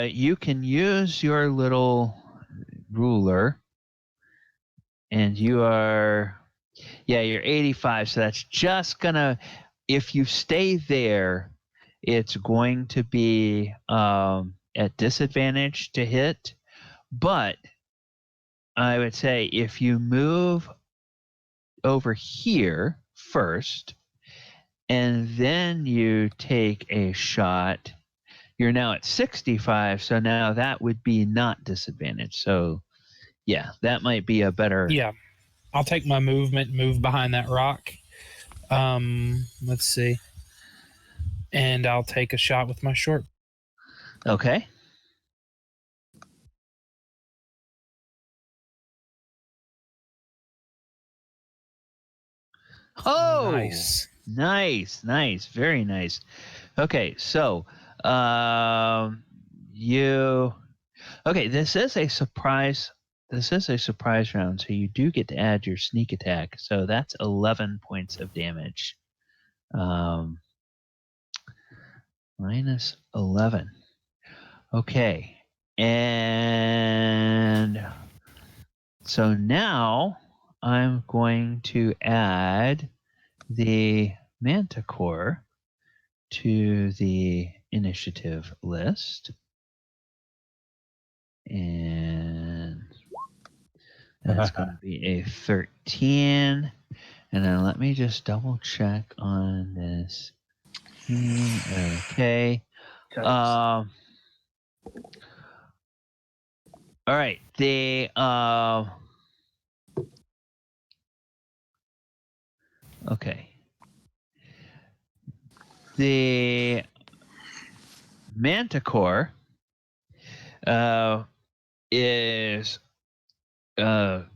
[SPEAKER 3] You can use your little ruler, and you're 85. So that's just gonna, if you stay there, it's going to be at disadvantage to hit. But I would say if you move over here first, and then you take a shot, you're now at 65, so now that would be not disadvantage. So, yeah, that might be a better...
[SPEAKER 1] Yeah. I'll take my movement, move behind that rock. Let's see. And I'll take a shot with my short.
[SPEAKER 3] Okay. Oh! Nice. Very nice. Okay, so... this is a surprise. This is a surprise round, so you do get to add your sneak attack. So that's 11 points of damage. Minus 11. Okay, and so now I'm going to add the Manticore to the initiative list, and that's going to be a 13. And then let me just double check on this. Okay. All right. Okay. The Manticore is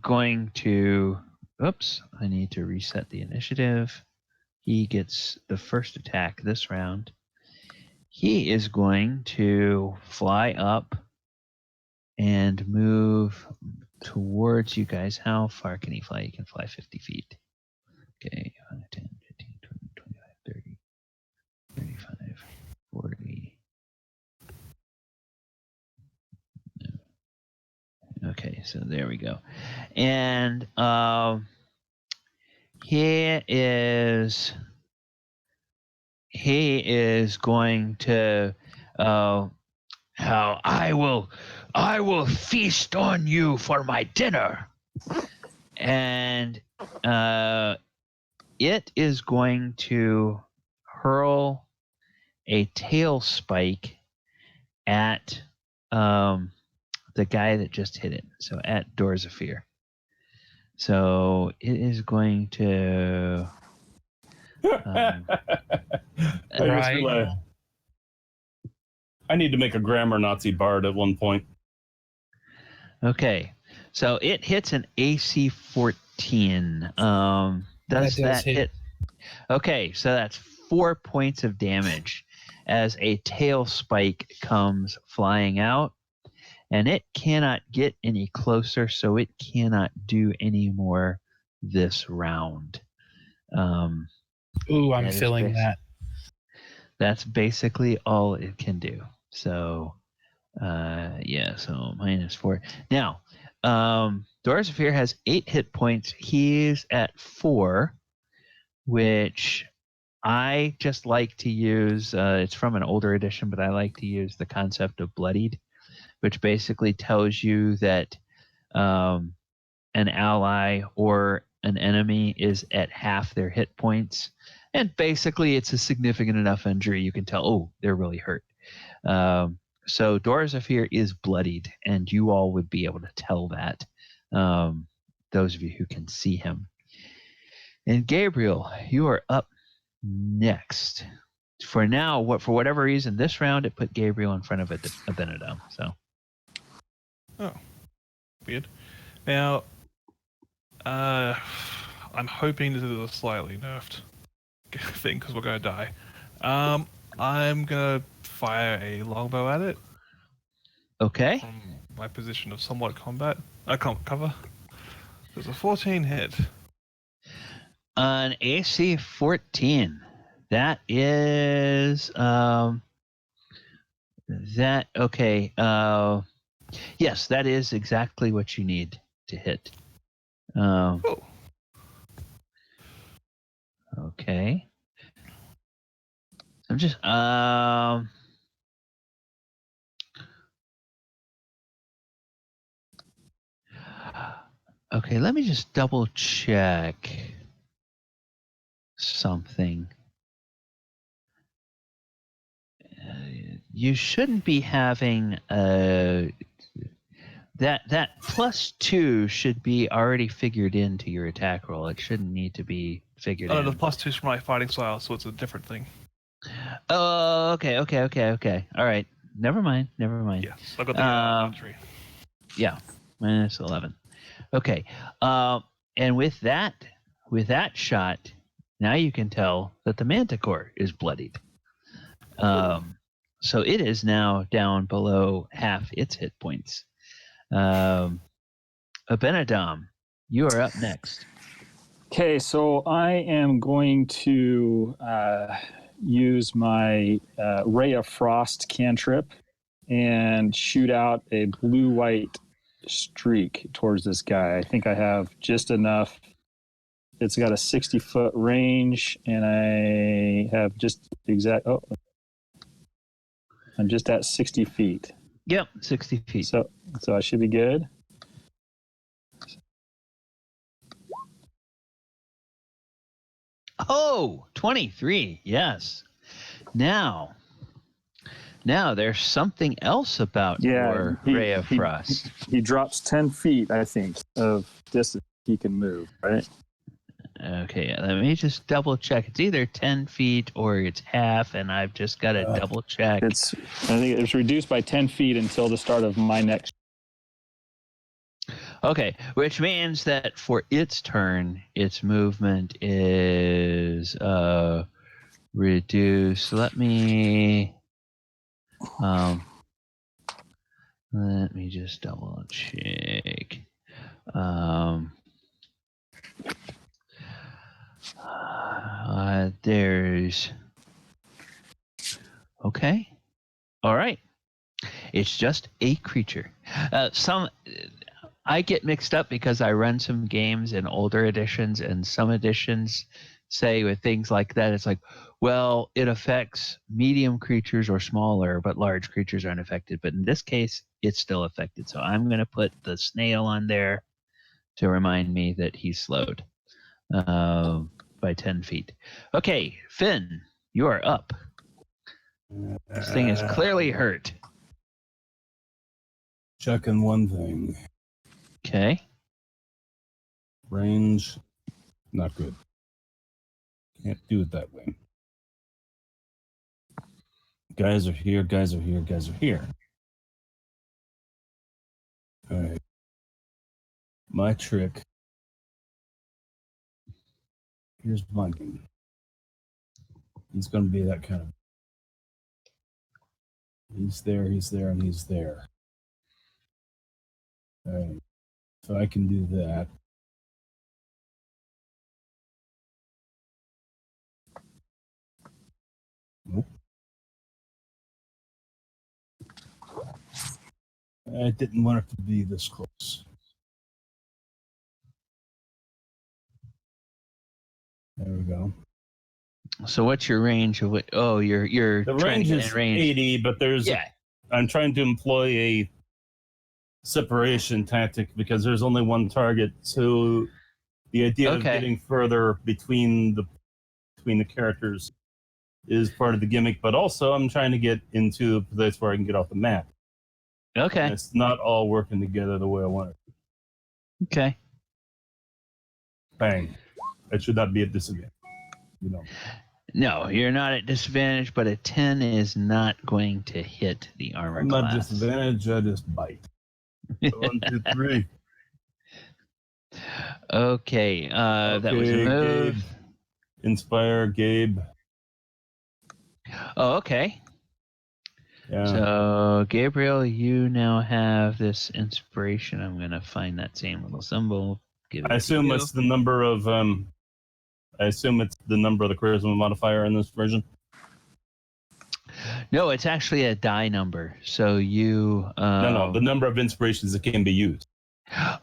[SPEAKER 3] going to... Oops, I need to reset the initiative. He gets the first attack this round. He is going to fly up and move towards you guys. How far can he fly? He can fly 50 feet. Okay, 10, 15, 20, 25, 30, 35, 40. Okay, so there we go. And he is going to how I will feast on you for my dinner. And it is going to hurl a tail spike at the guy that just hit it. So at Dorzaphir. So it is going to...
[SPEAKER 4] I need to make a grammar Nazi bard at one point.
[SPEAKER 3] Okay. So it hits an AC 14. Does that hit? Okay, so that's 4 points of damage. as a tail spike comes flying out, and it cannot get any closer, so it cannot do any more this round.
[SPEAKER 1] Ooh, I'm feeling that.
[SPEAKER 3] That's basically all it can do. So, so -4. Now, Dorzaphir has 8 hit points. He's at 4, which I just like to use. It's from an older edition, but I like to use the concept of bloodied, which basically tells you that an ally or an enemy is at half their hit points. And basically, it's a significant enough injury you can tell, oh, they're really hurt. So Dorzaphir is bloodied, and you all would be able to tell that, those of you who can see him. And Gabriel, you are up next. For now, for whatever reason, this round it put Gabriel in front of Abinadom. So.
[SPEAKER 6] Oh, weird. Now, I'm hoping this is a slightly nerfed thing because we're going to die. I'm going to fire a longbow at it.
[SPEAKER 3] Okay.
[SPEAKER 6] From my position of somewhat combat. Cover. There's a 14 hit.
[SPEAKER 3] An AC 14. That is that okay. Yes, that is exactly what you need to hit. Okay. I'm just okay, let me just double check something. You shouldn't be having that +2 should be already figured into your attack roll. It shouldn't need to be figured in.
[SPEAKER 6] The +2 is from my fighting style, so it's a different thing.
[SPEAKER 3] Oh, okay. All right. Never mind.
[SPEAKER 6] Yes, I got the entry.
[SPEAKER 3] Yeah, -11. Okay. And with that shot, now you can tell that the Manticore is bloodied. So it is now down below half its hit points. Abinadom, you are up next.
[SPEAKER 2] Okay, so I am going to use my Ray of Frost cantrip and shoot out a blue-white streak towards this guy. I think I have just enough. It's got a 60-foot range, and I have just I'm just at 60 feet.
[SPEAKER 3] Yep, 60 feet.
[SPEAKER 2] So I should be good.
[SPEAKER 3] Oh, 23. Yes. Now there's something else about your Ray of Frost.
[SPEAKER 2] He drops 10 feet, I think, of distance he can move, right?
[SPEAKER 3] Okay, let me just double check. It's either 10 feet or it's half, and I've just got to double check.
[SPEAKER 2] I think it's reduced by 10 feet until the start of my next.
[SPEAKER 3] Okay, which means that for its turn, its movement is reduced. Let me just double check. There's okay. All right. It's just a creature. I get mixed up because I run some games in older editions, and some editions say with things like that, it's like, well, it affects medium creatures or smaller, but large creatures aren't affected. But in this case, it's still affected. So I'm going to put the snail on there to remind me that he's slowed by 10 feet. Okay, Finn, you are up. This thing is clearly hurt.
[SPEAKER 4] Checking one thing.
[SPEAKER 3] Okay.
[SPEAKER 4] Range, not good. Can't do it that way. Guys are here. All right. My trick. Here's my game. It's going to be that kind of. He's there, and he's there. All right. So I can do that. Nope. I didn't want it to be this close. There we go.
[SPEAKER 3] So what's your range of what? Oh, you're
[SPEAKER 4] The
[SPEAKER 3] trying
[SPEAKER 4] range
[SPEAKER 3] to get
[SPEAKER 4] is
[SPEAKER 3] in range.
[SPEAKER 4] 80, but there's I'm trying to employ a separation tactic because there's only one target. So the idea of getting further between the characters is part of the gimmick, but also I'm trying to get into a place where I can get off the map.
[SPEAKER 3] Okay.
[SPEAKER 4] And it's not all working together the way I want it.
[SPEAKER 3] Okay.
[SPEAKER 4] Bang. I should not be at disadvantage. You know.
[SPEAKER 3] No, you're not at disadvantage, but a 10 is not going to hit the armor
[SPEAKER 4] I'm
[SPEAKER 3] class.
[SPEAKER 4] not disadvantaged, I just bite. 1, 2, 3.
[SPEAKER 3] Okay, that was a move.
[SPEAKER 4] Gabe. Inspire, Gabe.
[SPEAKER 3] Oh, okay.
[SPEAKER 4] Yeah.
[SPEAKER 3] So, Gabriel, you now have this inspiration. I'm going to find that same little symbol.
[SPEAKER 4] I assume it's the number of the charisma modifier in this version.
[SPEAKER 3] No, it's actually a die number. So you
[SPEAKER 4] No, the number of inspirations that can be used.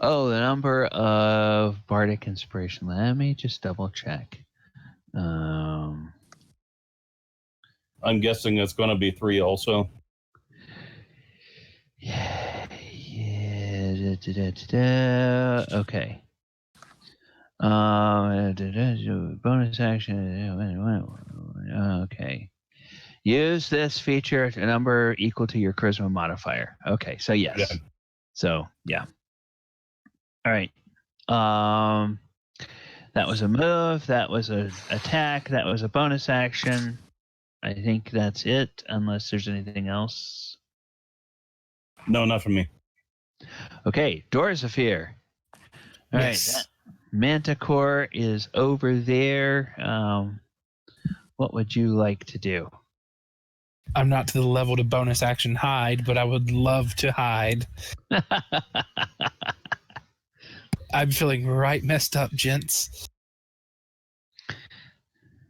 [SPEAKER 3] Oh, the number of bardic inspiration. Let me just double check.
[SPEAKER 4] I'm guessing it's going to be 3 also.
[SPEAKER 3] Yeah. Okay. Bonus action. Okay. Use this feature a number equal to your charisma modifier. Okay, so yes. Yeah. So yeah. All right. That was a move. That was an attack. That was a bonus action. I think that's it, unless there's anything else.
[SPEAKER 4] No, not from me.
[SPEAKER 3] Okay, Dorzaphir. All right, that Manticore is over there. What would you like to do?
[SPEAKER 1] I'm not to the level to bonus action hide, but I would love to hide. I'm feeling right messed up, gents.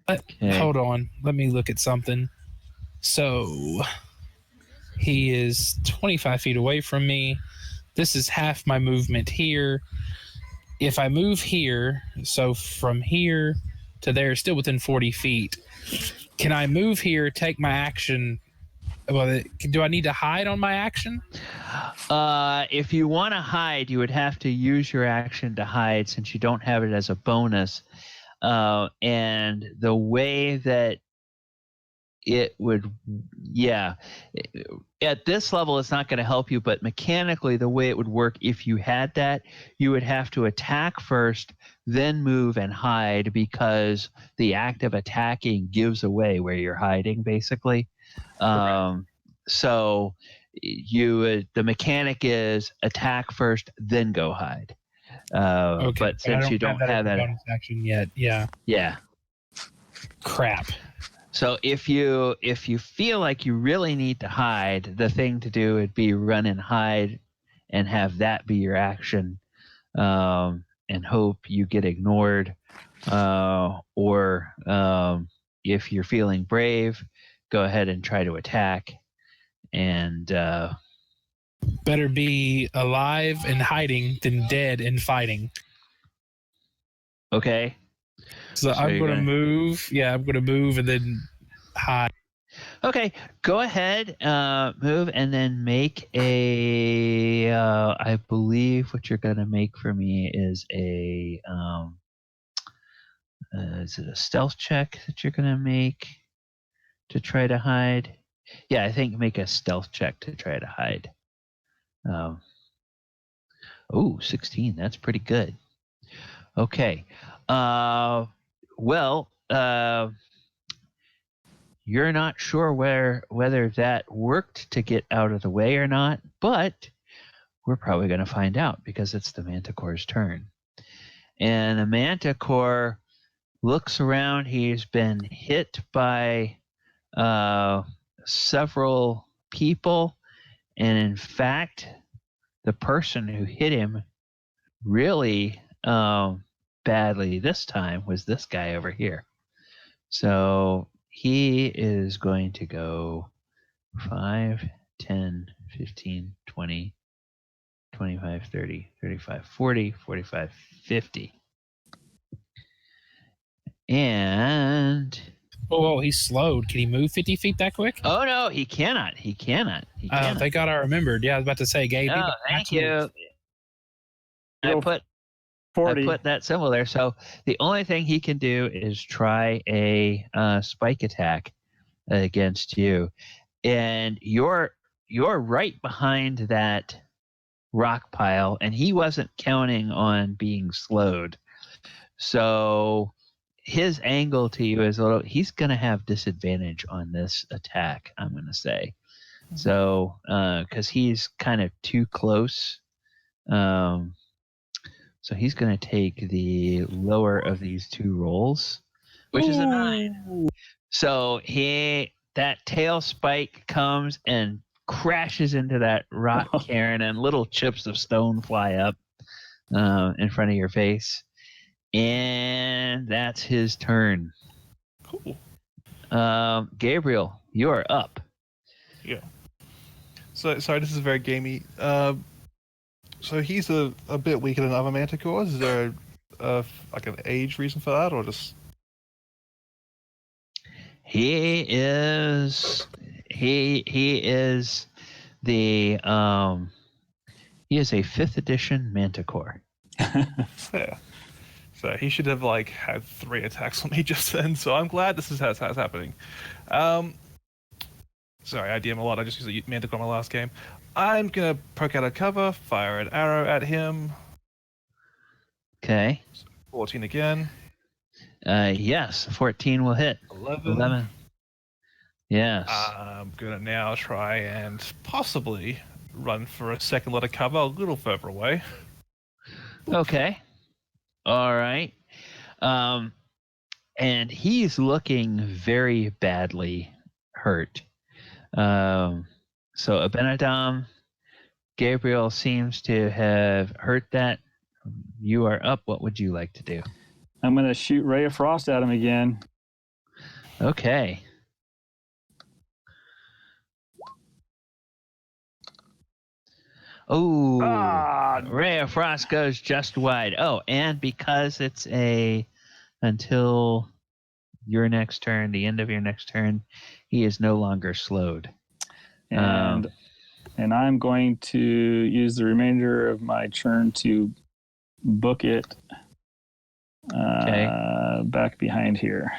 [SPEAKER 1] But hold on. Let me look at something. So he is 25 feet away from me. This is half my movement here. If I move here, so from here to there, still within 40 feet, can I move here, take my action? Well, do I need to hide on my action?
[SPEAKER 3] If you want to hide, you would have to use your action to hide since you don't have it as a bonus. And the way that it would, at this level, it's not going to help you, but mechanically, the way it would work if you had that, you would have to attack first, then move and hide because the act of attacking gives away where you're hiding, basically. So the mechanic is attack first, then go hide.
[SPEAKER 1] Okay,
[SPEAKER 3] but since you don't have that
[SPEAKER 1] bonus action yet, yeah. Crap.
[SPEAKER 3] So if you feel like you really need to hide, the thing to do would be run and hide, and have that be your action, and hope you get ignored. Or if you're feeling brave, go ahead and try to attack. And
[SPEAKER 1] better be alive and hiding than dead and fighting.
[SPEAKER 3] Okay.
[SPEAKER 1] So I'm going to move. Yeah, I'm going to move and then hide.
[SPEAKER 3] Okay, go ahead, move, and then make a. I believe what you're going to make for me is a. Is it a stealth check that you're going to make to try to hide? Yeah, I think make a stealth check to try to hide. 16. That's pretty good. Okay. You're not sure whether that worked to get out of the way or not, but we're probably going to find out because it's the Manticore's turn. And the Manticore looks around. He's been hit by several people. And in fact, the person who hit him really badly this time was this guy over here. So he is going to go 5, 10, 15, 20, 25, 30, 35, 40, 45, 50. And...
[SPEAKER 1] Oh, he's slowed. Can he move 50 feet that quick?
[SPEAKER 3] Oh, no, he cannot. He cannot.
[SPEAKER 1] Thank God I remembered. Yeah, I was about to say, Gabe.
[SPEAKER 3] Oh, thank you. I put
[SPEAKER 2] 40.
[SPEAKER 3] I put that symbol there. So the only thing he can do is try a spike attack against you. And you're right behind that rock pile, and he wasn't counting on being slowed. So his angle to you is he's going to have disadvantage on this attack, I'm going to say. Mm-hmm. So, because he's kind of too close. So he's going to take the lower of these two rolls, which is a 9. So that tail spike comes and crashes into that rock cairn, and little chips of stone fly up in front of your face. And that's his turn.
[SPEAKER 6] Cool.
[SPEAKER 3] Gabriel, you are up.
[SPEAKER 6] Yeah. So, sorry, this is very gamey. So he's a bit weaker than other manticores. Is there like an age reason for that, or just?
[SPEAKER 3] He is the he is a 5th edition manticore.
[SPEAKER 6] Yeah. So he should have had 3 attacks on me just then. So I'm glad this is how it's happening. Sorry, I DM a lot. I just used a manticore in my last game. I'm gonna poke out of cover, fire an arrow at him.
[SPEAKER 3] Okay.
[SPEAKER 6] 14 again.
[SPEAKER 3] Yes, 14 will hit. 11. Yes.
[SPEAKER 6] I'm gonna now try and possibly run for a second lot of cover a little further away.
[SPEAKER 3] Okay. All right. And he's looking very badly hurt. So Abinadom, Gabriel seems to have hurt that. You are up. What would you like to do?
[SPEAKER 2] I'm going to shoot Ray of Frost at him again.
[SPEAKER 3] Okay. Oh, Ray of Frost goes just wide. Oh, and because it's until your next turn, the end of your next turn, he is no longer slowed.
[SPEAKER 2] And I'm going to use the remainder of my turn to book it back behind here.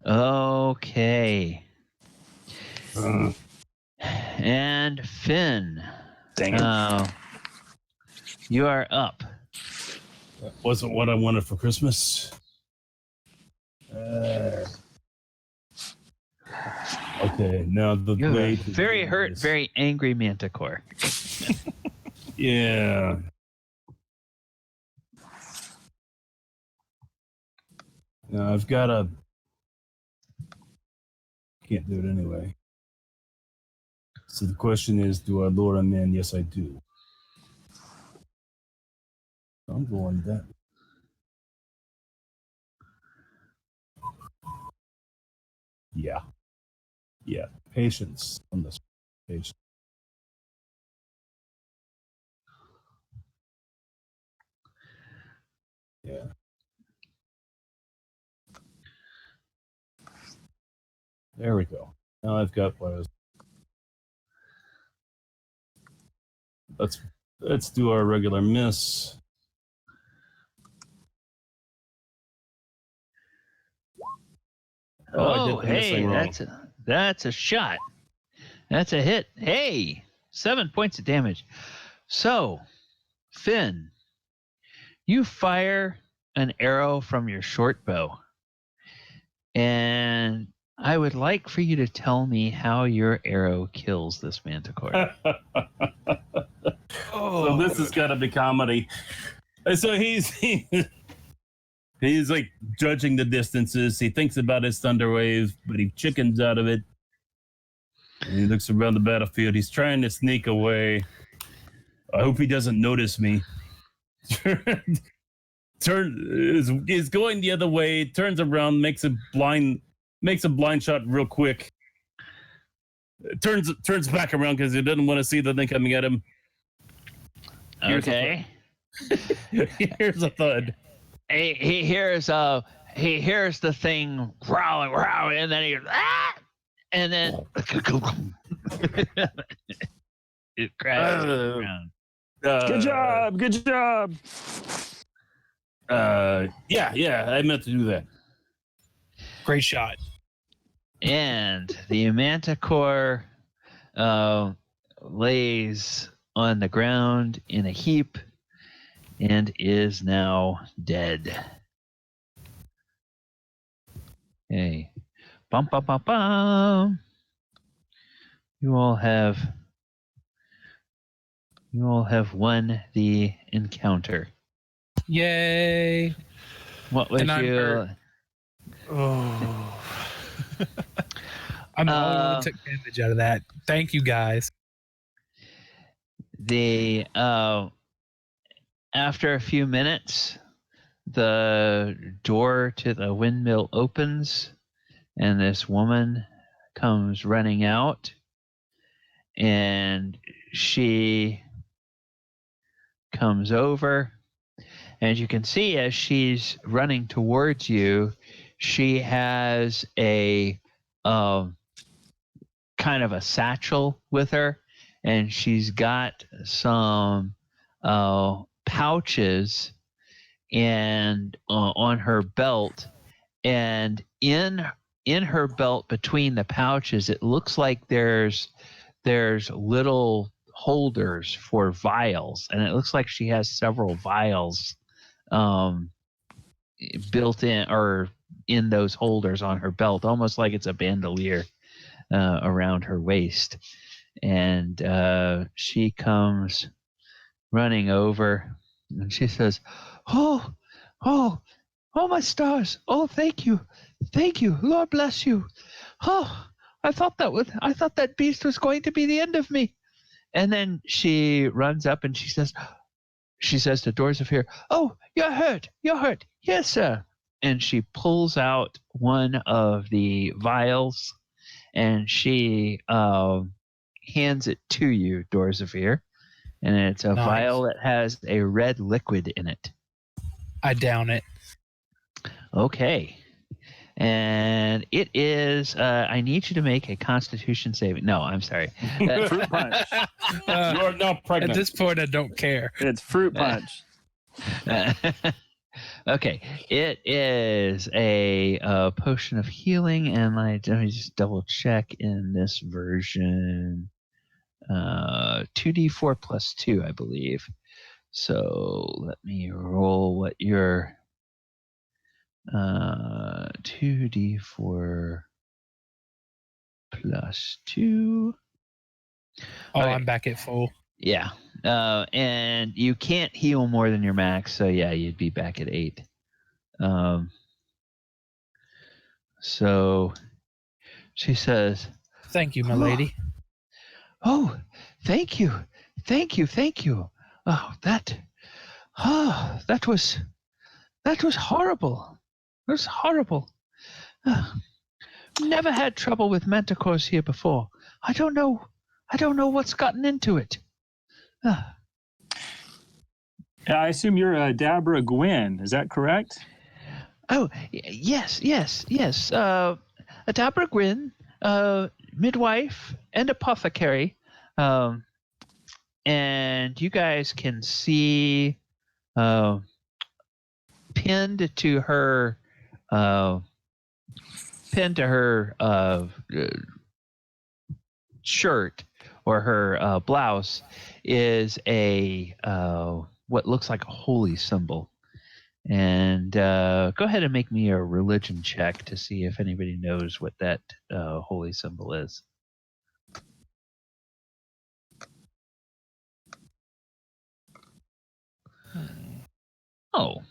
[SPEAKER 3] Okay. And Finn.
[SPEAKER 2] Dang it.
[SPEAKER 3] You are up.
[SPEAKER 4] That wasn't what I wanted for Christmas. Okay, now
[SPEAKER 3] You're a very hurt, very angry manticore.
[SPEAKER 4] Yeah. Now I've got a... Can't do it anyway. So the question is, do I lure him in? Yes, I do. I'm going that. Yeah. Yeah. Patience on this. Patience. Yeah. There we go. Now I've got what I was... Let's do our regular miss.
[SPEAKER 3] Oh, hey, that's a shot. That's a hit. Hey, 7 points of damage. So, Finn, you fire an arrow from your short bow, and I would like for you to tell me how your arrow kills this manticore.
[SPEAKER 4] So this has got to be comedy. So he's like judging the distances. He thinks about his thunder wave, but he chickens out of it. He looks around the battlefield. He's trying to sneak away. I hope he doesn't notice me. Is going the other way, turns around, makes a blind shot real quick. Turns back around because he doesn't want to see the thing coming at him.
[SPEAKER 3] Okay.
[SPEAKER 4] Here's a thud.
[SPEAKER 3] He hears the thing growling, and then he goes, ah! And then it crashes around.
[SPEAKER 2] Good job.
[SPEAKER 4] Yeah, I meant to do that.
[SPEAKER 1] Great shot.
[SPEAKER 3] And the manticore lays on the ground in a heap and is now dead. Okay. Bum, bum, bum, bum. You all have won the encounter.
[SPEAKER 1] Yay.
[SPEAKER 3] What was
[SPEAKER 1] And I'm
[SPEAKER 3] you?
[SPEAKER 1] hurt. Oh. I'm the only one that took damage out of that. Thank you, guys.
[SPEAKER 3] The after a few minutes, the door to the windmill opens, and this woman comes running out, and she comes over. As you can see, as she's running towards you, she has a kind of a satchel with her, and she's got some pouches and on her belt, and in her belt between the pouches, it looks like there's little holders for vials, and it looks like she has several vials built in or in those holders on her belt, almost like it's a bandolier around her waist. And she comes running over, and she says, oh my stars, oh thank you, Lord bless you. Oh, I thought that beast was going to be the end of me. And then she runs up and she says to Dorzaphir, oh, you're hurt. Yes, sir. And she pulls out one of the vials, and she hands it to you, Dorzaphir. And it's a vial that has a red liquid in it.
[SPEAKER 1] I down it.
[SPEAKER 3] Okay. And it is, I need you to make a constitution saving. No, I'm sorry.
[SPEAKER 2] Fruit punch.
[SPEAKER 4] You're now pregnant.
[SPEAKER 1] At this point, I don't care.
[SPEAKER 2] It's fruit punch.
[SPEAKER 3] Okay. It is a potion of healing, and let me just double check in this version. 2d4 plus 2, I believe. So let me roll what your 2d4 plus 2.
[SPEAKER 1] Oh,
[SPEAKER 3] okay.
[SPEAKER 1] I'm back at full.
[SPEAKER 3] Yeah. And you can't heal more than your max, so yeah, you'd be back at 8. So she says,
[SPEAKER 1] thank you, my lady.
[SPEAKER 3] Oh, thank you. Oh, that was horrible. It was horrible. Never had trouble with manticores here before. I don't know what's gotten into it.
[SPEAKER 2] I assume you're Dabra Gwyn. Is that correct?
[SPEAKER 3] Oh, yes. A Dabra Gwyn, midwife, and apothecary. And you guys can see pinned to her shirt or her blouse is a what looks like a holy symbol. And go ahead and make me a religion check to see if anybody knows what that holy symbol is. Oh,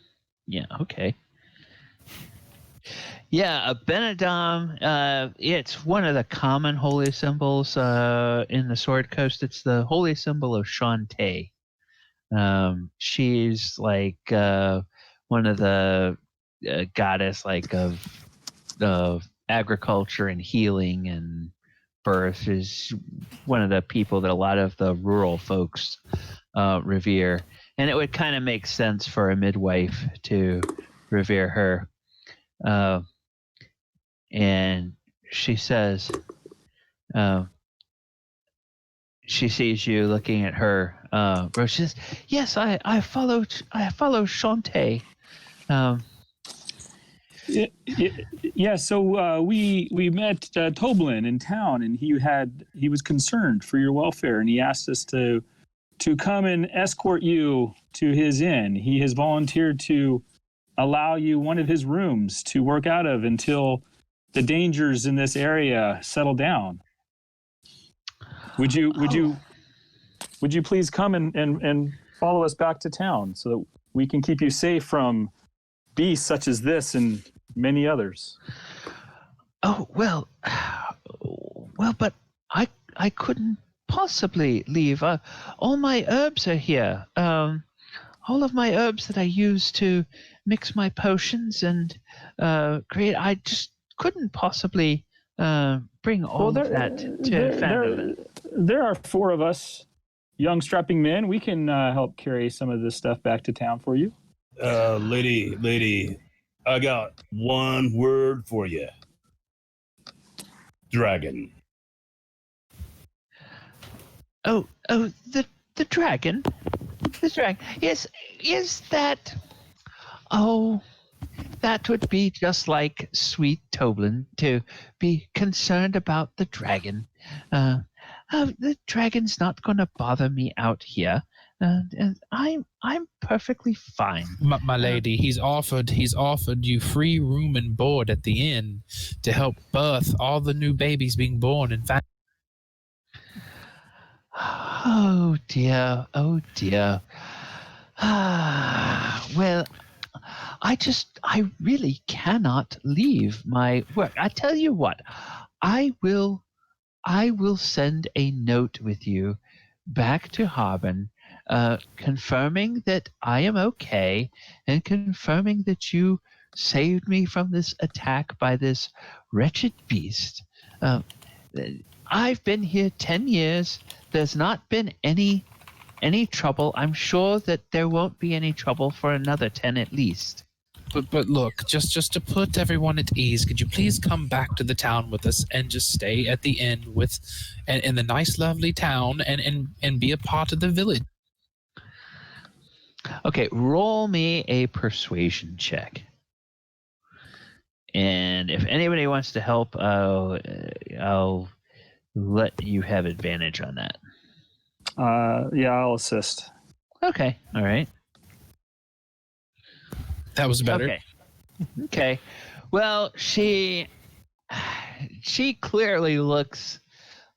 [SPEAKER 3] yeah, okay. Yeah, Abinadom, it's one of the common holy symbols in the Sword Coast. It's the holy symbol of Shantae. She's like one of the goddess like of agriculture and healing and birth. Is one of the people that a lot of the rural folks revere. And it would kind of make sense for a midwife to revere her. And she says, she sees you looking at her. Rose says, "Yes, I follow Shantae."
[SPEAKER 2] Yeah. So we met Toblin in town, and he was concerned for your welfare, and he asked us to come and escort you to his inn. He has volunteered to allow you one of his rooms to work out of until the dangers in this area settle down. Would you please come and follow us back to town so that we can keep you safe from beasts such as this and many others?
[SPEAKER 3] Oh, well, but I couldn't possibly leave. All my herbs are here. All of my herbs that I use to mix my potions and create, I just couldn't possibly bring all of that to Phandalin.
[SPEAKER 2] There are 4 of us, young strapping men. We can help carry some of this stuff back to town for you.
[SPEAKER 4] Lady, I got one word for you. Dragon.
[SPEAKER 3] Oh, the dragon? The dragon. Yes, is that... Oh, that would be just like sweet Toblin to be concerned about the dragon. The dragon's not going to bother me out here. And I'm perfectly fine.
[SPEAKER 1] My lady, he's offered you free room and board at the inn to help birth all the new babies being born. In fact,
[SPEAKER 3] oh dear. Well, I really cannot leave my work. I tell you what, I will send a note with you back to Harbin, confirming that I am okay and confirming that you saved me from this attack by this wretched beast. I've been here 10 years. There's not been any trouble. I'm sure that there won't be any trouble for another 10 at least.
[SPEAKER 1] But look, just to put everyone at ease, could you please come back to the town with us and just stay at the inn in the nice, lovely town and be a part of the village?
[SPEAKER 3] Okay, roll me a persuasion check. And if anybody wants to help, I'll let you have advantage on that.
[SPEAKER 2] Yeah, I'll assist.
[SPEAKER 3] Okay, all right.
[SPEAKER 1] That was better.
[SPEAKER 3] Okay. Well, she clearly looks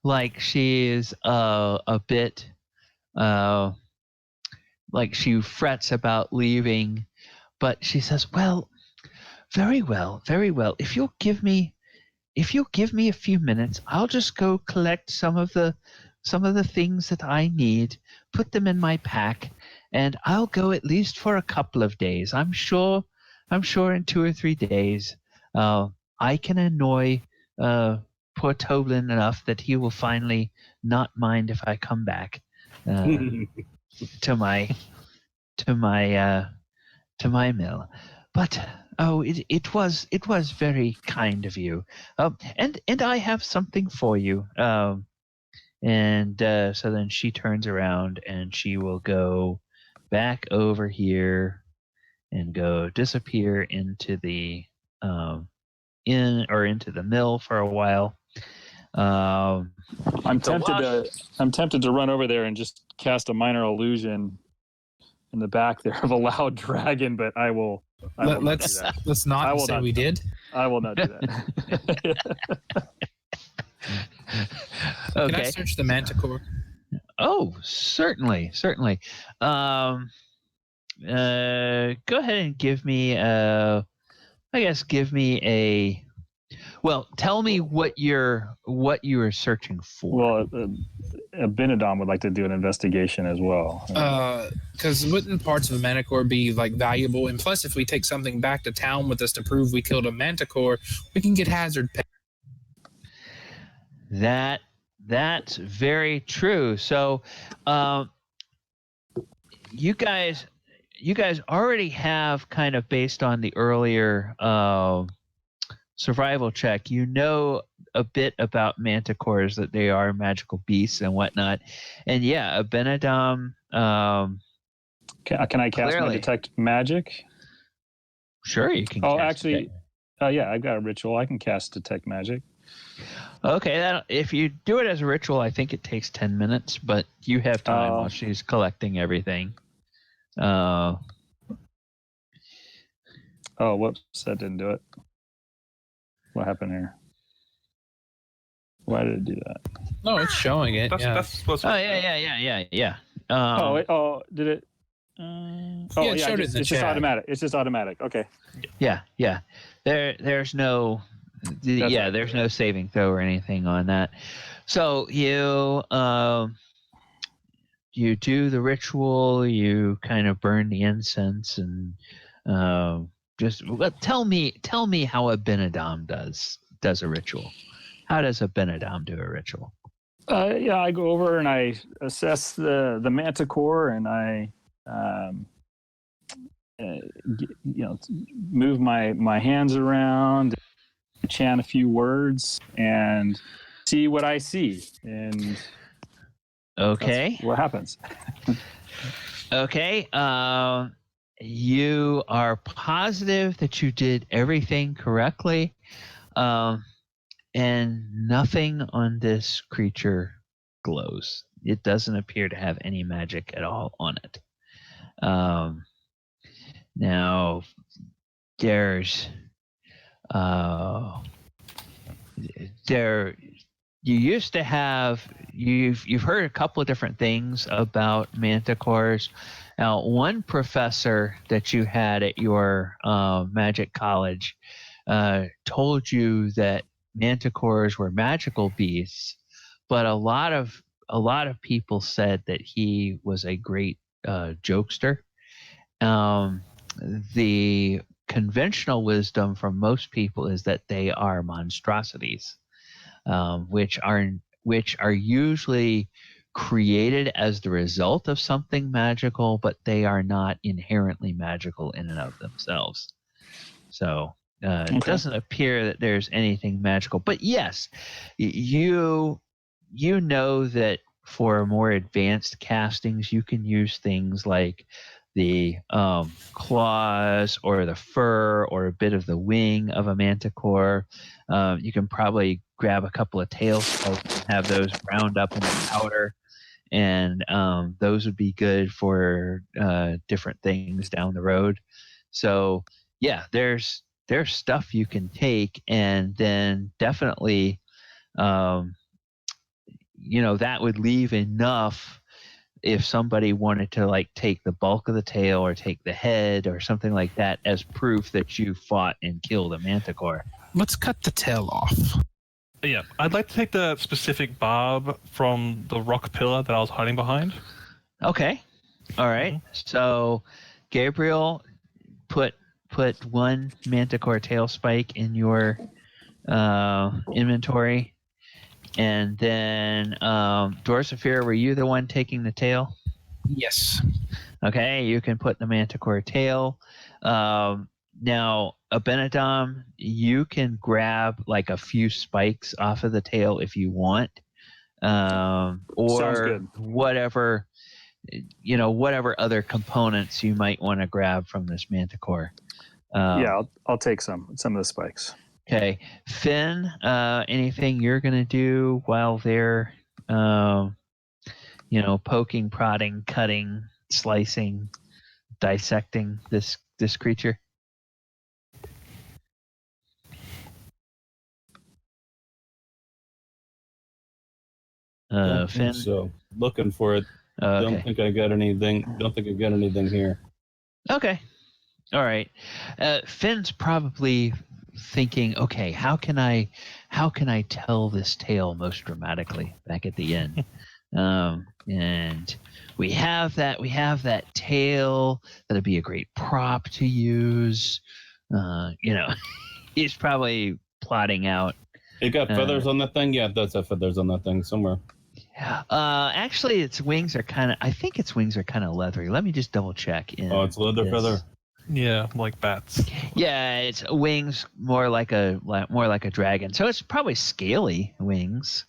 [SPEAKER 3] like she is a bit like she frets about leaving, but she says, "Well, very well. If you'll give me a few minutes, I'll just go collect some of the things that I need, put them in my pack, and I'll go at least for a couple of days. I'm sure in 2 or 3 days, I can annoy poor Toblin enough that he will finally not mind if I come back to my mill. But it was very kind of you. And I have something for you. And so then she turns around and she will go back over here and go disappear into the inn or into the mill for a while.
[SPEAKER 2] I'm tempted to run over there and just cast a minor illusion in the back there of a loud dragon, but I will.
[SPEAKER 1] Let's not say we did.
[SPEAKER 2] I will not do that.
[SPEAKER 3] Okay.
[SPEAKER 1] Can I search the manticore?
[SPEAKER 3] Oh, certainly. Go ahead and give me a I guess give me a. Well, tell me what you were searching for.
[SPEAKER 2] Well, Abinadom would like to do an investigation as well.
[SPEAKER 1] Because wouldn't parts of a manticore be like valuable? And plus, if we take something back to town with us to prove we killed a manticore, we can get hazard pay.
[SPEAKER 3] That's very true. So, you guys already have kind of based on the earlier survival check, you know a bit about manticores, that they are magical beasts and whatnot. And yeah, Abinadom.
[SPEAKER 2] Can I cast my detect magic?
[SPEAKER 3] Sure, you can.
[SPEAKER 2] Oh, actually, yeah, I've got a ritual. I can cast detect magic.
[SPEAKER 3] Okay, if you do it as a ritual, I think it takes 10 minutes, but you have time while she's collecting everything.
[SPEAKER 2] Oh, whoops, that didn't do it. What happened here? Why did it do that?
[SPEAKER 1] No, it's showing it.
[SPEAKER 6] That's supposed to.
[SPEAKER 3] Oh, yeah.
[SPEAKER 2] Did it?
[SPEAKER 1] It showed it in the
[SPEAKER 2] it's
[SPEAKER 1] chat.
[SPEAKER 2] just automatic. It's just automatic. Okay.
[SPEAKER 3] Yeah. There's no, there's no saving throw or anything on that. So you do the ritual. You kind of burn the incense and tell me how Abinadom does a ritual. How does Abinadom do a ritual?
[SPEAKER 2] I go over and I assess the manticore, and I move my hands around, chant a few words, and see what I see. And
[SPEAKER 3] okay,
[SPEAKER 2] what happens?
[SPEAKER 3] Okay. You are positive that you did everything correctly, and nothing on this creature glows. It doesn't appear to have any magic at all on it. Now, there's you used to have, you've heard a couple of different things about manticores. Now, one professor that you had at your magic college told you that manticores were magical beasts, but a lot of people said that he was a great jokester. The conventional wisdom from most people is that they are monstrosities, which are usually created as the result of something magical, but they are not inherently magical in and of themselves. So it doesn't appear that there's anything magical. But yes, you know that for more advanced castings, you can use things like the claws or the fur or a bit of the wing of a manticore. You can probably grab a couple of tail spikes and have those ground up into powder, and those would be good for different things down the road. So yeah, there's stuff you can take, and then definitely that would leave enough if somebody wanted to like take the bulk of the tail or take the head or something like that as proof that you fought and killed a manticore.
[SPEAKER 1] Let's cut the tail off.
[SPEAKER 6] Yeah, I'd like to take the specific barb from the rock pillar that I was hiding behind.
[SPEAKER 3] Okay. All right. Mm-hmm. So Gabriel, put one manticore tail spike in your inventory. And then Dorzaphir, were you the one taking the tail?
[SPEAKER 1] Yes.
[SPEAKER 3] Okay, you can put the manticore tail. Now, Abinadom, you can grab like a few spikes off of the tail if you want, or whatever other components you might want to grab from this manticore.
[SPEAKER 2] I'll take some of the spikes.
[SPEAKER 3] Okay, Finn, anything you're gonna do while they're, poking, prodding, cutting, slicing, dissecting this creature? Finn.
[SPEAKER 4] So looking for it. Don't think I got anything. Don't think I got anything here.
[SPEAKER 3] Okay. All right. Finn's probably thinking, okay, how can I tell this tale most dramatically back at the end? And we have that tale that'd be a great prop to use. He's probably plotting out.
[SPEAKER 4] It got feathers on that thing? Yeah, it does have feathers on that thing somewhere.
[SPEAKER 3] Actually, its wings are kind of leathery. Let me just double check.
[SPEAKER 4] It's leather feather.
[SPEAKER 6] Yeah, like bats.
[SPEAKER 3] Yeah, it's wings more like a dragon. So it's probably scaly wings.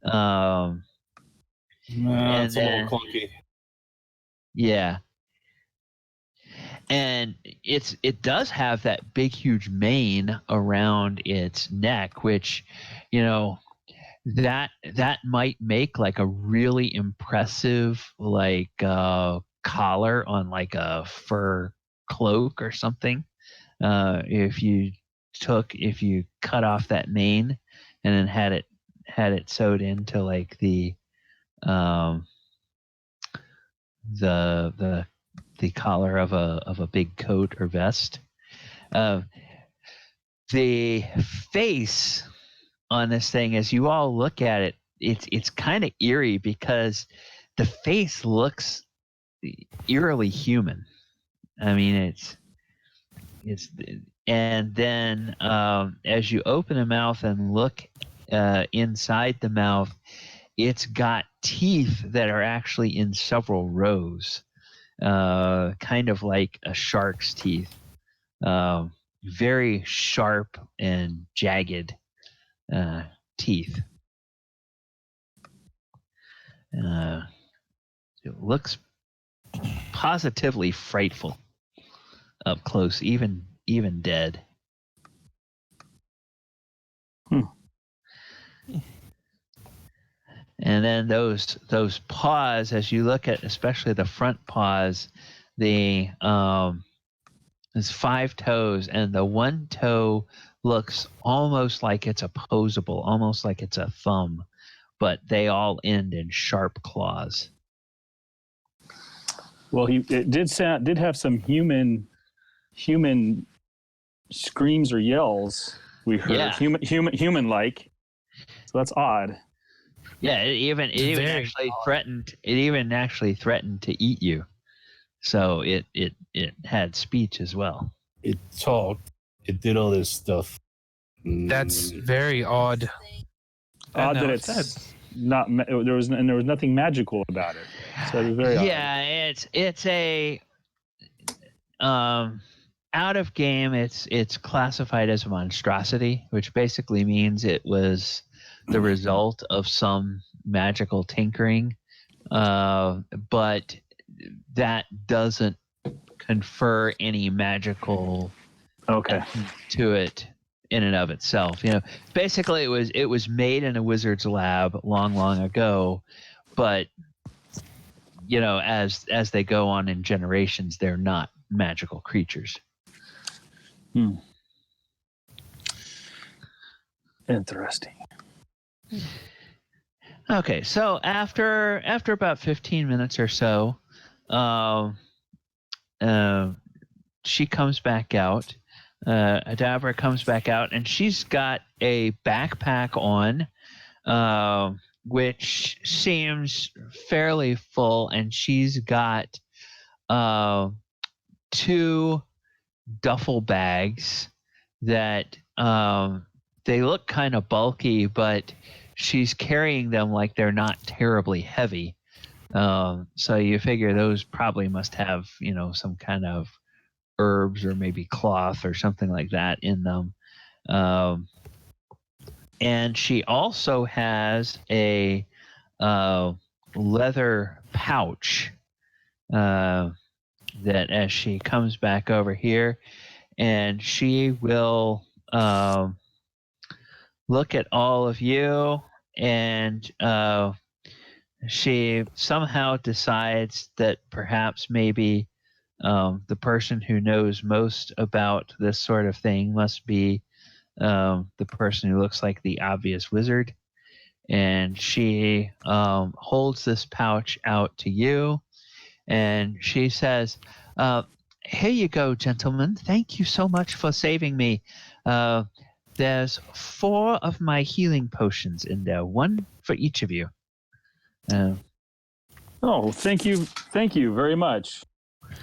[SPEAKER 4] It's a little clunky.
[SPEAKER 3] Yeah. And it does have that big huge mane around its neck, which, that might make like a really impressive collar on like a fur cloak or something. If you cut off that mane and then had it sewed into like the collar of a big coat or vest. The face on this thing, as you all look at it, it's kind of eerie because the face looks eerily human. I mean, it's and then as you open the mouth and look inside the mouth, it's got teeth that are actually in several rows, kind of like a shark's teeth, very sharp and jagged teeth. It looks positively frightful up close, even dead. And then those paws, as you look at especially the front paws, there's 5 toes, and the one toe looks almost like it's opposable, almost like it's a thumb, but they all end in sharp claws.
[SPEAKER 2] Well, it did have some human screams or yells. We heard human like. So that's odd.
[SPEAKER 3] Yeah, it even actually threatened. It even actually threatened to eat you. So it had speech as well.
[SPEAKER 4] It talked. It did all this stuff.
[SPEAKER 1] That's very odd.
[SPEAKER 2] Odd that it's not. There was nothing magical about it. So it was very odd.
[SPEAKER 3] Yeah, it's a out of game. It's classified as a monstrosity, which basically means it was the result of some magical tinkering, but that doesn't confer any magical to it in and of itself. Basically it was made in a wizard's lab long ago, but as they go on in generations, they're not magical creatures.
[SPEAKER 2] Interesting.
[SPEAKER 3] Okay, so after about 15 minutes or so, she comes back out. Adabra comes back out, and she's got a backpack on, which seems fairly full, and she's got 2 duffel bags that they look kind of bulky, but she's carrying them like they're not terribly heavy. So you figure those probably must have, some kind of herbs or maybe cloth or something like that in them. And she also has a leather pouch that as she comes back over here, and she will look at all of you, and she somehow decides that perhaps maybe the person who knows most about this sort of thing must be the person who looks like the obvious wizard. And she holds this pouch out to you, and she says, here you go, gentlemen. Thank you so much for saving me. There's 4 of my healing potions in there, 1 for each of you.
[SPEAKER 2] Oh, thank you very much.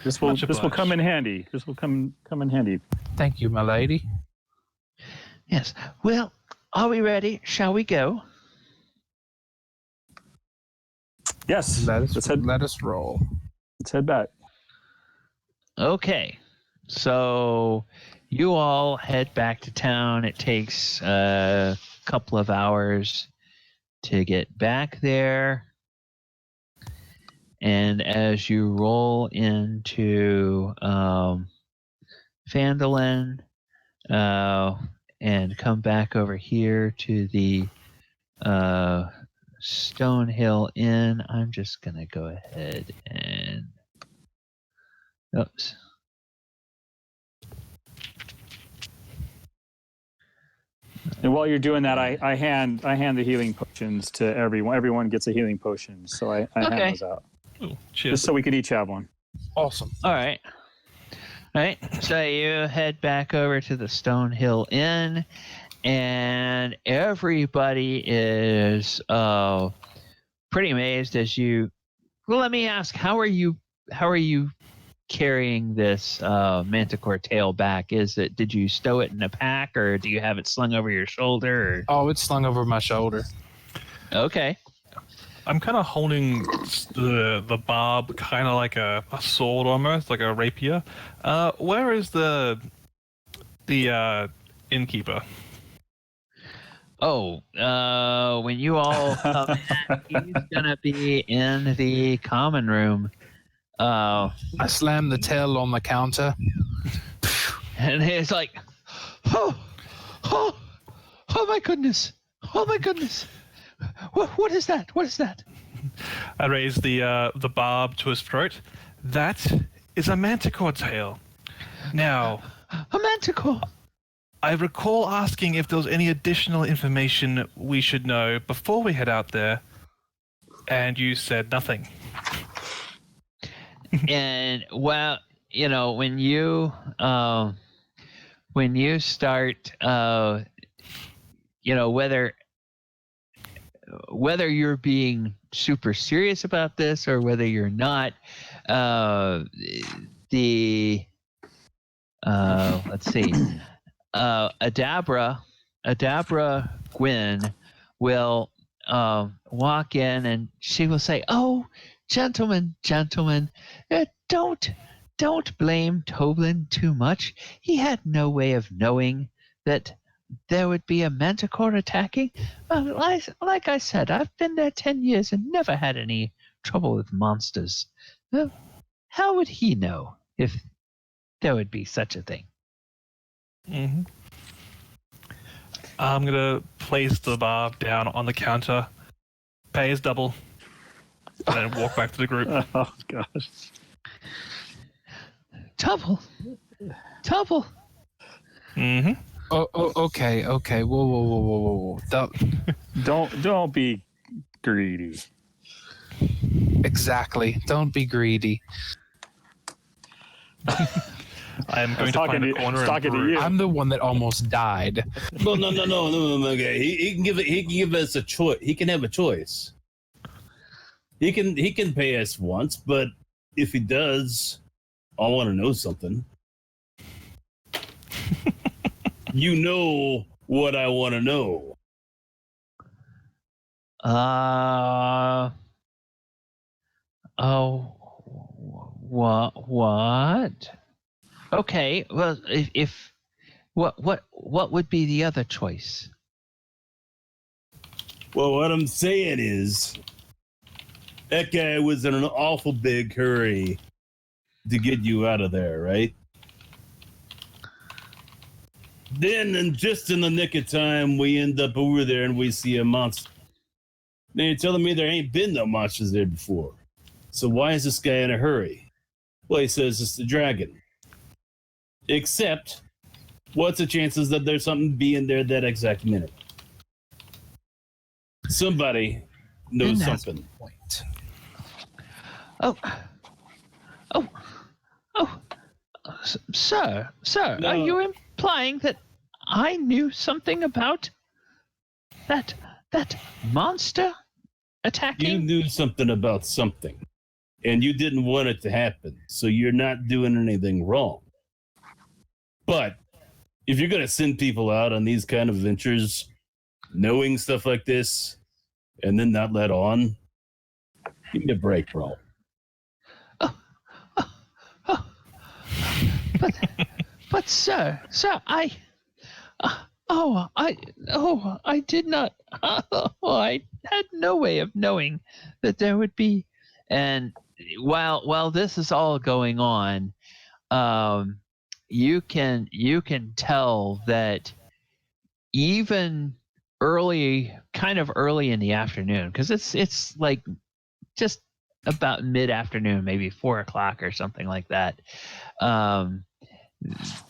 [SPEAKER 2] This will come in handy. This will come in handy.
[SPEAKER 1] Thank you, my lady.
[SPEAKER 3] Yes. Well, are we ready? Shall we go?
[SPEAKER 2] Yes.
[SPEAKER 1] Let us roll.
[SPEAKER 2] Let's head back.
[SPEAKER 3] Okay. So you all head back to town. It takes a couple of hours to get back there. And as you roll into Phandalin and come back over here to the Stonehill Inn, I'm just going to go ahead and... Oops.
[SPEAKER 2] And while you're doing that, I hand the healing potions to everyone. Everyone gets a healing potion, so I hand those out.
[SPEAKER 6] Ooh, cheers.
[SPEAKER 2] Just so we could each have one.
[SPEAKER 1] Awesome.
[SPEAKER 3] All right. So you head back over to the Stonehill Inn, and everybody is pretty amazed as you. Well, let me ask, how are you carrying this manticore tail back? Did you stow it in a pack, or do you have it slung over your shoulder? Or?
[SPEAKER 1] Oh, it's slung over my shoulder.
[SPEAKER 3] Okay.
[SPEAKER 6] I'm kind of holding the barb kind of like a sword almost, like a rapier. Where is the innkeeper?
[SPEAKER 3] Oh, when you all come in, he's gonna be in the common room.
[SPEAKER 1] I slammed the tail on the counter.
[SPEAKER 3] And he's like, oh my goodness. What is that? What is that?
[SPEAKER 6] I raise the barb to his throat. That is a manticore tail. Now,
[SPEAKER 3] a manticore.
[SPEAKER 6] I recall asking if there was any additional information we should know before we head out there, and you said nothing.
[SPEAKER 3] And well, when you start, whether you're being super serious about this or whether you're not, let's see, Adabra Gwyn will walk in and she will say, "Oh, gentlemen, don't blame Toblin too much. He had no way of knowing that there would be a manticore attacking. Like I said, I've been there 10 years and never had any trouble with monsters. How would he know if there would be such a thing?"
[SPEAKER 6] Mm-hmm. I'm gonna place the barb down on the counter, pay his double, and then walk back to the group.
[SPEAKER 2] Oh gosh.
[SPEAKER 3] Double.
[SPEAKER 6] Mm-hmm.
[SPEAKER 1] Oh, okay. Whoa.
[SPEAKER 2] Don't be greedy.
[SPEAKER 1] Exactly. Don't be greedy.
[SPEAKER 6] I am going to find a corner and brew.
[SPEAKER 2] you.
[SPEAKER 1] I'm the one that almost died.
[SPEAKER 4] Well, no. Okay. He can give us a choice. He can have a choice. He can pay us once, but if he does, I want to know something. You know what I want to know.
[SPEAKER 3] What? Okay, well, if what would be the other choice?
[SPEAKER 4] Well, what I'm saying is, that guy was in an awful big hurry to get you out of there, right? Then, and just in the nick of time, we end up over there and we see a monster. Now you're telling me there ain't been no monsters there before. So why is this guy in a hurry? Well, he says it's the dragon. Except, what's the chances that there's something being there that exact minute? Somebody knows something.
[SPEAKER 3] Oh, Sir,
[SPEAKER 4] No.
[SPEAKER 3] are you implying that I knew something about that monster attacking?
[SPEAKER 4] You knew something about something, and you didn't want it to happen, so you're not doing anything wrong. But if you're going to send people out on these kind of ventures, knowing stuff like this, and then not let on, give me a break, bro.
[SPEAKER 3] But sir, I did not. I had no way of knowing that there would be. And while this is all going on, you can tell that even kind of early in the afternoon, because it's like just about mid-afternoon, maybe 4:00 or something like that.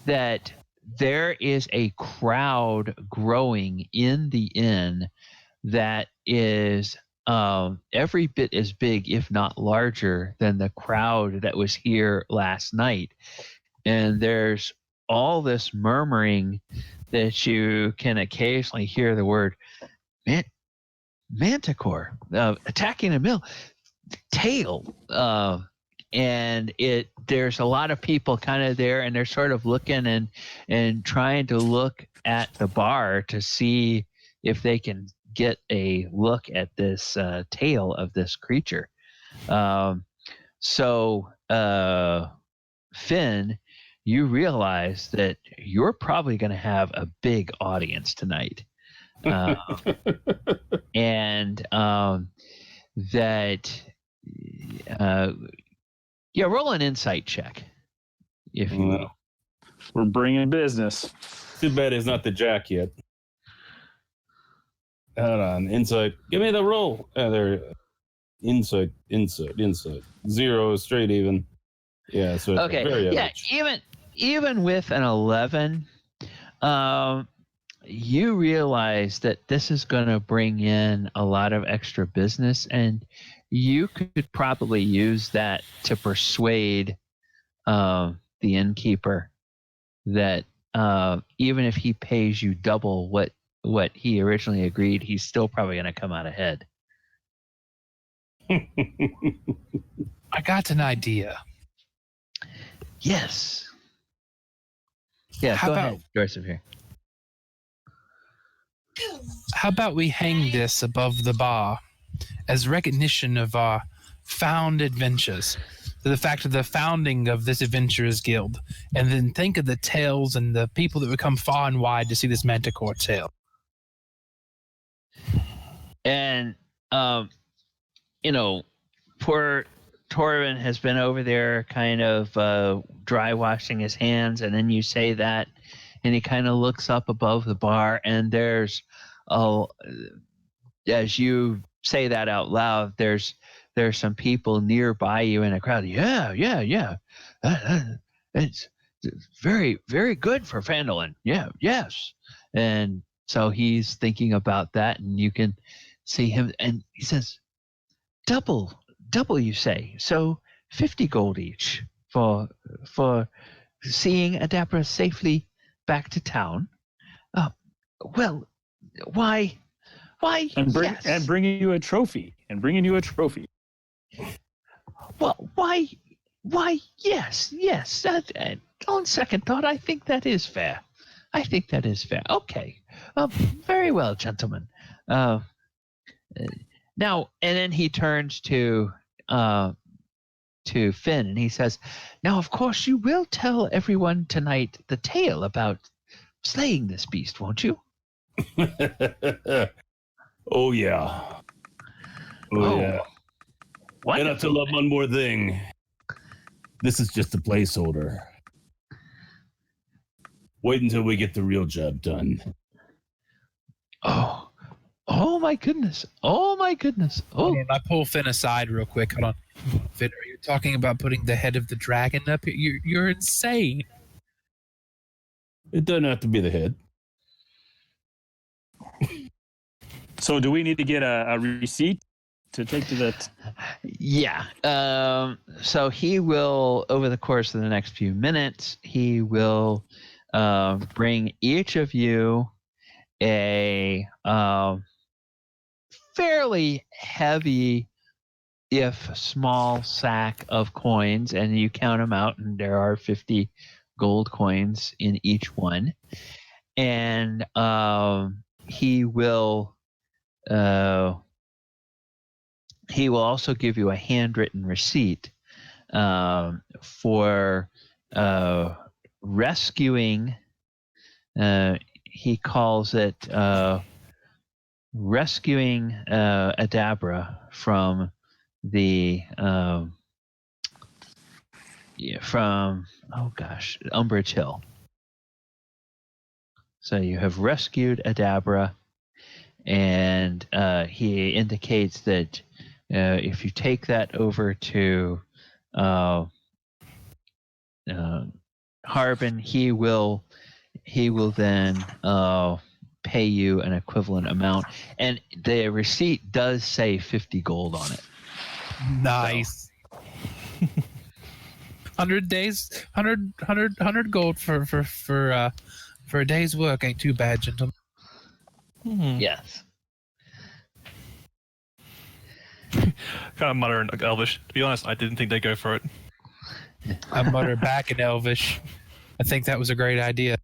[SPEAKER 3] That there is a crowd growing in the inn that is every bit as big, if not larger, than the crowd that was here last night. And there's all this murmuring that you can occasionally hear the word manticore attacking a mill, tail. And there's a lot of people kind of there, and they're sort of looking and trying to look at the bar to see if they can get a look at this tail of this creature. So Finn, you realize that you're probably going to have a big audience tonight. And that roll an insight check, if you will.
[SPEAKER 2] We're bringing business.
[SPEAKER 4] Too bad it's not the jack yet. Hold on, insight. Give me the roll. There. Insight. 0, straight even. Yeah. So
[SPEAKER 3] okay.
[SPEAKER 4] Very
[SPEAKER 3] yeah.
[SPEAKER 4] average.
[SPEAKER 3] Even with an 11, you realize that this is going to bring in a lot of extra business, and you could probably use that to persuade the innkeeper that even if he pays you double what he originally agreed, he's still probably going to come out ahead.
[SPEAKER 1] I got an idea.
[SPEAKER 3] Yes. Yeah,
[SPEAKER 1] How
[SPEAKER 3] go
[SPEAKER 1] about-
[SPEAKER 3] ahead, Dorzaphir.
[SPEAKER 1] How about we hang this above the bar as recognition of our found adventures, to the fact of the founding of this adventurers guild, and then think of the tales and the people that would come far and wide to see this manticore tale.
[SPEAKER 3] And poor Torvin has been over there kind of dry washing his hands, and then you say that, and he kind of looks up above the bar, and there's as you say that out loud, there's some people nearby you in a crowd. Yeah. It's very, very good for Phandalin. Yeah, yes. And so he's thinking about that, and you can see him, and he says, double, you say. So 50 gold each for seeing Adabra safely back to town. Well, why? Yes.
[SPEAKER 2] And bringing you a trophy.
[SPEAKER 3] Well, why? Yes. On second thought, I think that is fair. Okay. Very well, gentlemen. Now, and then he turns to Finn, and he says, "Now, of course, you will tell everyone tonight the tale about slaying this beast, won't you?"
[SPEAKER 4] Oh yeah. Yeah. And I'll tell them one more thing. This is just a placeholder. Wait until we get the real job done.
[SPEAKER 3] Oh my goodness. Oh.
[SPEAKER 1] Hold on, I pull Finn aside real quick. Hold on. Finn, are you talking about putting the head of the dragon up here? You're insane.
[SPEAKER 4] It doesn't have to be the head.
[SPEAKER 2] So do we need to get a receipt to take to the.
[SPEAKER 3] Yeah. So he will, over the course of the next few minutes, he will bring each of you a fairly heavy, if small, sack of coins, and you count them out, and there are 50 gold coins in each one. And he will also give you a handwritten receipt for rescuing. He calls it rescuing Adabra from the Umbrage Hill. So you have rescued Adabra, and he indicates that if you take that over to Harbin, he will then pay you an equivalent amount, and the receipt does say 50 gold on it.
[SPEAKER 1] Nice. 100 days, 100 gold for a day's work ain't too bad, gentlemen.
[SPEAKER 3] Yes.
[SPEAKER 6] Kind of mutter in Elvish. To be honest, I didn't think they'd go for it.
[SPEAKER 1] I mutter back in Elvish. I think that was a great idea.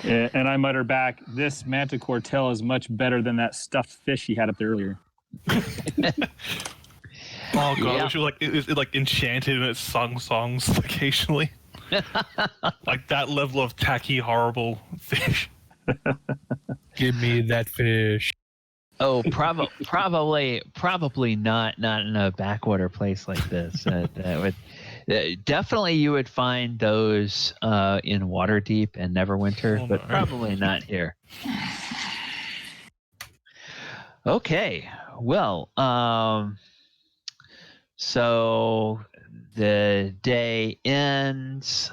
[SPEAKER 2] And I mutter back, this manticore tail is much better than that stuffed fish he had up there earlier.
[SPEAKER 6] Oh god, I wish it was like enchanted and it sung songs occasionally. Like that level of tacky, horrible fish.
[SPEAKER 1] Give me that fish.
[SPEAKER 3] Oh, probably not in a backwater place like this. That would definitely you would find those in Waterdeep and Neverwinter, but probably not here. Okay, well, so the day ends.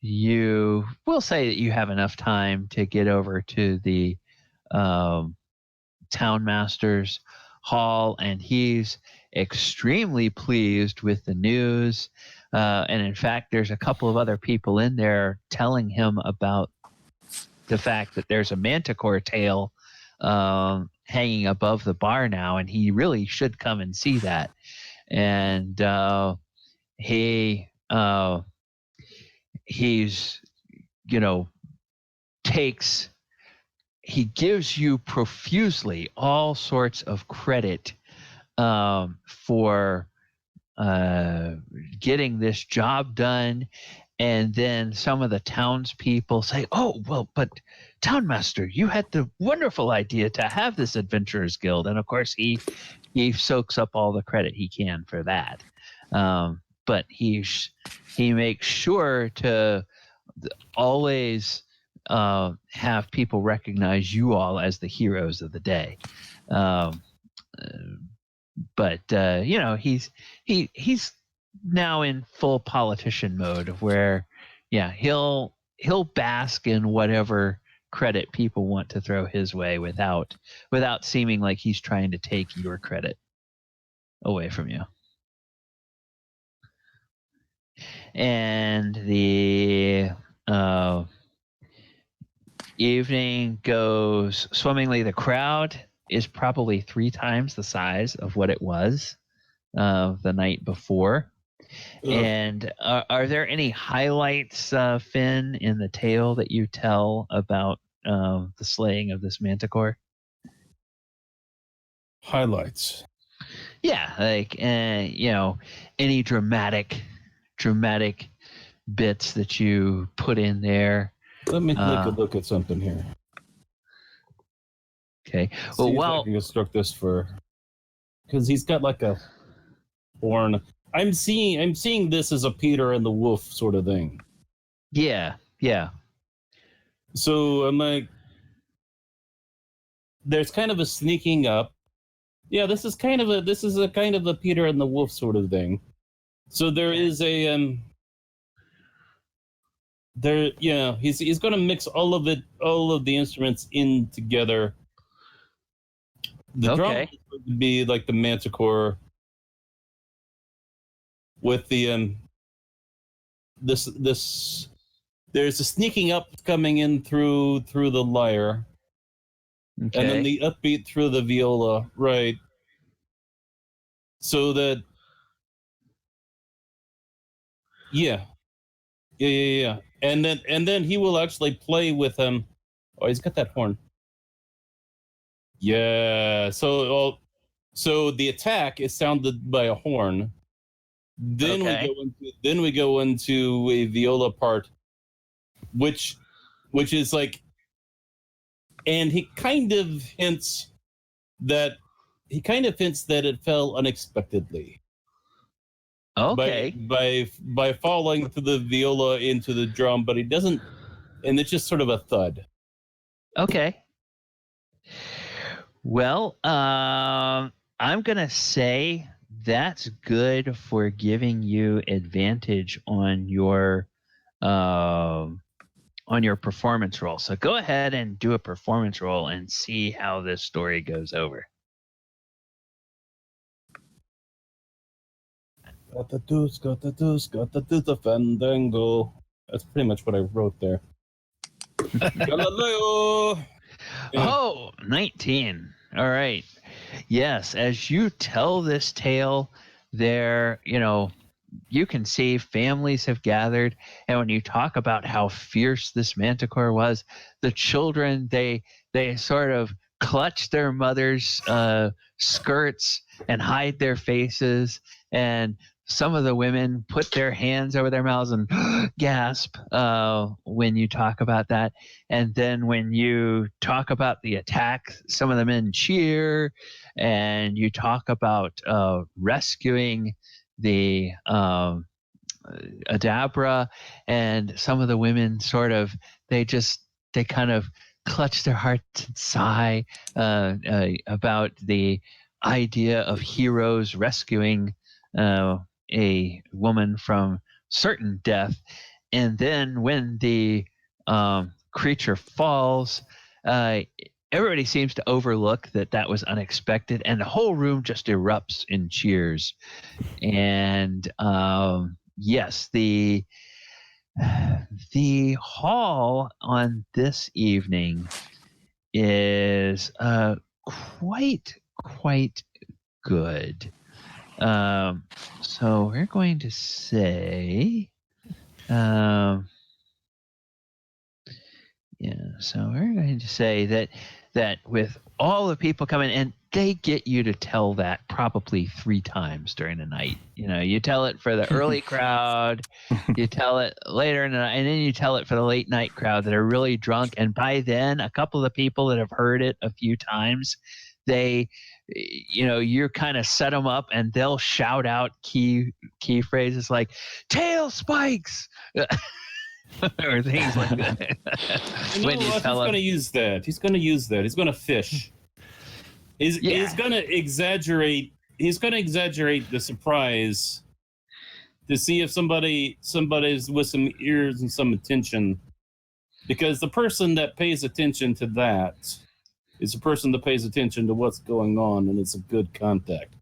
[SPEAKER 3] You will say that you have enough time to get over to the Townmaster's Hall, and he's extremely pleased with the news. And in fact, there's a couple of other people in there telling him about the fact that there's a manticore tail hanging above the bar now, and he really should come and see that. And he's he gives you profusely all sorts of credit for getting this job done. And then some of the townspeople say, oh, well, but Townmaster, you had the wonderful idea to have this Adventurers Guild. And of course, he soaks up all the credit he can for that. But he makes sure to always have people recognize you all as the heroes of the day. But he's now in full politician mode where, he'll bask in whatever credit people want to throw his way without seeming like he's trying to take your credit away from you. And the evening goes swimmingly. The crowd is probably 3 times the size of what it was the night before. Ugh. And are there any highlights, Finn, in the tale that you tell about the slaying of this manticore?
[SPEAKER 4] Highlights?
[SPEAKER 3] Yeah, like any dramatic bits that you put in there.
[SPEAKER 4] Let me take a look at something here.
[SPEAKER 3] Okay.
[SPEAKER 4] Well, I can construct this because he's got like a horn. I'm seeing this as a Peter and the Wolf sort of thing.
[SPEAKER 3] Yeah.
[SPEAKER 4] So I'm like, there's kind of a sneaking up. Yeah, this is a kind of a Peter and the Wolf sort of thing. So there is a he's going to mix all of the instruments in together The drum would be like the manticore with the this there's a sneaking up coming in through the lyre.
[SPEAKER 3] Okay.
[SPEAKER 4] And then the upbeat through the viola, right? So that yeah. And then he will actually play with him. Oh, he's got that horn. Yeah. So the attack is sounded by a horn. Then we go into a viola part, which is like, and he kind of hints that it fell unexpectedly.
[SPEAKER 3] Okay.
[SPEAKER 4] By falling through the viola into the drum, but he doesn't, and it's just sort of a thud.
[SPEAKER 3] Okay. Well, I'm gonna say that's good for giving you advantage on your performance roll. So go ahead and do a performance roll and see how this story goes over.
[SPEAKER 4] Got the deuce, the fandango. That's pretty much what I wrote there. Galileo! Yeah.
[SPEAKER 3] Oh, 19. All right. Yes, as you tell this tale, there, you can see families have gathered, and when you talk about how fierce this manticore was, the children, they sort of clutch their mother's skirts and hide their faces, and some of the women put their hands over their mouths and gasp when you talk about that. And then when you talk about the attack, some of the men cheer, and you talk about rescuing the Adabra, and some of the women sort of, they kind of clutch their hearts and sigh about the idea of heroes rescuing a woman from certain death. And then when the creature falls, everybody seems to overlook that was unexpected, and the whole room just erupts in cheers. And yes, the hall on this evening is quite good. So we're going to say, so we're going to say that with all the people coming, and they get you to tell that probably 3 times during the night. You tell it for the early crowd, you tell it later in the night, and then you tell it for the late night crowd that are really drunk. And by then, a couple of the people that have heard it a few times, you kind of set them up, and they'll shout out key phrases like "tail spikes" or things like that.
[SPEAKER 4] When you tell him, he's going to use that. He's going to fish. He's going to exaggerate. He's going to exaggerate the surprise to see if somebody's with some ears and some attention, because the person that pays attention to that is a person that pays attention to what's going on, and it's a good contact.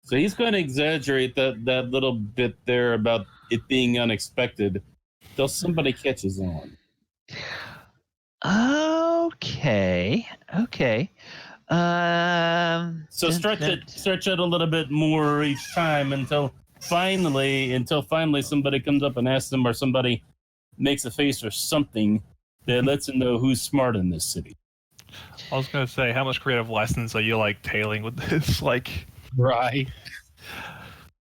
[SPEAKER 4] So he's going to exaggerate that little bit there about it being unexpected till somebody catches on.
[SPEAKER 3] Okay.
[SPEAKER 4] So stretch it a little bit more each time until finally somebody comes up and asks them, or somebody makes a face or something that lets them know who's smart in this city.
[SPEAKER 6] I was going to say, how much creative license are you tailing with this?
[SPEAKER 1] Right.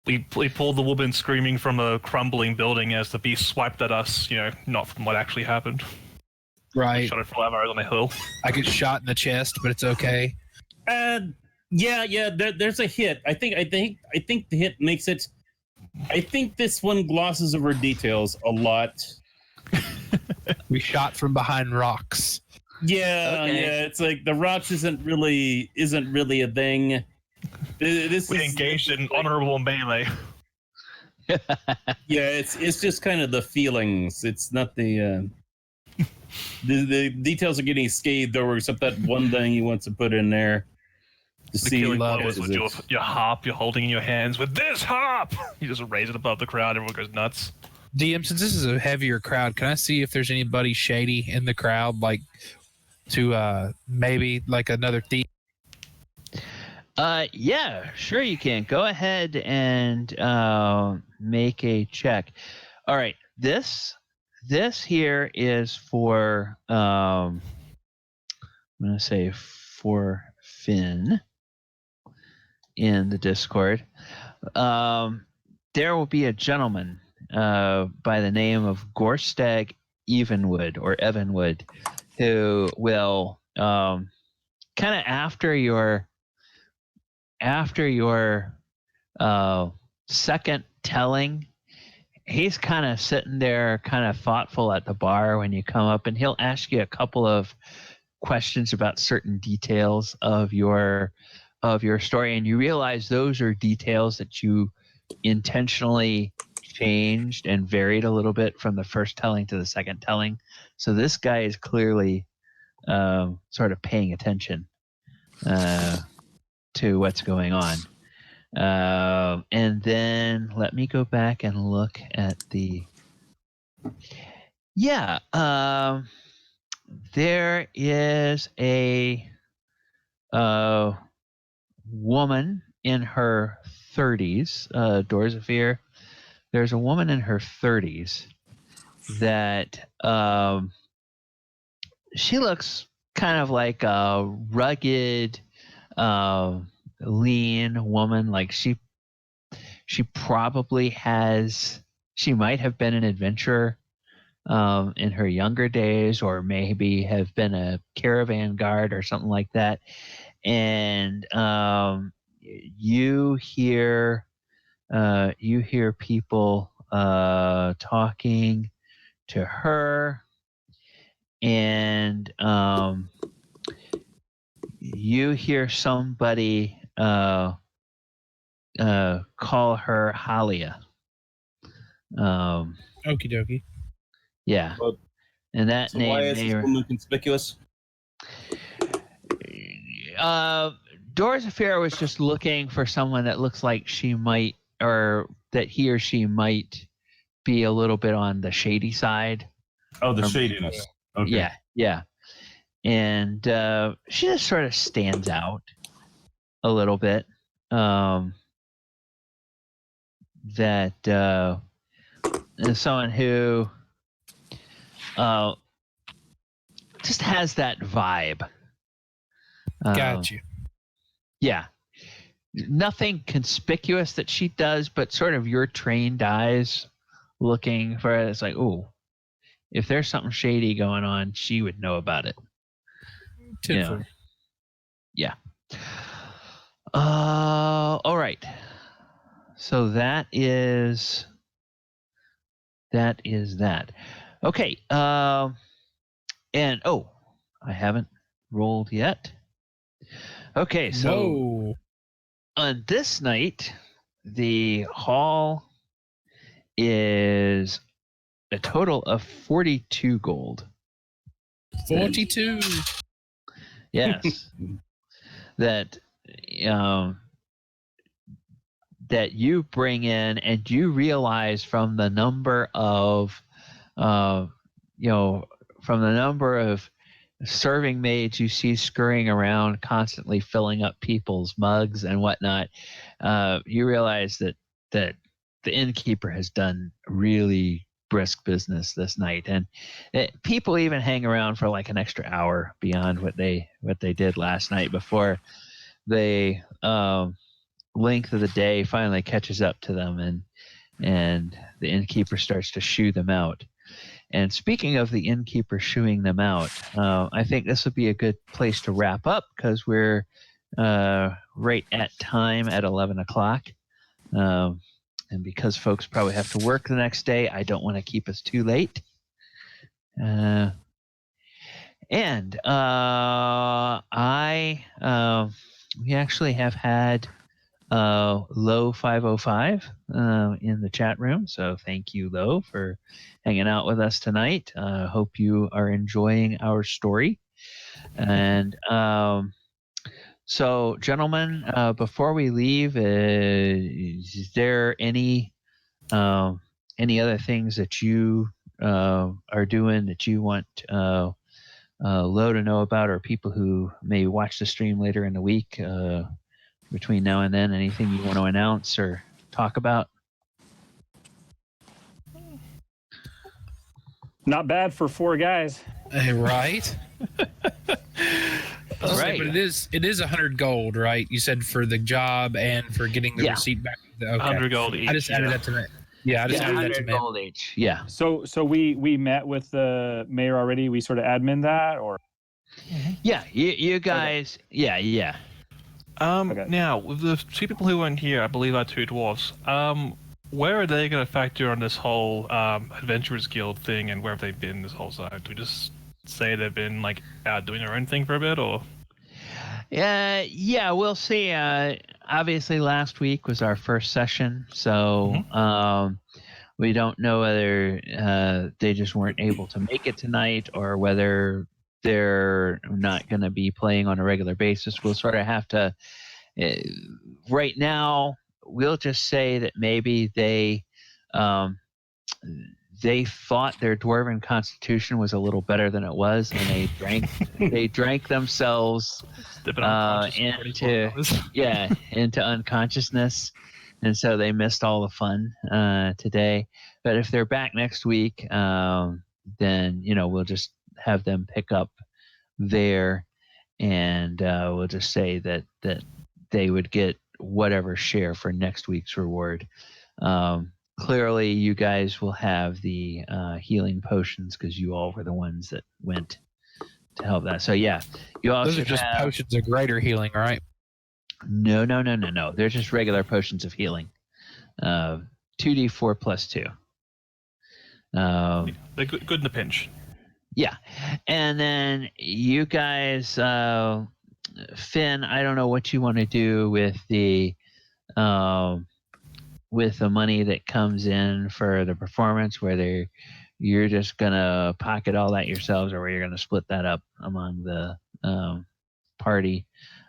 [SPEAKER 6] We pulled the woman screaming from a crumbling building as the beast swiped at us, not from what actually happened.
[SPEAKER 1] Right.
[SPEAKER 6] We shot it full of arrows on a hill.
[SPEAKER 1] I get shot in the chest, but it's okay.
[SPEAKER 4] There's a hit. I think the hit makes it. I think this one glosses over details a lot.
[SPEAKER 1] We shot from behind rocks.
[SPEAKER 4] Yeah, it's like the rocks isn't really a thing.
[SPEAKER 6] We engaged in honorable melee.
[SPEAKER 4] Yeah, it's just kind of the feelings. It's not the details are getting scathed over, except that one thing he wants to put in there. To
[SPEAKER 6] The
[SPEAKER 4] see
[SPEAKER 6] killing
[SPEAKER 1] love
[SPEAKER 6] blow
[SPEAKER 1] it.
[SPEAKER 6] is with your harp you're holding in your hands. With this harp, you just raise it above the crowd. Everyone goes nuts.
[SPEAKER 1] DM, since this is a heavier crowd, can I see if there's anybody shady in the crowd, like to maybe like another thief?
[SPEAKER 3] Yeah, sure you can. Go ahead and make a check. All right, this here is for I'm gonna say for Finn in the Discord. There will be a gentleman by the name of Gorstag Evenwood or Evanwood who will kind of after your second telling, he's kind of sitting there kind of thoughtful at the bar when you come up, and he'll ask you a couple of questions about certain details of your story, and you realize those are details that you intentionally changed and varied a little bit from the first telling to the second telling. So this guy is clearly sort of paying attention to what's going on. And then let me go back and look at the... Yeah, there is a woman in her 30s, Dorzaphir. There's a woman in her 30s that she looks kind of like a rugged, lean woman. Like she probably she might have been an adventurer in her younger days, or maybe have been a caravan guard or something like that. And you hear people talking to her, and you hear somebody call her Halia.
[SPEAKER 1] Okie dokie.
[SPEAKER 3] Yeah.
[SPEAKER 4] Well,
[SPEAKER 3] And that
[SPEAKER 4] So
[SPEAKER 3] name
[SPEAKER 4] why is this woman conspicuous?
[SPEAKER 3] Dorzaphir was just looking for someone that looks like she might, or that he or she might be a little bit on the shady side.
[SPEAKER 4] Oh, the shadiness. Okay.
[SPEAKER 3] Yeah. And she just sort of stands out a little bit. That is someone who just has that vibe.
[SPEAKER 1] Got you.
[SPEAKER 3] Yeah. Nothing conspicuous that she does, but sort of your trained eyes looking for it. It's like, oh, if there's something shady going on, she would know about it.
[SPEAKER 1] Typical.
[SPEAKER 3] Yeah. All right. So that is that. Okay. And I haven't rolled yet. Okay, so on this night, the haul is a total of 42 gold.
[SPEAKER 1] 42.
[SPEAKER 3] Yes. that that you bring in, and you realize from the number of serving maids you see scurrying around constantly filling up people's mugs and whatnot, you realize that the innkeeper has done really brisk business this night, and people even hang around for like an extra hour beyond what they did last night before the length of the day finally catches up to them, and the innkeeper starts to shoo them out. And speaking of the innkeeper shooing them out, I think this would be a good place to wrap up, because we're right at time at 11 o'clock. And because folks probably have to work the next day, I don't want to keep us too late. We actually have had Low 505 in the chat room, so thank you, Low, for hanging out with us tonight. Hope you are enjoying our story. And So, gentlemen, before we leave, is there any other things that you are doing that you want Lo to know about, or people who may watch the stream later in the week between now and then? Anything you want to announce or talk about?
[SPEAKER 2] Not bad for 4 guys.
[SPEAKER 1] Right.
[SPEAKER 3] Right.
[SPEAKER 1] But it is 100 gold, right? You said for the job and for getting the receipt back. Okay.
[SPEAKER 6] 100 gold each.
[SPEAKER 1] I just added that to me. Yeah, I just added that to
[SPEAKER 3] 100
[SPEAKER 1] me.
[SPEAKER 3] gold each. Yeah.
[SPEAKER 2] So we met with the mayor already. We sort of admin that, or
[SPEAKER 3] Yeah. You guys. Okay. Yeah.
[SPEAKER 2] Okay.
[SPEAKER 6] Now, with the 2 people who weren't here, I believe are 2 dwarves. Where are they going to factor on this whole Adventurers Guild thing, and where have they been this whole time? Do we just say they've been like out doing their own thing for a bit, or?
[SPEAKER 3] Yeah, we'll see. Obviously, last week was our first session, so we don't know whether they just weren't able to make it tonight, or whether they're not going to be playing on a regular basis. We'll sort of have to. Right now, we'll just say that maybe they thought their dwarven constitution was a little better than it was, and they drank themselves into unconsciousness, and so they missed all the fun today. But if they're back next week, then we'll just have them pick up there, and we'll just say that they would get whatever share for next week's reward. Clearly, you guys will have the healing potions because you all were the ones that went to help that. So yeah, you all
[SPEAKER 1] Those are just potions of greater healing, right?
[SPEAKER 3] No. They're just regular potions of healing. 2d4 plus 2.
[SPEAKER 6] They're good in a pinch.
[SPEAKER 3] Yeah, and then you guys, Finn, I don't know what you want to do with the money that comes in for the performance, whether you're just gonna pocket all that yourselves, or you're gonna split that up among the party.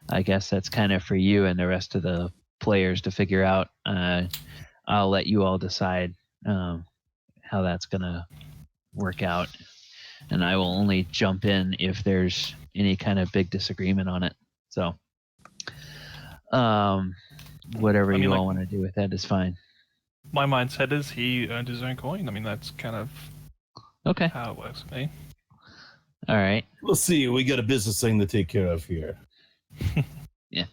[SPEAKER 3] I guess that's kind of for you and the rest of the players to figure out. I'll let you all decide how that's gonna work out, and I will only jump in if there's any kind of big disagreement on it. So whatever you all want to do with that is fine.
[SPEAKER 6] My mindset is he earned his own coin. I mean, that's kind of how it works for me.
[SPEAKER 3] All right.
[SPEAKER 4] We'll see. We got a business thing to take care of here.
[SPEAKER 3] Yeah.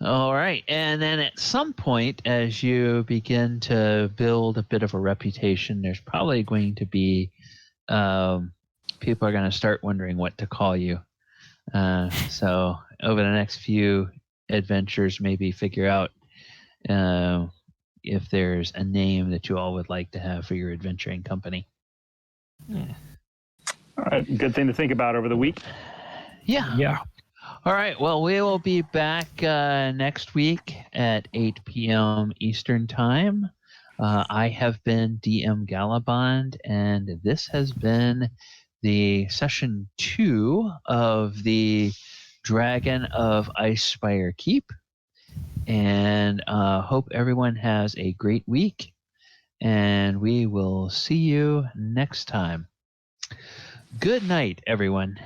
[SPEAKER 3] All right. And then at some point, as you begin to build a bit of a reputation, there's probably going to be people are going to start wondering what to call you. So over the next few adventures, maybe figure out if there's a name that you all would like to have for your adventuring company.
[SPEAKER 2] All right, good thing to think about over the week.
[SPEAKER 3] Yeah. All right, well, we will be back next week at 8 p.m. Eastern Time. I have been DM Gallibond, and this has been the session 2 of the Dragon of Icespire Keep. And hope everyone has a great week, and we will see you next time. Good night, everyone.